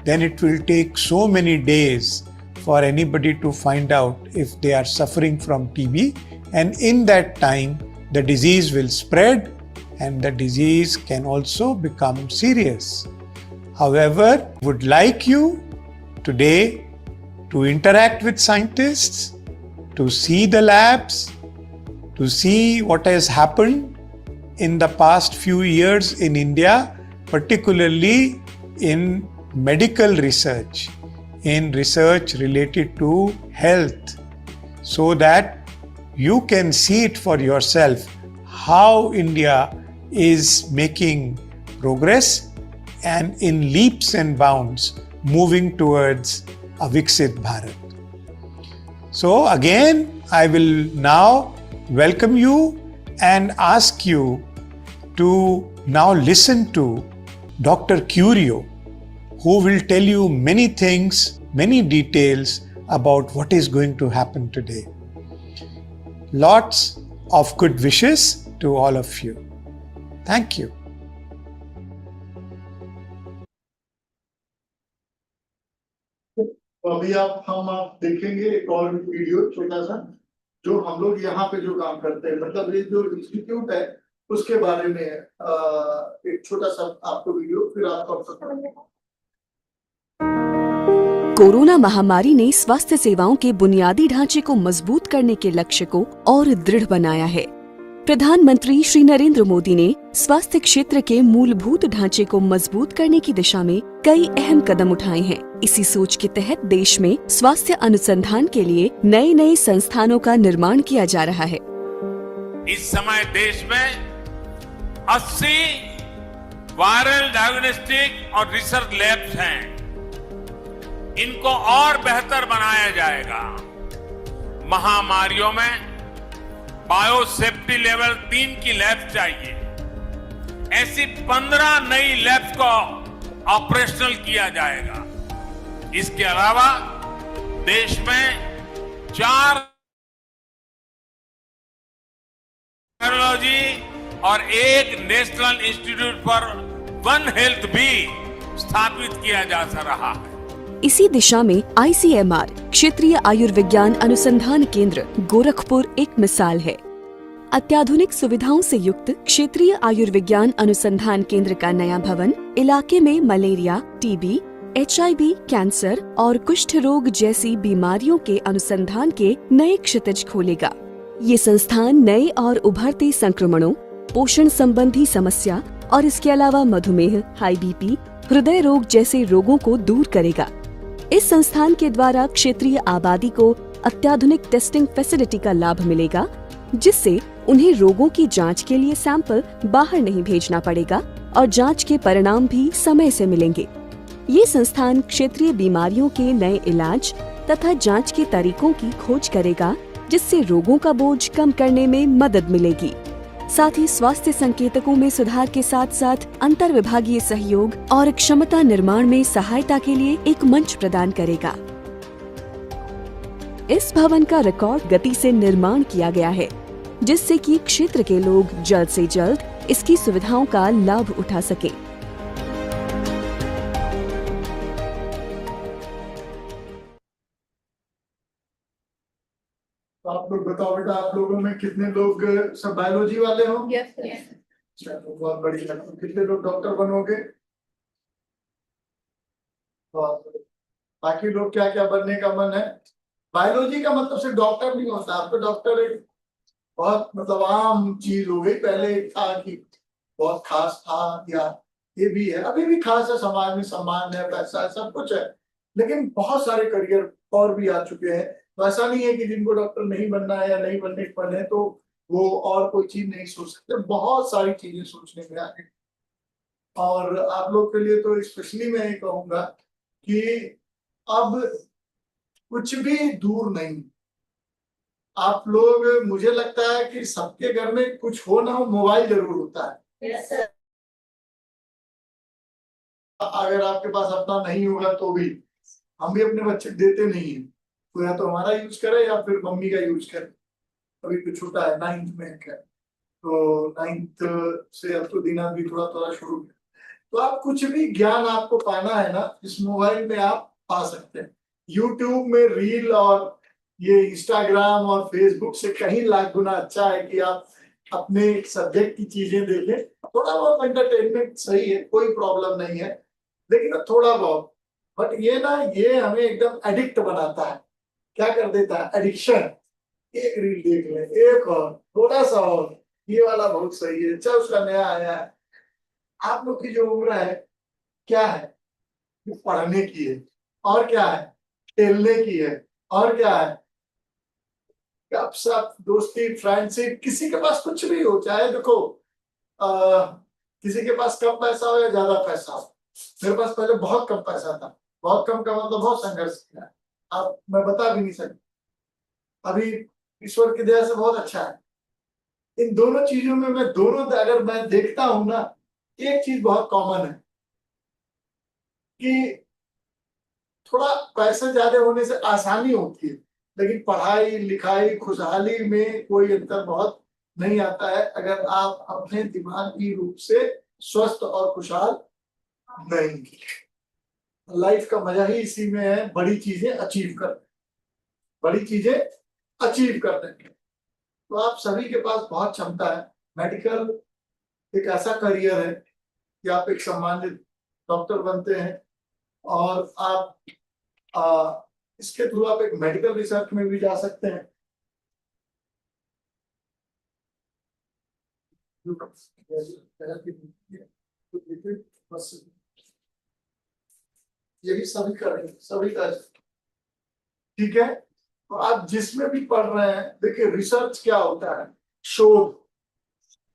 Speaker 4: then it will take so many days for anybody to find out if they are suffering from TB, and in that time the disease will spread and the disease can also become serious. However, I would like you today to interact with scientists, to see the labs, to see what has happened in the past few years in India, particularly in medical research, in research related to health, so that you can see it for yourself how India is making progress and in leaps and bounds moving towards a Viksit Bharat. So again, I will now welcome you and ask you to now listen to Dr. Curio, who will tell you many things, many details about what is going to happen today. Lots of good wishes to all of you. Thank you.
Speaker 2: तो अभी आप देखेंगे एक और video छोटा सा, जो हम लोग यहाँ पे जो काम करते हैं, मतलब ये जो इंस्टीट्यूट है उसके बारे में एक छोटा सा आपको वीडियो, फिर आपको
Speaker 11: कोरोना महामारी ने स्वास्थ्य सेवाओं के बुनियादी ढांचे को मजबूत करने के लक्ष्य को और दृढ़ बनाया है। प्रधानमंत्री श्री नरेंद्र मोदी ने स्वास्थ्य क्षेत्र के मूलभूत ढांचे को मजबूत करने की दिशा में कई अहम कदम उठाए हैं। इसी सोच के तहत देश में स्वास्थ्य अनुसंधान के लिए नए नए संस्थानों का निर्माण किया जा रहा है।
Speaker 7: इस समय देश में 80 वायरल डायग्नोस्टिक और रिसर्च लैब्स हैं। इनको और बेहतर बनाया जाएगा। महामारियों में बायो सेफ्टी लेवल 3 की लैब चाहिए। ऐसी 15 नई लैब्स को ऑपरेशनल किया जाएगा। इसके अलावा देश में 4 टेक्नोलॉजी और 1 national institute for one health भी स्थापित किया जा रहा है।
Speaker 11: इसी दिशा में ICMR क्षेत्रीय आयुर्विज्ञान अनुसंधान केंद्र गोरखपुर एक मिसाल है। अत्याधुनिक सुविधाओं से युक्त क्षेत्रीय आयुर्विज्ञान अनुसंधान केंद्र का नया भवन इलाके में मलेरिया, TB, HIV, कैंसर और कुष्ठ रोग जैसी बीमारियों के अनुसंधान के नए क्षितिज खोलेगा। ये संस्थान नए और उभरते संक्रमणों, पोषण संबंधी समस्या और इसके अलावा मधुमेह, हाई BP, हृदय रोग जैसे रोगों को दूर करेगा। इस संस्थान के द्वारा क्षेत्रीय आबादी को अत्याधुनिक टेस्टिंग फैसिलिटी का लाभ मिलेगा, जिससे उन्हें रोगों की जांच के लिए सैंपल बाहर नहीं भेजना पड़ेगा और जांच के परिणाम भी समय से मिलेंगे। ये संस्थान क्षेत्रीय बीमारियों के नए इलाज तथा जांच के तरीकों की खोज करेगा, जिससे रोगों का बोझ कम करने में मदद मिलेगी। साथ ही स्वास्थ्य संकेतकों में सुधार के साथ साथ अंतर विभागीय सहयोग और क्षमता निर्माण में सहायता के लिए एक मंच प्रदान करेगा। इस भवन का रिकॉर्ड गति से निर्माण किया गया है, जिससे कि क्षेत्र के लोग जल्द से जल्द इसकी सुविधाओं का लाभ उठा सके।
Speaker 2: आप लोग बताओ बेटा, आप लोगों में कितने लोग सब बायोलॉजी वाले हो?
Speaker 8: Yes.
Speaker 2: चलो बहुत बढ़िया। कितने लोग डॉक्टर बनोगे? बाकी लोग क्या क्या बनने का मन है? बायोलॉजी का मतलब सिर्फ डॉक्टर नहीं होता। आपको डॉक्टर एक बहुत मतलब आम चीज हो गई। पहले था कि बहुत खास था, या ये भी है, अभी भी खास है, समाज में सम्मान है, पैसा है, सब कुछ है, लेकिन बहुत सारे करियर और भी आ चुके हैं। तो ऐसा नहीं है कि जिनको डॉक्टर नहीं बनना है या नहीं बनने का मन है तो वो और कोई चीज नहीं सोच सकते। बहुत सारी चीजें सोचने में आ गई। और आप लोग के लिए तो स्पेशली मैं ये कहूंगा कि अब कुछ भी दूर नहीं। आप लोग, मुझे लगता है कि सबके घर में कुछ हो ना हो, मोबाइल जरूर होता है।
Speaker 8: Yes, sir.
Speaker 2: अगर आपके पास अपना नहीं होगा तो भी हम भी अपने बच्चे देते नहीं है, तो या तो हमारा यूज करे या फिर मम्मी का यूज करे। अभी तो छोटा है, 9th में है, तो 9th से अब तो दिना भी थोड़ा थोड़ा शुरू है।
Speaker 3: तो आप कुछ भी ज्ञान आपको पाना है ना, इस मोबाइल में आप पा सकते हैं। यूट्यूब में रील और ये इंस्टाग्राम और फेसबुक से कहीं लाख गुना अच्छा है कि आप अपने सब्जेक्ट की चीजें देखें। थोड़ा बहुत एंटरटेनमेंट सही है, कोई प्रॉब्लम नहीं है, लेकिन थोड़ा बहुत। बट ये ना, ये हमें एकदम एडिक्ट बनाता है। क्या कर देता है? एडिक्शन। एक रील देख ले, एक और, थोड़ा सा और, ये वाला बहुत सही है, अच्छा उसका नया आया है। आप लोग की जो उम्र है क्या है? ये पढ़ने की है, और क्या है? खेलने की है, और क्या है? गपशप, दोस्ती, फ्रेंडशिप। किसी के पास कुछ भी हो, चाहे देखो किसी के पास कम पैसा हो या ज्यादा पैसा हो। मेरे पास पहले बहुत कम पैसा था, बहुत कम का मतलब बहुत संघर्ष किया है, आप मैं बता भी नहीं सकता। अभी ईश्वर की दया से बहुत अच्छा है। इन दोनों चीजों में मैं दोनों अगर मैं देखता हूं ना, एक चीज बहुत कॉमन है कि थोड़ा पैसे ज्यादा होने से आसानी होती है, लेकिन पढ़ाई लिखाई खुशहाली में कोई अंतर बहुत नहीं आता है अगर आप अपने दिमागी रूप से स्वस्थ और खुशहाल नहीं। लाइफ का मजा ही इसी में है, बड़ी चीजें अचीव कर, बड़ी चीजें अचीव करने की। तो आप सभी के पास बहुत क्षमता है। मेडिकल एक ऐसा करियर है कि आप एक सम्मानित डॉक्टर बनते हैं, और आप इसके थ्रू आप एक मेडिकल रिसर्च में भी जा सकते हैं। यही सभी करेंगे, सभी का, ठीक है। तो आप जिसमें भी पढ़ रहे हैं, देखिए रिसर्च क्या होता है? शोध,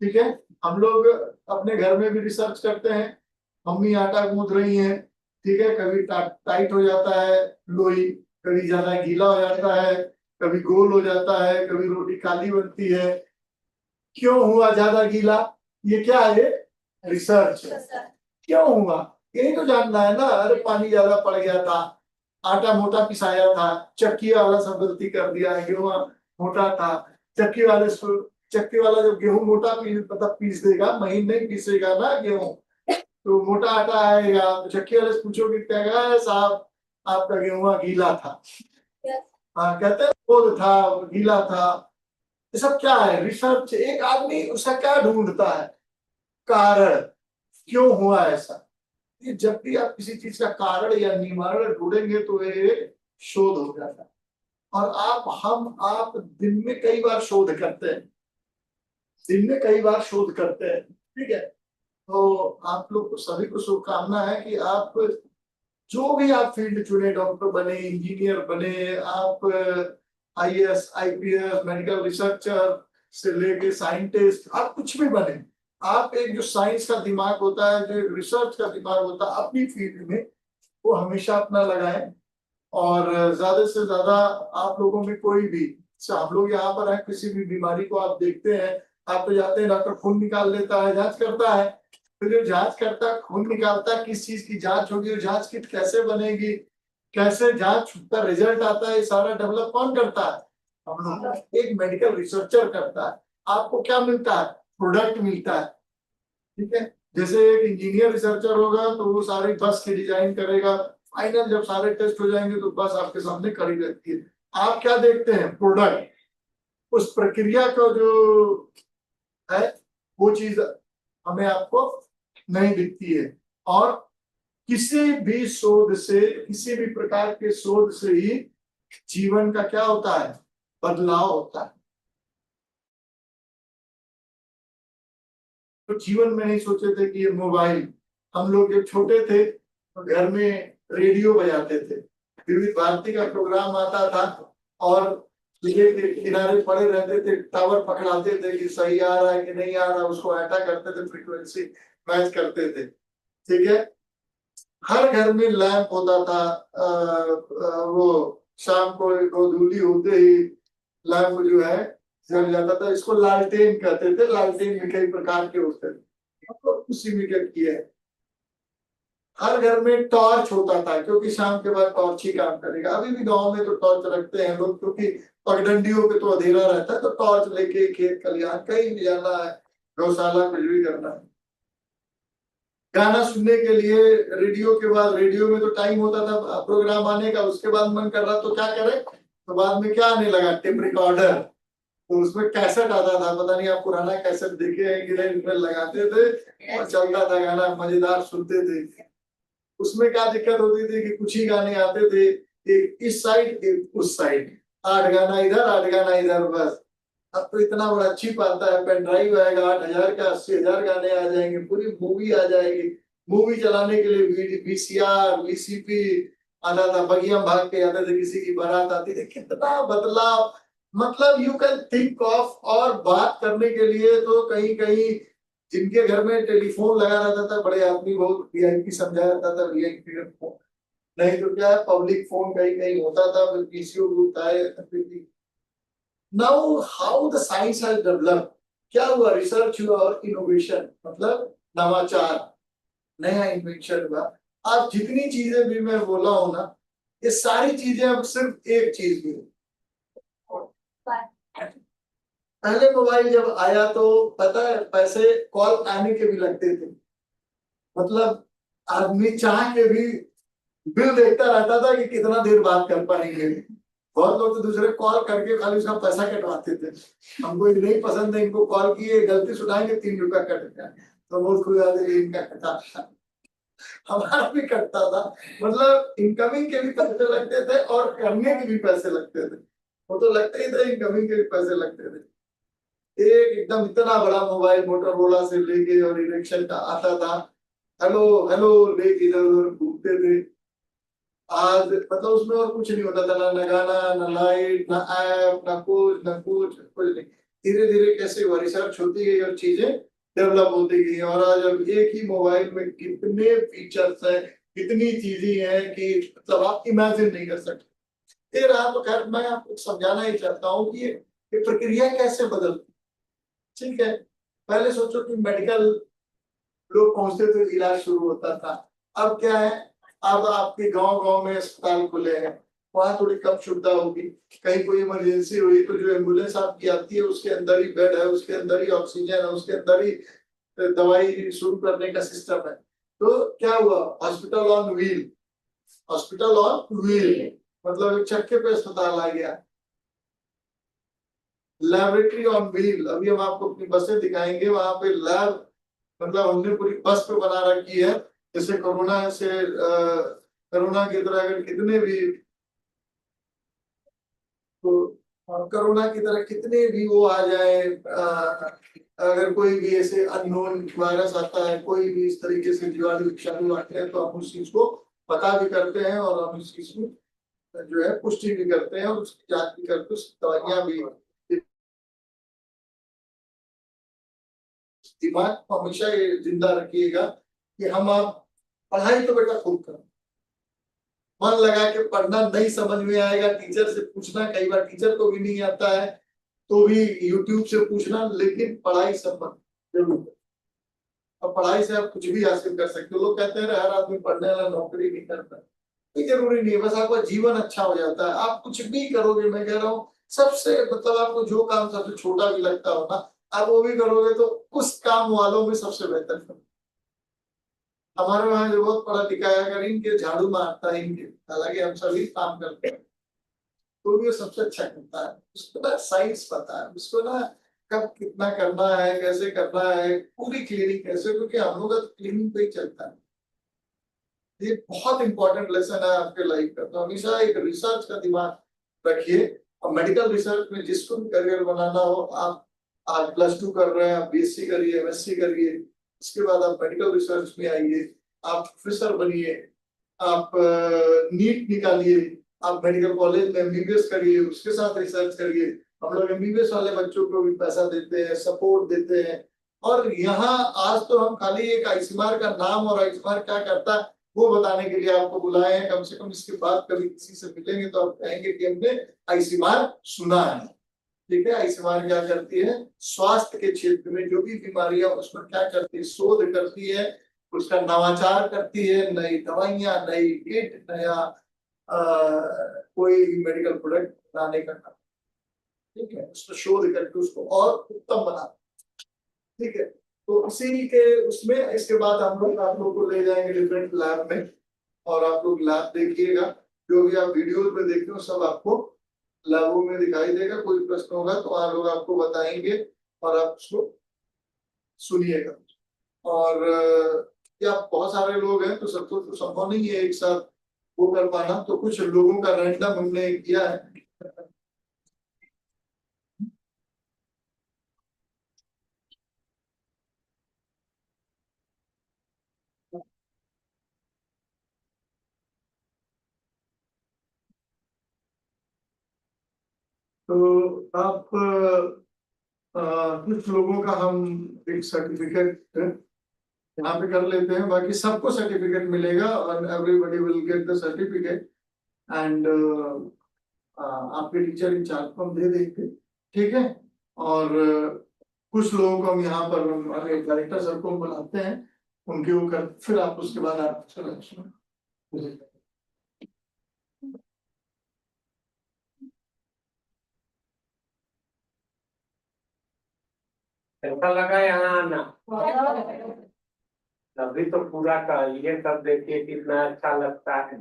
Speaker 3: ठीक है। हम लोग अपने घर में भी रिसर्च करते हैं। मम्मी आटा गूंथ रही हैं, ठीक है, कभी टाइट हो जाता है लोई, कभी ज्यादा गीला हो जाता है, कभी गोल हो जाता है, कभी रोटी काली बनती है। क्यों हुआ ज्यादा गीला? ये क्या है? रिसर्च। क्यों हुआ यही तो जानना है ना। अरे पानी ज्यादा पड़ गया था, आटा मोटा पिसाया था, चक्की वाला सब गलती कर दिया, गेहूं मोटा था। चक्की वाला जब गेहूं मोटा पीस देगा, महीन नहीं पीसेगा ना गेहूं, तो मोटा आटा आएगा। तो चक्की वाले से पूछोगे, कहेगा साहब आपका गेहूं गीला था। हाँ, कहते हैं गोल था, गीला था। ये सब क्या है? रिसर्च। एक आदमी उसका क्या ढूंढता है? कारण। क्यों हुआ ऐसा? ये जब भी आप किसी चीज का कारण या निवारण ढूंढेंगे तो ये शोध हो जाता है। और आप दिन में कई बार शोध करते हैं, दिन में कई बार शोध करते हैं, ठीक है। तो आप लोग को सभी को शुभकामना है कि आप जो भी आप फील्ड चुने, डॉक्टर बने, इंजीनियर बने, आप IAS IPS मेडिकल रिसर्चर से लेके साइंटिस्ट, आप कुछ भी बने। आप एक जो साइंस का दिमाग होता है, जो रिसर्च का दिमाग होता है अपनी फील्ड में, वो हमेशा अपना लगाएं। और ज्यादा से ज्यादा आप लोगों में कोई भी, हम लोग यहाँ पर है, किसी भी बीमारी को आप देखते हैं, आप तो जाते हैं, डॉक्टर खून निकाल लेता है, जांच करता है। तो जो जांच करता है, खून निकालता है, किस चीज की जांच होगी, और जांच किट कैसे बनेगी, कैसे जांच का रिजल्ट आता है, ये सारा डेवलप कौन करता है? हम लोग। एक मेडिकल रिसर्चर करता है। आपको क्या मिलता है? प्रोडक्ट मिलता है, ठीक है। जैसे एक इंजीनियर रिसर्चर होगा तो वो सारी बस की डिजाइन करेगा, फाइनल जब सारे टेस्ट हो जाएंगे तो बस आपके सामने खड़ी रहती है। आप क्या देखते हैं? प्रोडक्ट। उस प्रक्रिया का जो है वो चीज हमें आपको नहीं दिखती है। और किसी भी शोध से, किसी भी प्रकार के शोध से ही जीवन का क्या होता है? बदलाव होता है। तो जीवन में नहीं सोचे थे कि ये मोबाइल, हम लोग जब छोटे थे तो घर में रेडियो बजाते थे, विविध भारती का प्रोग्राम आता था, और के किनारे पड़े रहते थे, टावर पकड़ाते थे कि सही आ रहा है कि नहीं आ रहा, उसको ऐटा करते थे, फ्रीक्वेंसी मैच करते थे, ठीक है। हर घर में लैंप होता था। वो शाम को गोधूली होते ही लैंप जो है जल जाता था। इसको लालटेन कहते थे। लालटेन भी कई प्रकार के होते थे, तो उसी में क्या किया है। हर घर में टॉर्च होता था, क्योंकि शाम के बाद टॉर्च ही काम करेगा। अभी भी गांव में तो टॉर्च रखते हैं लोग, क्योंकि पगडंडियों पे तो अंधेरा रहता है, तो टॉर्च लेके खेत खलिहान कहीं भी जाना है, गौशाला कुछ भी करना है। गाना सुनने के लिए रेडियो के बाद, रेडियो में तो टाइम होता था प्रोग्राम आने का, उसके बाद मन कर रहा तो क्या करे, तो बाद में क्या आने लगा, टेप रिकॉर्डर। तो उसमें कैसेट आता था, पता नहीं आप पुराना कैसेट देखे हैं कि नहीं, उसमें लगाते थे और चलता था गाना, मजेदार सुनते थे। उसमें क्या दिक्कत होती थी कि कुछ ही गाने आते थे, एक इस साइड एक उस साइड, 8 गाना इधर 8 गाना इधर, बस। अब तो इतना बड़ा चिप आता है, पेन ड्राइव आएगा 8,000 का, 80,000 गाने आ जाएंगे, पूरी मूवी आ जाएगी। मूवी चलाने के लिए VCR VCP आता था, बगिया भाग के आते थे, किसी की बारात आती थी, कितना बदलाव। मतलब यू कैन थिंक ऑफ। और बात करने के लिए तो कहीं कहीं जिनके घर में टेलीफोन लगा रहता था, बड़े आदमी बहुत VIP समझा जाता था, VIP फोन, नहीं तो क्या पब्लिक फोन कहीं कहीं होता था, फिर PCO बूथ आए। Now how the science has developed, क्या हुआ, रिसर्च हुआ और इनोवेशन, मतलब नवाचार, नया इन्वेंशन हुआ। आप जितनी चीजें भी मैं बोला हूं ना, ये सारी चीजें अब सिर्फ एक चीज में। पहले मोबाइल जब आया तो पता है पैसे कॉल आने के भी लगते थे, मतलब आदमी चाह के भी बिल देखता रहता था कि कितना देर बात कर पाएंगे। बहुत लोग तो दूसरे कॉल करके खाली उसका पैसा कटवाते थे, हमको ये नहीं पसंद है, इनको कॉल किए गलती सुनाएंगे 3 रुपया कट गया, तो बहुत खुश आते इनका कटा, हमारा भी कटता था। मतलब इनकमिंग के भी पैसे लगते थे और करने के भी पैसे लगते थे, वो तो लगते ही थे, इनकमिंग के भी पैसे लगते थे। एक एकदम इतना बड़ा मोबाइल मोटरोला से लेके और इलेक्शन का आता था, हेलो हेलो लेके इधर उधर घूमते थे। आज मतलब उसमें और कुछ नहीं होता था, ना गाना, ना लाइट, ना ऐप, ना कुछ नहीं। धीरे धीरे कैसे हुआ, रिसर्च होती गई और चीजें डेवलप होती गई, और आज अब एक ही मोबाइल में कितने फीचर्स हैं, कितनी चीजें हैं कि मतलब आप इमेजिन नहीं कर सकते। ये रहा, तो खैर मैं आपको समझाना ही चाहता हूँ कि ये प्रक्रिया कैसे बदलती। ठीक है, पहले सोचो कि मेडिकल लोग पहुंचते थे, इलाज शुरू होता था। अब क्या है, अब आपके गांव गांव में अस्पताल खुले हैं, वहां थोड़ी कम सुविधा होगी। कहीं कोई इमरजेंसी हुई तो जो एम्बुलेंस आपकी आती है उसके अंदर ही बेड है, उसके अंदर ही ऑक्सीजन है, उसके अंदर ही दवाई शुरू करने का सिस्टम है। तो क्या हुआ, hospital on wheel, hospital on wheel, मतलब एक चक्के पे अस्पताल आ गया। लैबोरेटरी ऑन व्हील, अभी हम आपको अपनी बसें दिखाएंगे, वहां पे लैब, मतलब हमने पूरी बस पे बना रखी है, जैसे कोरोना की तरह अगर कितने भी, तो कोरोना की तरह कितने भी वो आ जाए, अगर कोई भी ऐसे अननोन वायरस आता है, कोई भी इस तरीके से जीवाणु विषाणु आते हैं, तो हम उस चीज को पता भी करते हैं और हम इस चीज को जो है पुष्टि भी करते हैं और उसकी जांच भी करते हैं, उसकी दवाइयां भी। दिमाग को हमेशा ये जिंदा रखिएगा कि हम आप पढ़ाई तो बेटा खुद करो, मन लगा के पढ़ना, नहीं समझ में आएगा टीचर से पूछना, कई बार टीचर को भी नहीं आता है तो भी YouTube से पूछना, लेकिन पढ़ाई संबंध जरूर। अब पढ़ाई से आप कुछ भी हासिल कर सकते हो। लोग कहते हैं हर आदमी पढ़ने वाला नौकरी नहीं करता, ये जरूरी नहीं है, बस आपका जीवन अच्छा हो जाता है, आप कुछ भी करोगे। मैं कह रहा हूँ सबसे, मतलब आपको जो काम सबसे छोटा भी लगता हो ना, आप वो भी करोगे तो उस काम वालों में सबसे बेहतर करोगे। हमारे वहां जो बहुत पढ़ा लिखा है, अगर इनके झाड़ू मारता है इनके, हालांकि हम सभी काम करते हैं, तो भी वो सबसे अच्छा करता है। उसको ना साइंस पता है, उसको ना कब कितना करना है, कैसे करना है, पूरी क्लीनिंग कैसे, क्योंकि हम लोग का क्लीनिंग पे ही चलता है। ये बहुत इंपॉर्टेंट लेसन है आपके लाइफ का, तो हमेशा एक रिसर्च का दिमाग रखिए। और मेडिकल रिसर्च में जिसको भी करियर बनाना हो, आप +2 कर रहे हैं, आप BSc करिए, MSc करिए, इसके बाद आप मेडिकल रिसर्च में आइए, आप प्रोफेसर बनिए, आप नीट निकालिए, आप मेडिकल कॉलेज में MBBS करिए, उसके साथ रिसर्च करिए। हम लोग MBBS वाले बच्चों को भी पैसा देते हैं, सपोर्ट देते हैं। और यहाँ आज तो हम खाली एक ICMR का नाम और ICMR क्या करता है वो बताने के लिए आपको बुलाए हैं। कम से कम इसके बाद कभी किसी से मिलेंगे तो आप कहेंगे कि हमने ICMR सुना है। ठीक है, ICMR क्या करती है, स्वास्थ्य के क्षेत्र में जो भी बीमारियां उसमें क्या करती है, शोध करती है, उसका नवाचार करती है, नई दवाइयां, नई किट, नया कोई मेडिकल प्रोडक्ट बनाने का काम। ठीक है, उसमें शोध करके उसको और उत्तम बना। ठीक है, तो इसी के उसमें इसके बाद हम लोग आप लोग को ले जाएंगे डिफरेंट लैब में, और आप लोग लैब देखिएगा। जो भी आप वीडियोज में देखते हो सब आपको लैबों में दिखाई देगा। कोई प्रश्न होगा तो आप लोग आपको बताएंगे और आप उसको सुनिएगा। और क्या बहुत सारे लोग हैं तो सबको तो संभव नहीं है एक साथ वो कर पाना, तो कुछ लोगों का रैंडम हमने किया है। तो आप कुछ लोगों का हम एक सर्टिफिकेट यहाँ पे कर लेते हैं, बाकी सबको सर्टिफिकेट मिलेगा और everybody will get the certificate and आपके टीचर इंचार्ज को हम दे देंगे, ठीक है। और कुछ लोगों को हम यहाँ पर हमारे डायरेक्टर सर को बुलाते हैं, उनके वो कर, फिर आप उसके बाद आप
Speaker 12: कैसा लगा यहाँ आना? अभी तो पूरा ये सब देखिए कितना अच्छा लगता है।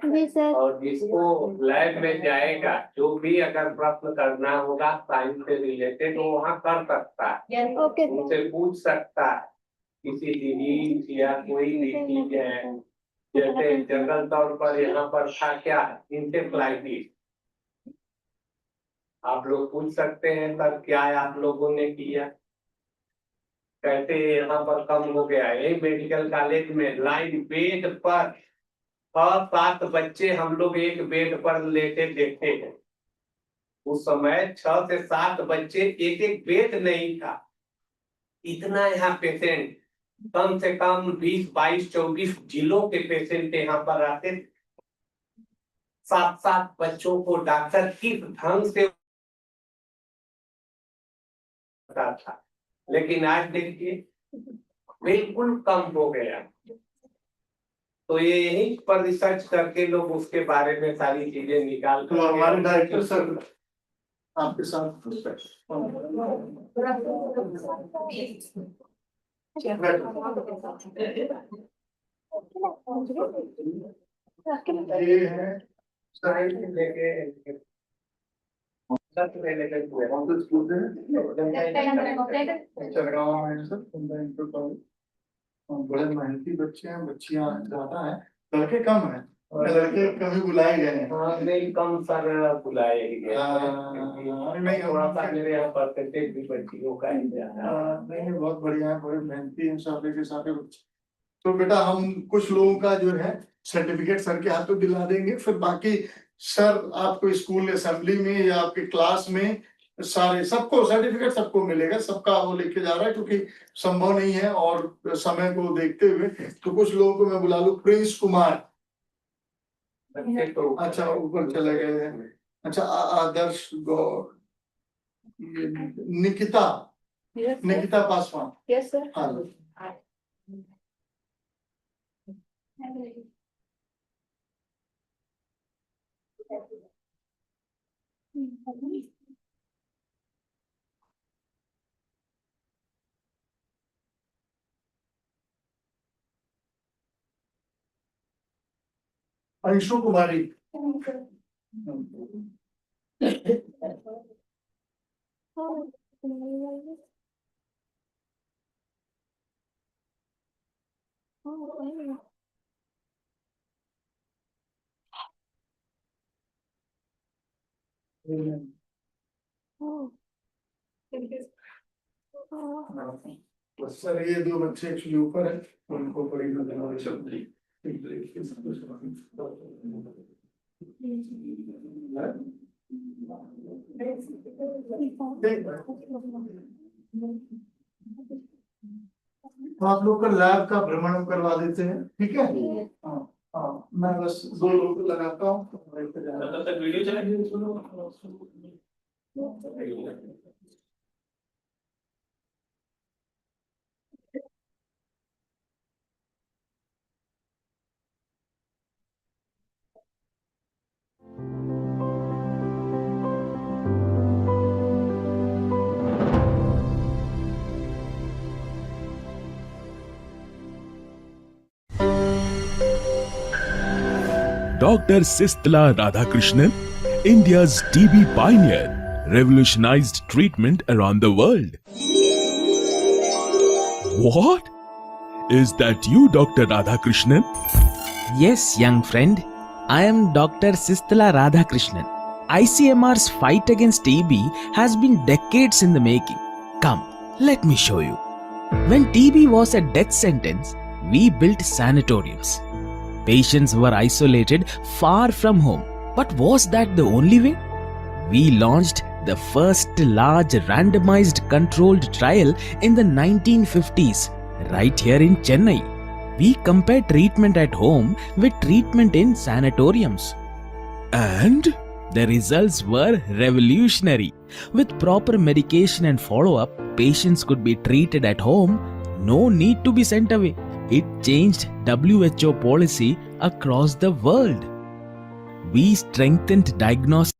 Speaker 8: जी सर।
Speaker 12: और जिसको लैब में जाएगा जो भी अगर प्रश्न करना होगा साइंस से रिलेटेड तो वहाँ कर सकता है, उनसे पूछ सकता है किसी डिजीज या कोई भी चीज है। जैसे जनरल तौर पर यहाँ पर था क्या इंसेफ्लाइटिस, आप लोग पूछ सकते हैं सर क्या आप लोगों ने किया, कैसे यहाँ पर कम हो गया। यही मेडिकल कॉलेज में लाइन बेड पर 6-7 बच्चे हम लोग एक बेड पर लेटे देखते हैं। उस समय 6 से 7 बच्चे एक बेड नहीं था, इतना यहाँ पेशेंट कम से कम 20, 22, 24 जिलों के पेशेंट यहाँ पर आते थे। 7-7 बच्चों को डॉक्टर किस ढंग से था, लेकिन आज देखिए बिल्कुल कम हो गया। तो ये यहीं पर रिसर्च करके लोग उसके बारे में सारी चीजें निकाल।
Speaker 3: तो हमारे डायरेक्टर सर आपके साथ ये है बड़े मेहनती बच्चे हैं, बच्चियां ज्यादा हैं, लड़के कम हैं, लड़के कभी बुलाए गए हैं।
Speaker 12: हाँ नहीं कम सर बुलाए गए,
Speaker 3: नहीं
Speaker 12: थोड़ा सा मेरे यहाँ परसेंटेज भी बच्चियों का ही
Speaker 3: नहीं बहुत बढ़िया है, बड़े मेहनती हैं सारे के सारे बच्चे। तो बेटा हम कुछ लोगों का जो है सर्टिफिकेट सर के हाथों दिला देंगे, फिर बाकी सर आपको स्कूल असेंबली में या आपके क्लास में सारे सबको सर्टिफिकेट सबको मिलेगा, सबका वो लेके जा रहा है क्योंकि संभव नहीं है और समय को देखते हुए। तो कुछ लोगों को मैं बुला लूं, प्रिंस कुमार, अच्छा ऊपर चले गए हैं, अच्छा आदर्श गौर, निकिता, निकिता पासवान,
Speaker 8: यस सर।
Speaker 3: हाँ अंशु कुमारी, सर ये 2 बच्चे एक्चुअली ऊपर है, उनको बड़ी चलती तो आप लोग का लैब का भ्रमण करवा देते हैं, ठीक है। हाँ हाँ मैं बस 2 लोग लगाता हूँ।
Speaker 12: वीडियो चलाइए।
Speaker 5: Dr. Sistala Radhakrishnan, India's TB pioneer, revolutionized treatment around the world. What? Is that you, Dr. Radhakrishnan?
Speaker 10: Yes, young friend. I am Dr. Sistala Radhakrishnan. ICMR's fight against TB has been decades in the making. Come, let me show you. When TB was a death sentence, we built sanatoriums. Patients were isolated far from home. But was that the only way? We launched the first large randomized controlled trial in the 1950s, right here in Chennai. We compared treatment at home with treatment in sanatoriums.
Speaker 5: And?
Speaker 10: The results were revolutionary. With proper medication and follow-up, patients could be treated at home. No need to be sent away. It changed WHO policy across the world. We strengthened diagnostics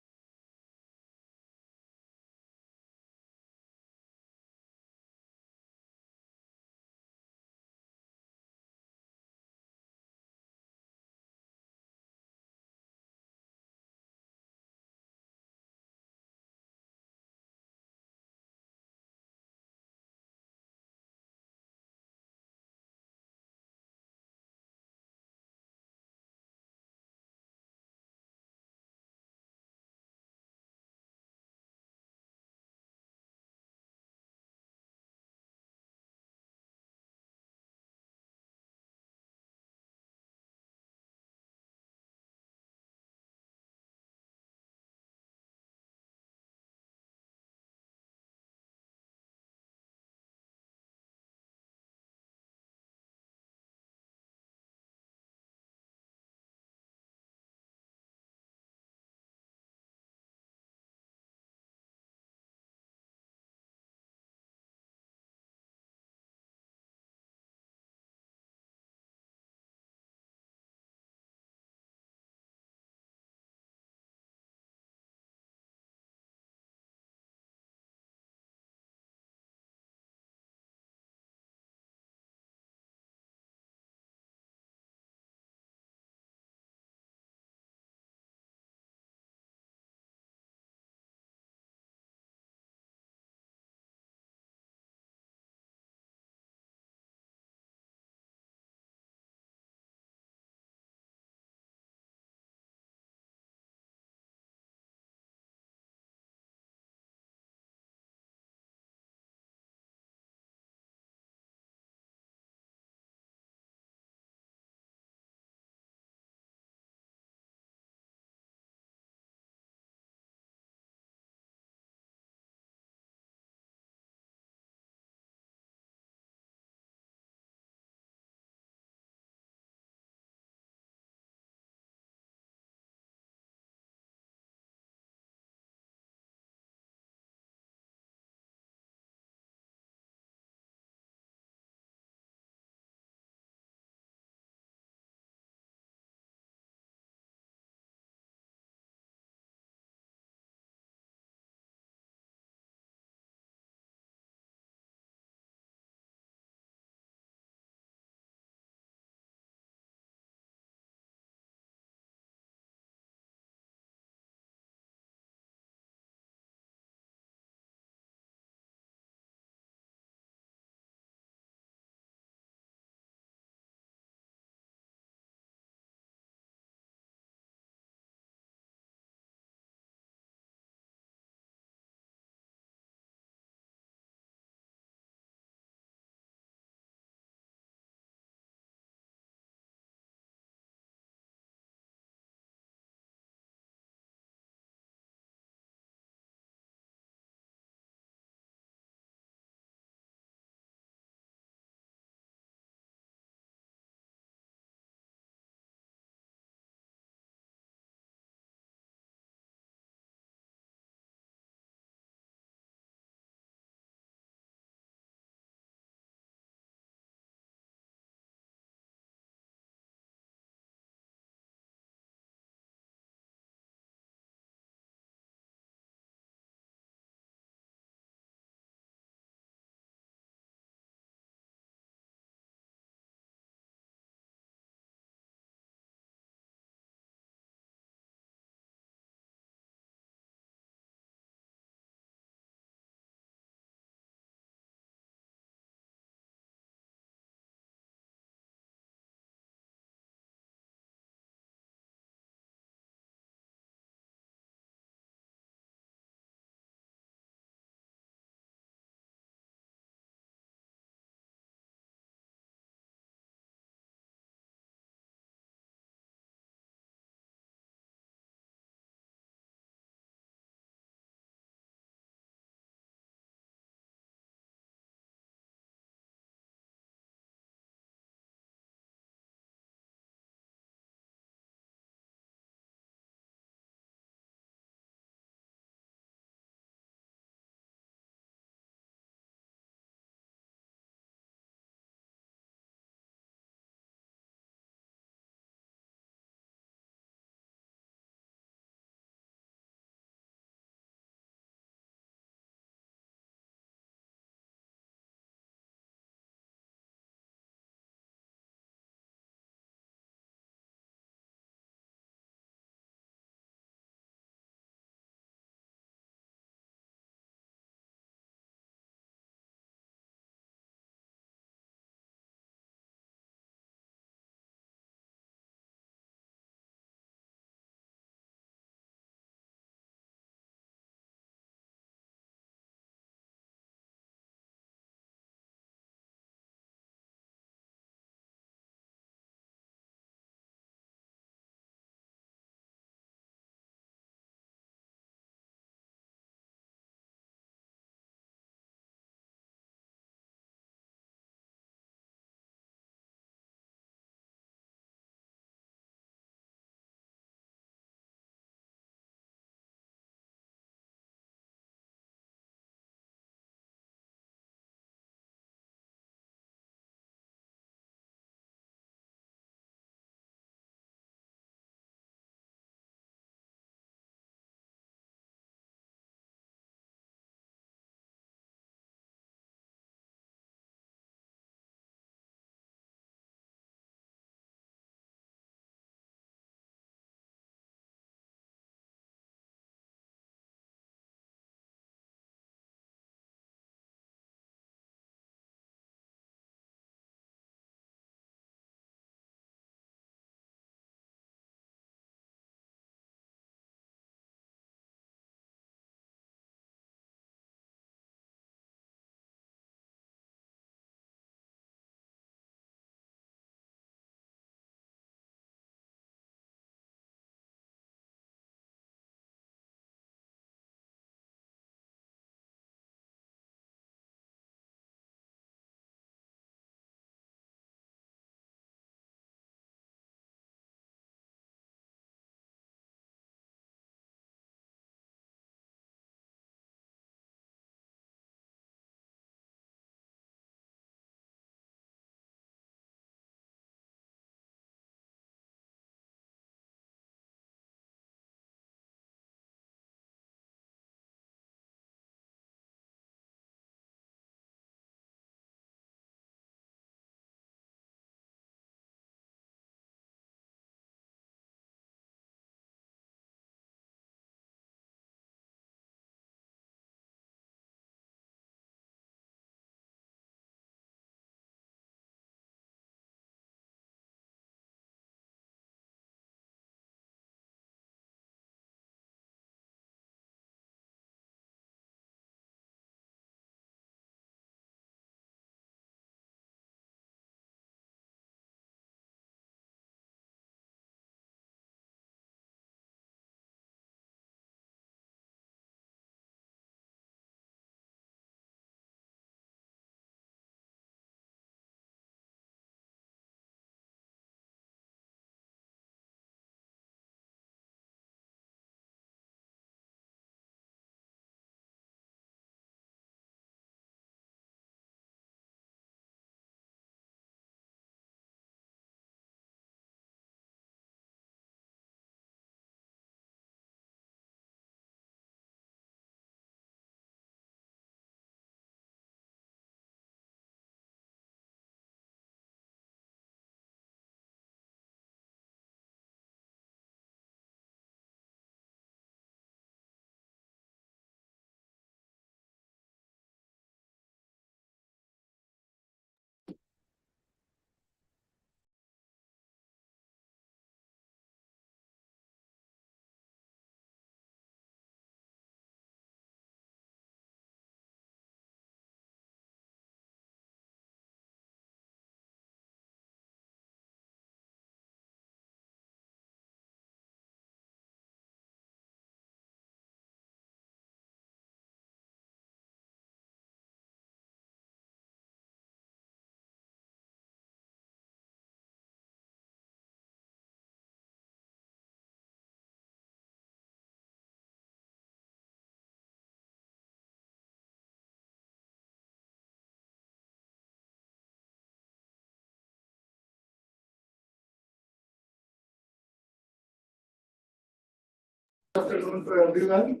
Speaker 3: Good afternoon to everyone.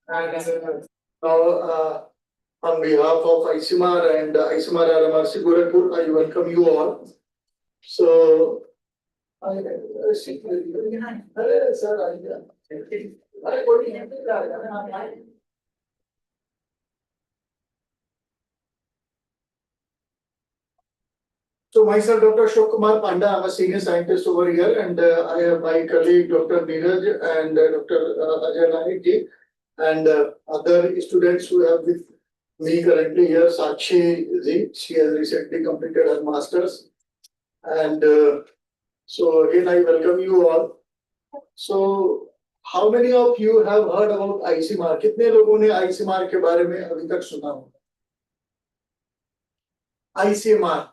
Speaker 3: And now, on behalf of ICMR and ICMR-RMRC Gorakhpur, I welcome you all. So, So myself, Dr. Ashok Kumar Panda, I'm a senior scientist over here, and I have my colleague Dr. Neeraj and Dr. Ajay Naik ji, and other students who have with me currently here, Sakshi ji, she has recently completed her masters, and so again I welcome you all. So how many of you have heard about ICMR? कितने लोगों ने ICMR के बारे में अभी तक सुना हो? ICMR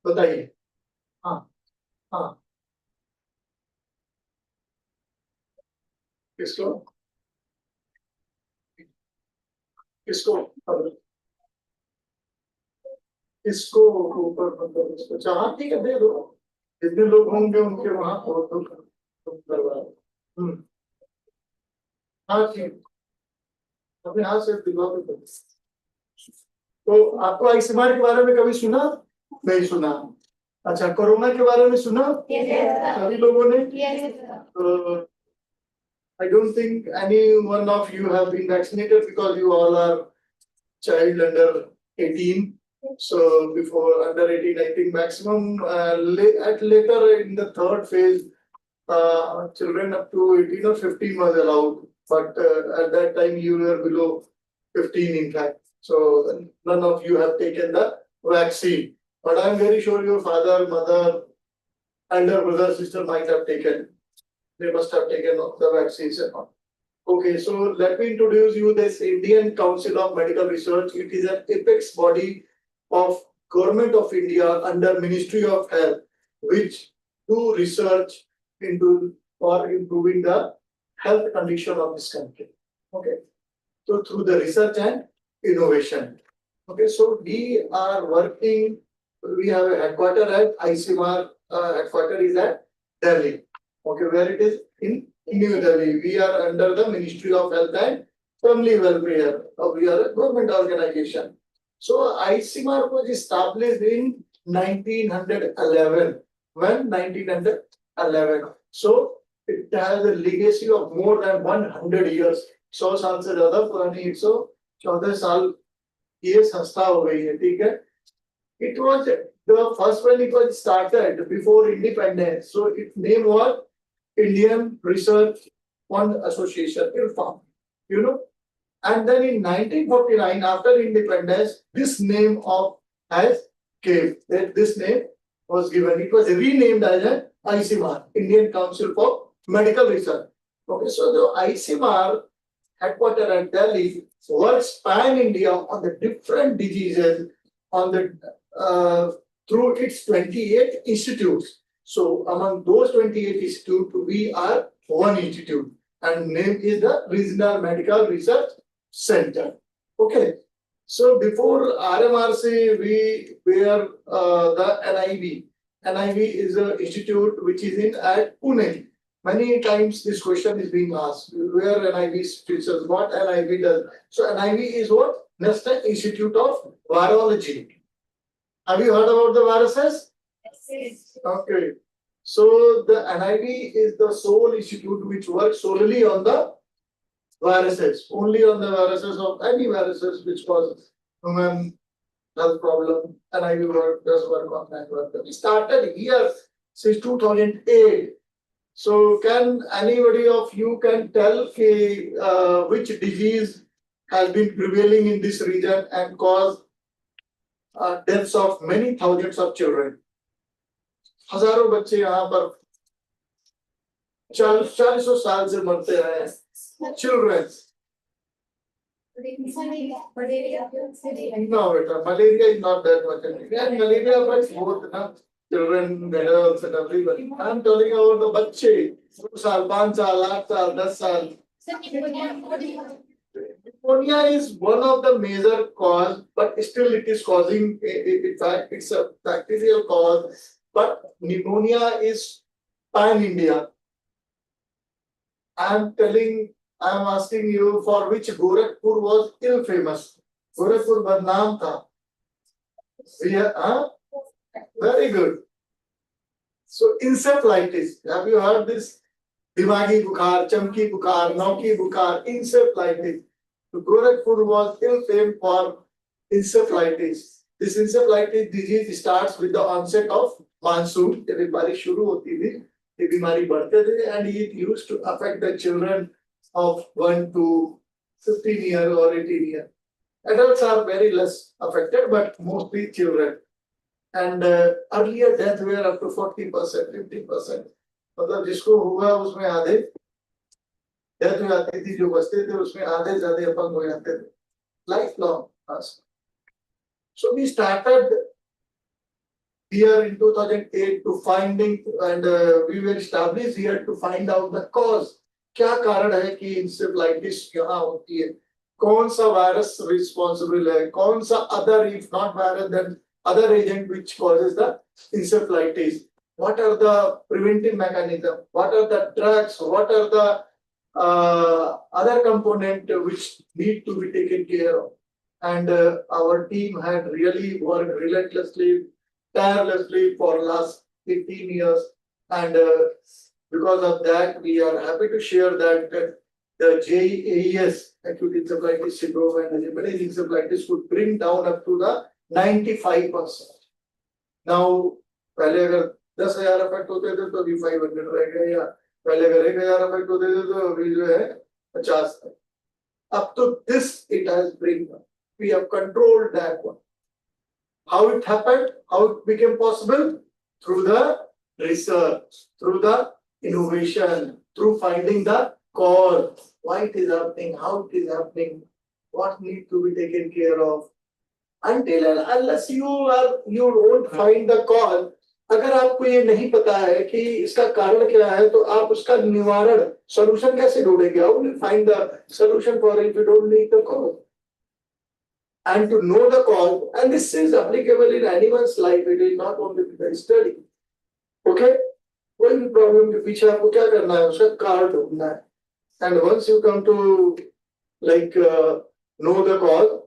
Speaker 3: बताइए. हाँ हाँ किसको किसको इसको ऊपर मतलब इसको चाह ठीक है दे दो. जितने लोग होंगे उनके वहां करवा. हाँ ठीक अपने हाथ से दिलवा दो. तो आपको आईसीएमआर के बारे में कभी सुना? नहीं सुना. अच्छा, कोरोना के बारे में सुना? सभी लोगों ने? I don't think any one of you have been vaccinated because you all are child under 18. So before under 18, I think maximum later in the third phase, children up to 18 or 15 was allowed. But at that time you were below 15 in fact. So none of you have taken the vaccine. But I'm very sure your father, mother, elder brother, sister might have taken. They must have taken the vaccines and all. Okay, so let me introduce you this Indian Council of Medical Research. It is an apex body of Government of India under Ministry of Health, which do research into for improving the health condition of this country. Okay, so through the research and innovation. Okay, so we are working. We have a headquarter at ICMR. Headquarter is at Delhi. Okay, where it is in New Delhi. We are under the Ministry of Health and Family Welfare. We are a government organization. So ICMR was established in 1911. When 1911. So it has a legacy of more than 100 years. 100 साल से ज़्यादा पुरानी 114 साल ये संस्था हो गई है. ठीक है. It was the first when it was started before independence. So its name was Indian Research Fund Association, IRFA, you know. And then in 1949, after independence, this name came. This name was given. It was renamed as an ICMR, Indian Council for Medical Research. Okay, so the ICMR headquartered at Delhi works pan India on the different diseases on the through its 28 institutes. So among those 28 institutes, we are one institute, and name is the Regional Medical Research Center. Okay. So before RMRC, we were the NIV. NIV is an institute which is in at Pune. Many times this question is being asked, where NIV teaches, what NIV does. So NIV is what? National Institute of Virology. Have you heard about the viruses? Yes. Okay. So the NIV is the sole institute which works solely on the viruses, only on the viruses of any viruses which cause human health problem. NIV does work on that work. We started here since 2008. So can anybody of you can tell which disease has been prevailing in this region and caused deaths of many thousands of children? हजारों बच्चे यहाँ पर 400 साल से मरते हैं. Children. No, beta, malaria is not that much. And malaria affects both children, adults, and everybody. I'm talking about the बच्चे 2 साल, 5 साल, 8 साल, 10 साल. Pneumonia is one of the major cause, but still it is causing, in fact, it's a bacterial cause, but pneumonia is pan-India. I'm asking you for which Gorakhpur was ill famous. Gorakhpur badnaam tha. Very good. So encephalitis, have you heard this? Dimagi bukhar, chamki bukhar, nauki bukhar, encephalitis. So Gorakhpur was ill famed for encephalitis. This encephalitis disease starts with the onset of monsoon. जब बारिश शुरू होती थी, ये बीमारी बढ़ते थे, and it used to affect the children of 1 to 15 years or 18 years. Adults are very less affected, but mostly children. And earlier death were up to 40%, 50%. मतलब जिसको हुआ उसमें आधे डेथ हो जाती थी, जो बचते थे उसमें आधे ज्यादा अपंग हो जाते थे. Lifelong. So we started here in 2008 to finding, and we were established here to find out the cause. क्या कारण है कि encephalitis यहाँ होती है? कौन सा वायरस responsible है? कौन सा other, if not virus, then other agent which causes the encephalitis? What are the preventive mechanism? What are the drugs? What are the other component which need to be taken care of? And our team had really worked relentlessly, tirelessly for last 15 years. And because of that, we are happy to share that the JAES, acute encephalitis syndrome, and the Japanese encephalitis could bring down up to the 95%. Now, पहले अगर 10,000 affect होते थे तो अभी 500 रह गए, या पहले अगर 1,000 अफेक्ट होते थे तो अभी जो है 50 है. Up to this, it has bring down. We have controlled that one. How it happened? How it became possible? Through the research, through the innovation, through finding the cause, why it is happening, how it is happening, what needs to be taken care of. Until and unless you don't find the cause, अगर आपको ये नहीं पता है कि इसका कारण क्या है, तो आप उसका निवारण, solution कैसे ढूंढेंगे? How will you find the solution for it if you don't need the cause? And to know the cause, and this is applicable in anyone's life, it is not only with the study. Okay? कोई भी problem के पीछे आपको क्या करना है? उसका कारण ढूंढना है. And once you come to know the cause,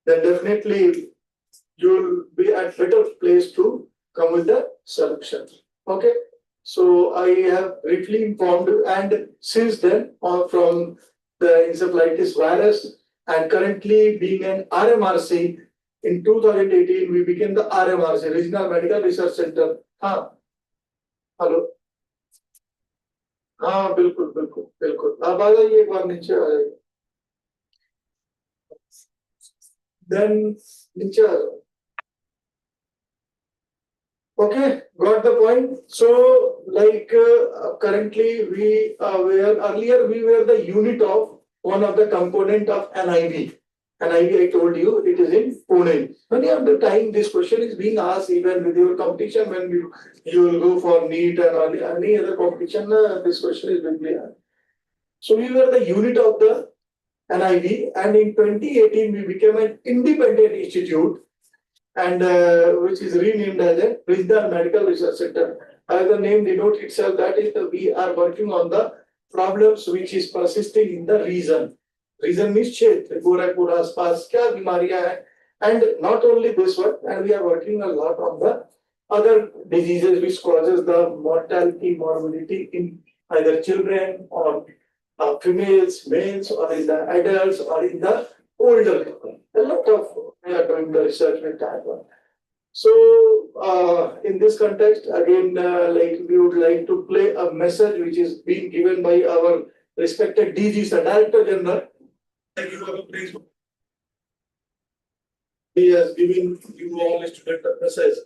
Speaker 3: then definitely you'll be at better place to come with the solution. Okay? So I have briefly informed you, and since then, from the encephalitis virus, and currently being an RMRC, in 2018 we became the RMRC, Regional Medical Research Center. हाँ, hello, हाँ बिल्कुल बिल्कुल बिल्कुल, आप आ जाइए, एक बार नीचे आ जाइए. Then नीचे आ जाओ. Okay, got the point. So, currently earlier we were the unit of one of the component of NIV. NIV, I told you, it is in Pune. Many of the time this question is being asked even with your competition, when you will go for NEET and any other competition, this question is being asked. So we were the unit of the NIV, and in 2018 we became an independent institute, and which is renamed as a Regional Medical Research Center. As the name denotes itself, that is, we are working on the problems which is persisting in the region. Region means क्षेत्र, गोरखपुर आसपास क्या बीमारियां हैं, and not only this one, and we are working a lot on the other diseases which causes the mortality, morbidity in either children or females, males, or in the adults, or in the older people. A lot of we are doing the research with that one. So in this context, again, we would like to play a message which is being given by our respected DG, Sir Director General. Thank you for the praise. He has given you all a student a message.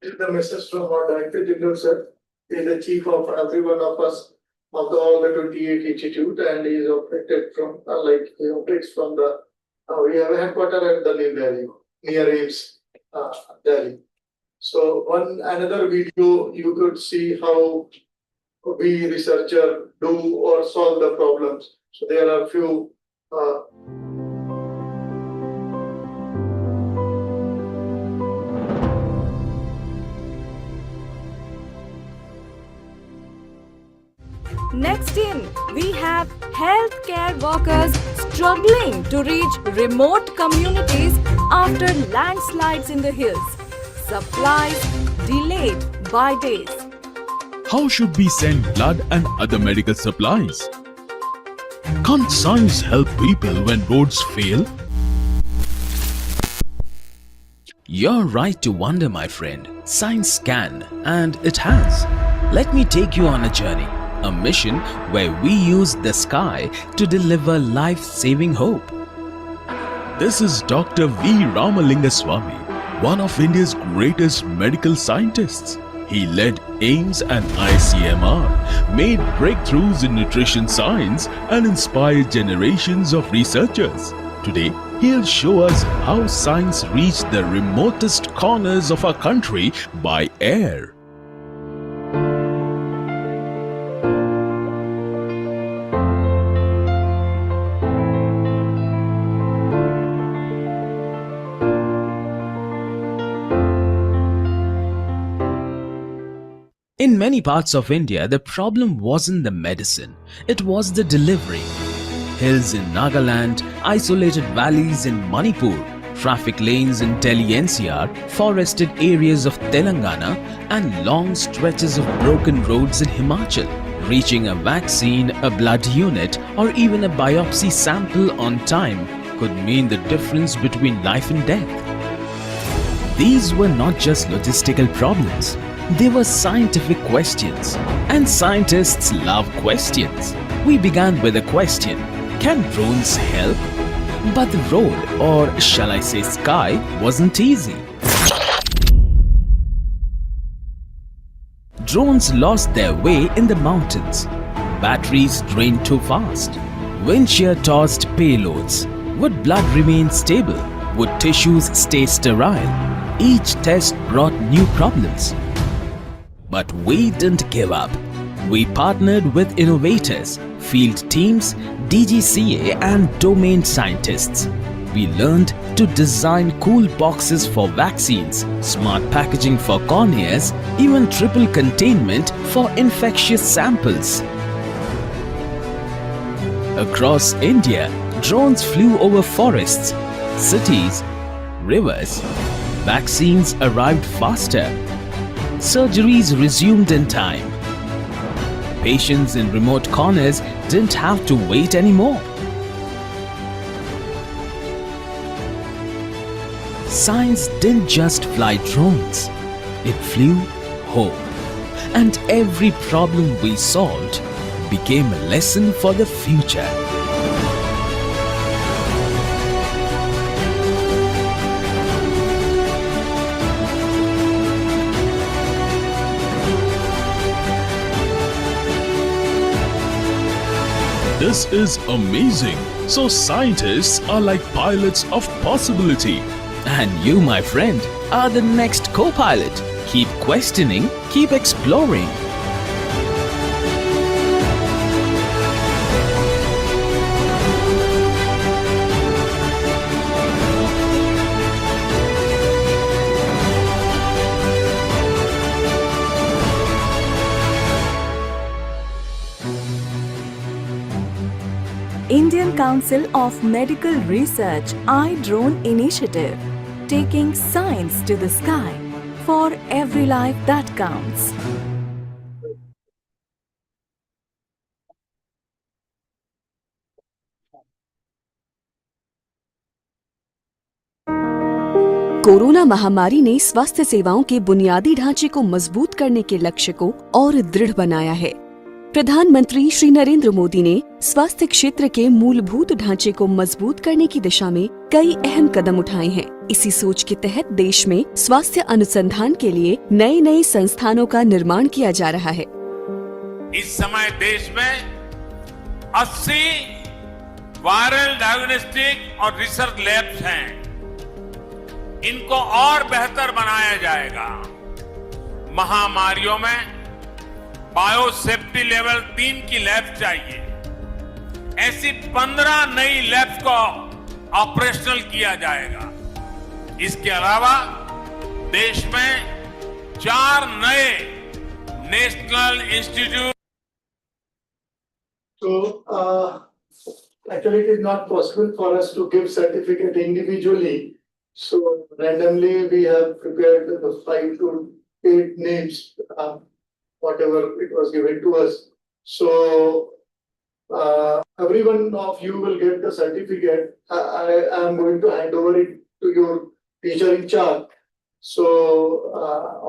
Speaker 3: The message from our Director General, sir. He is the chief of every one of us of all the 28 institute, and he is operated from he operates from the we have a headquarters at the New Delhi, near AIMS, Delhi. So another video you could see how we researcher do or solve the problems. So there are few
Speaker 1: Next in, we have healthcare workers struggling to reach remote communities after landslides in the hills. Supplies delayed by days.
Speaker 5: How should we send blood and other medical supplies? Can't science help people when roads fail?
Speaker 10: You're right to wonder, my friend. Science can, and it has. Let me take you on a journey. A mission where we use the sky to deliver life-saving hope.
Speaker 5: This is Dr. V. Ramalingaswamy, one of India's greatest medical scientists. He led AIMS and ICMR, made breakthroughs in nutrition science and inspired generations of researchers. Today, he'll show us how science reached the remotest corners of our country by air.
Speaker 10: In many parts of India, the problem wasn't the medicine, it was the delivery. Hills in Nagaland, isolated valleys in Manipur, traffic lanes in Delhi NCR, forested areas of Telangana, and long stretches of broken roads in Himachal. Reaching a vaccine, a blood unit, or even a biopsy sample on time could mean the difference between life and death. These were not just logistical problems. They were scientific questions, and scientists love questions. We began with a question: can drones help? But the road, or shall I say sky, wasn't easy. Drones lost their way in the mountains. Batteries drained too fast. Wind shear tossed payloads. Would blood remain stable? Would tissues stay sterile? Each test brought new problems. But we didn't give up. We partnered with innovators, field teams, DGCA and domain scientists. We learned to design cool boxes for vaccines, smart packaging for corneas, even triple containment for infectious samples. Across India, drones flew over forests, cities, rivers. Vaccines arrived faster. Surgeries resumed in time. Patients in remote corners didn't have to wait anymore. Science didn't just fly drones, it flew hope. And every problem we solved became a lesson for the future.
Speaker 5: This is amazing. So scientists are like pilots of possibility.
Speaker 10: And you, my friend, are the next co-pilot. Keep questioning, keep exploring.
Speaker 1: Indian Council of Medical Research iDrone Initiative, taking science to the sky for every life that counts.
Speaker 11: Corona महामारी ने स्वास्थ्य सेवाओं के बुनियादी ढांचे को मजबूत करने के लक्ष्य को और दृढ़ बनाया है। प्रधानमंत्री श्री नरेंद्र मोदी ने स्वास्थ्य क्षेत्र के मूलभूत ढांचे को मजबूत करने की दिशा में कई अहम कदम उठाए हैं। इसी सोच के तहत देश में स्वास्थ्य अनुसंधान के लिए नए नए संस्थानों का निर्माण किया जा रहा है।
Speaker 7: इस समय देश में 80 वायरल डायग्नोस्टिक और रिसर्च लैब्स हैं। इनको और बेहतर बनाया जाएगा। महामारियों में बायो सेफ्टी लेवल 3 की लैब चाहिए। ऐसी 15 नई लैब्स को ऑपरेशनल किया जाएगा। इसके अलावा देश में 4 नए national institute.
Speaker 3: So, actually it is not possible for us to give certificate individually. So randomly we have prepared the 5 to 8 names, whatever it was given to us. So every one of you will get the certificate. I am going to hand over it to your teacher in charge. So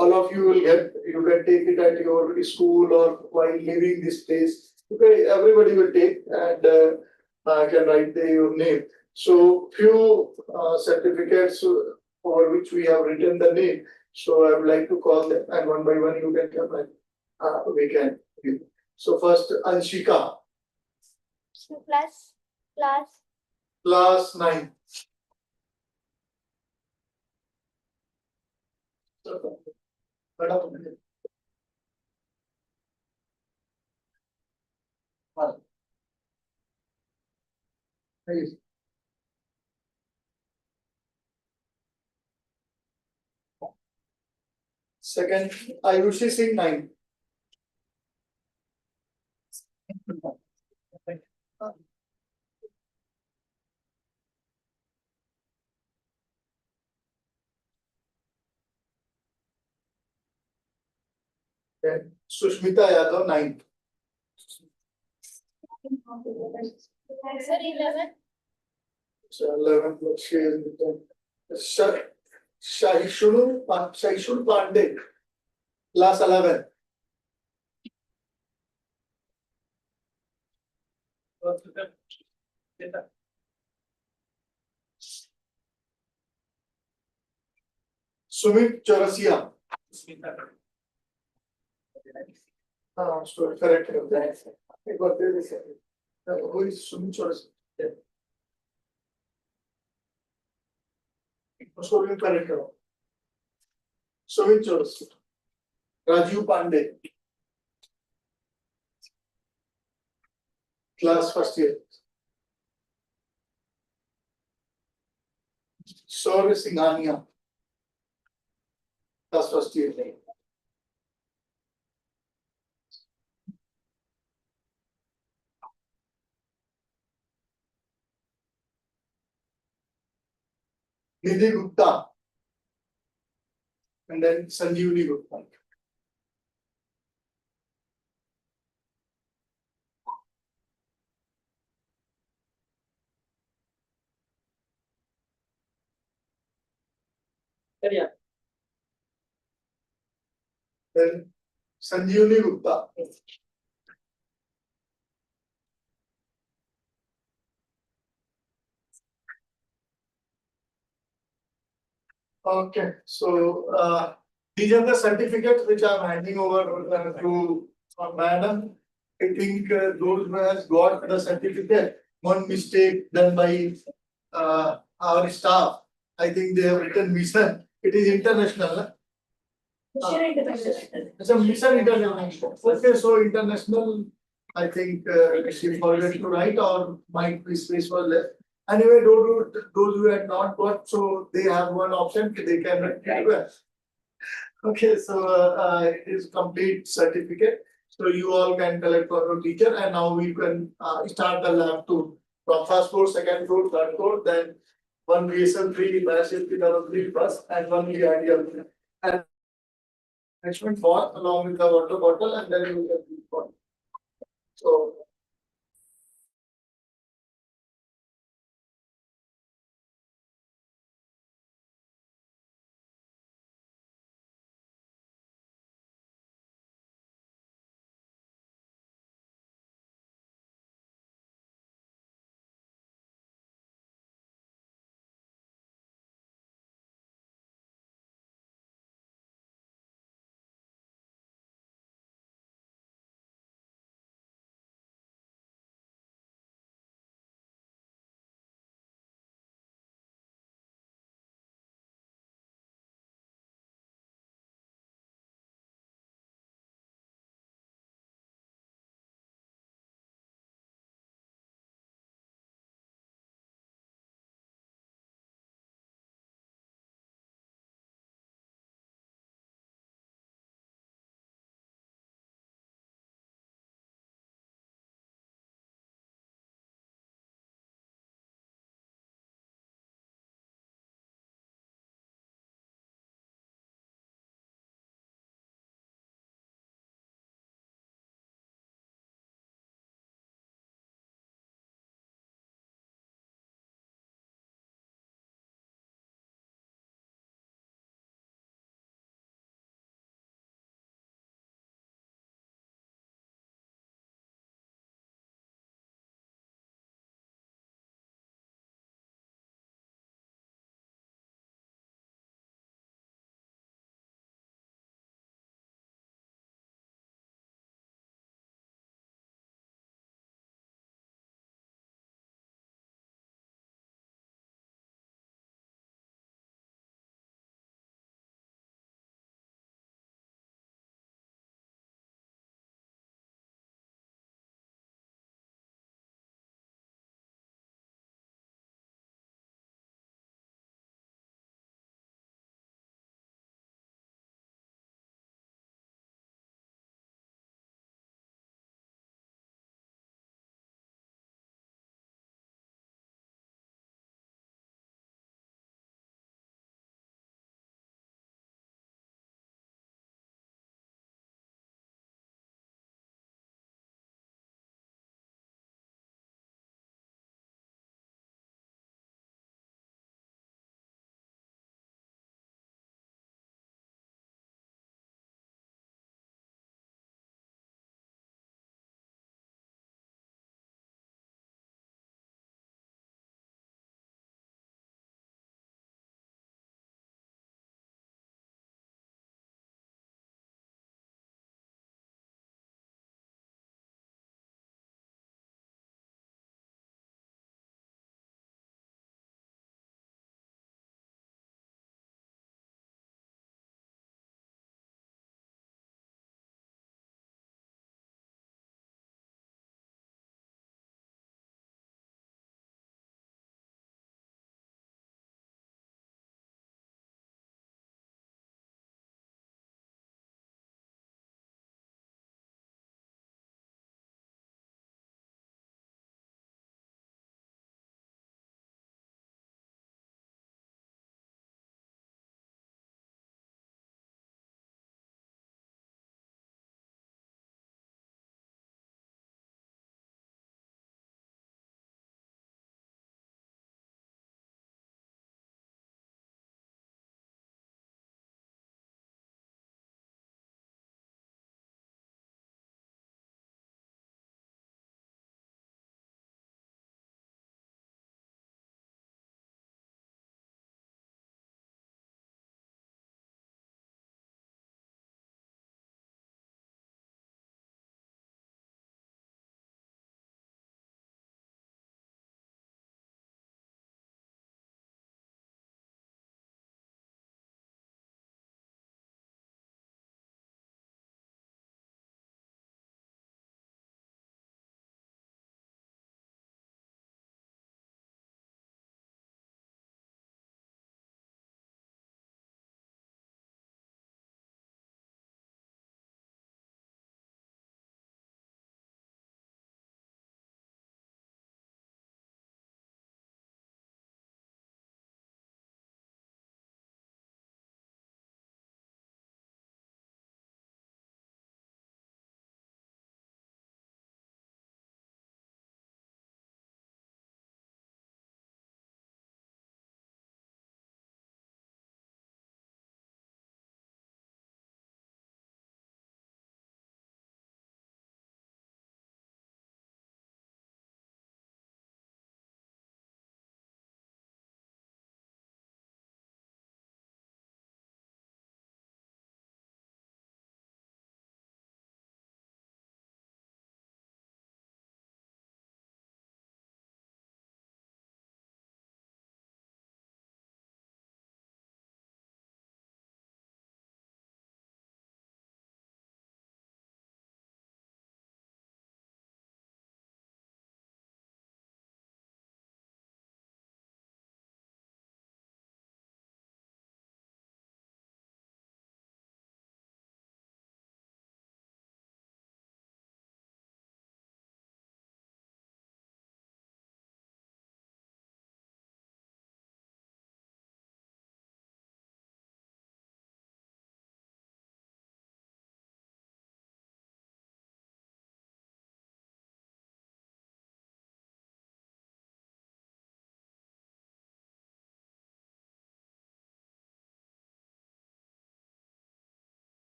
Speaker 3: all of you will get, you can take it at your school or while leaving this place. Okay, everybody will take and can write your name. So few certificates over which we have written the name. So I would like to call them and one by one you can come and we can give. So first Anshika. Class 9. Second, Ayushi Singh 9. Then Sushmita Yadav 9. So 11, but she is Shahishul Pandey, class 11. Sumit Chaurasia. So correct. Who is Sumit Chaurasia? उसको भी correct करो। Sumit Chaurasia, Rajiv Pandey, class first year. Shaurya Singhania, class first year. Nidhi Gupta and then Sanjeevani Gupta. Then Sanjeevani Gupta. Okay, so these are the certificates which I am handing over to madam. I think those who has got the certificate, one mistake done by our staff. I think they have written mission. It is international. It's a mission international. Okay, so international. I think she forgot to write or might be space was left. Anyway, those who had not got, so they have one option, they can write request. Okay, so it is complete certificate. So you all can collect for your teacher and now we can start the lab two. From first floor, second floor, third floor, then one VSL 3, BioSafety level 3 first and one EIDL. And management ball along with the water bottle and then you can. So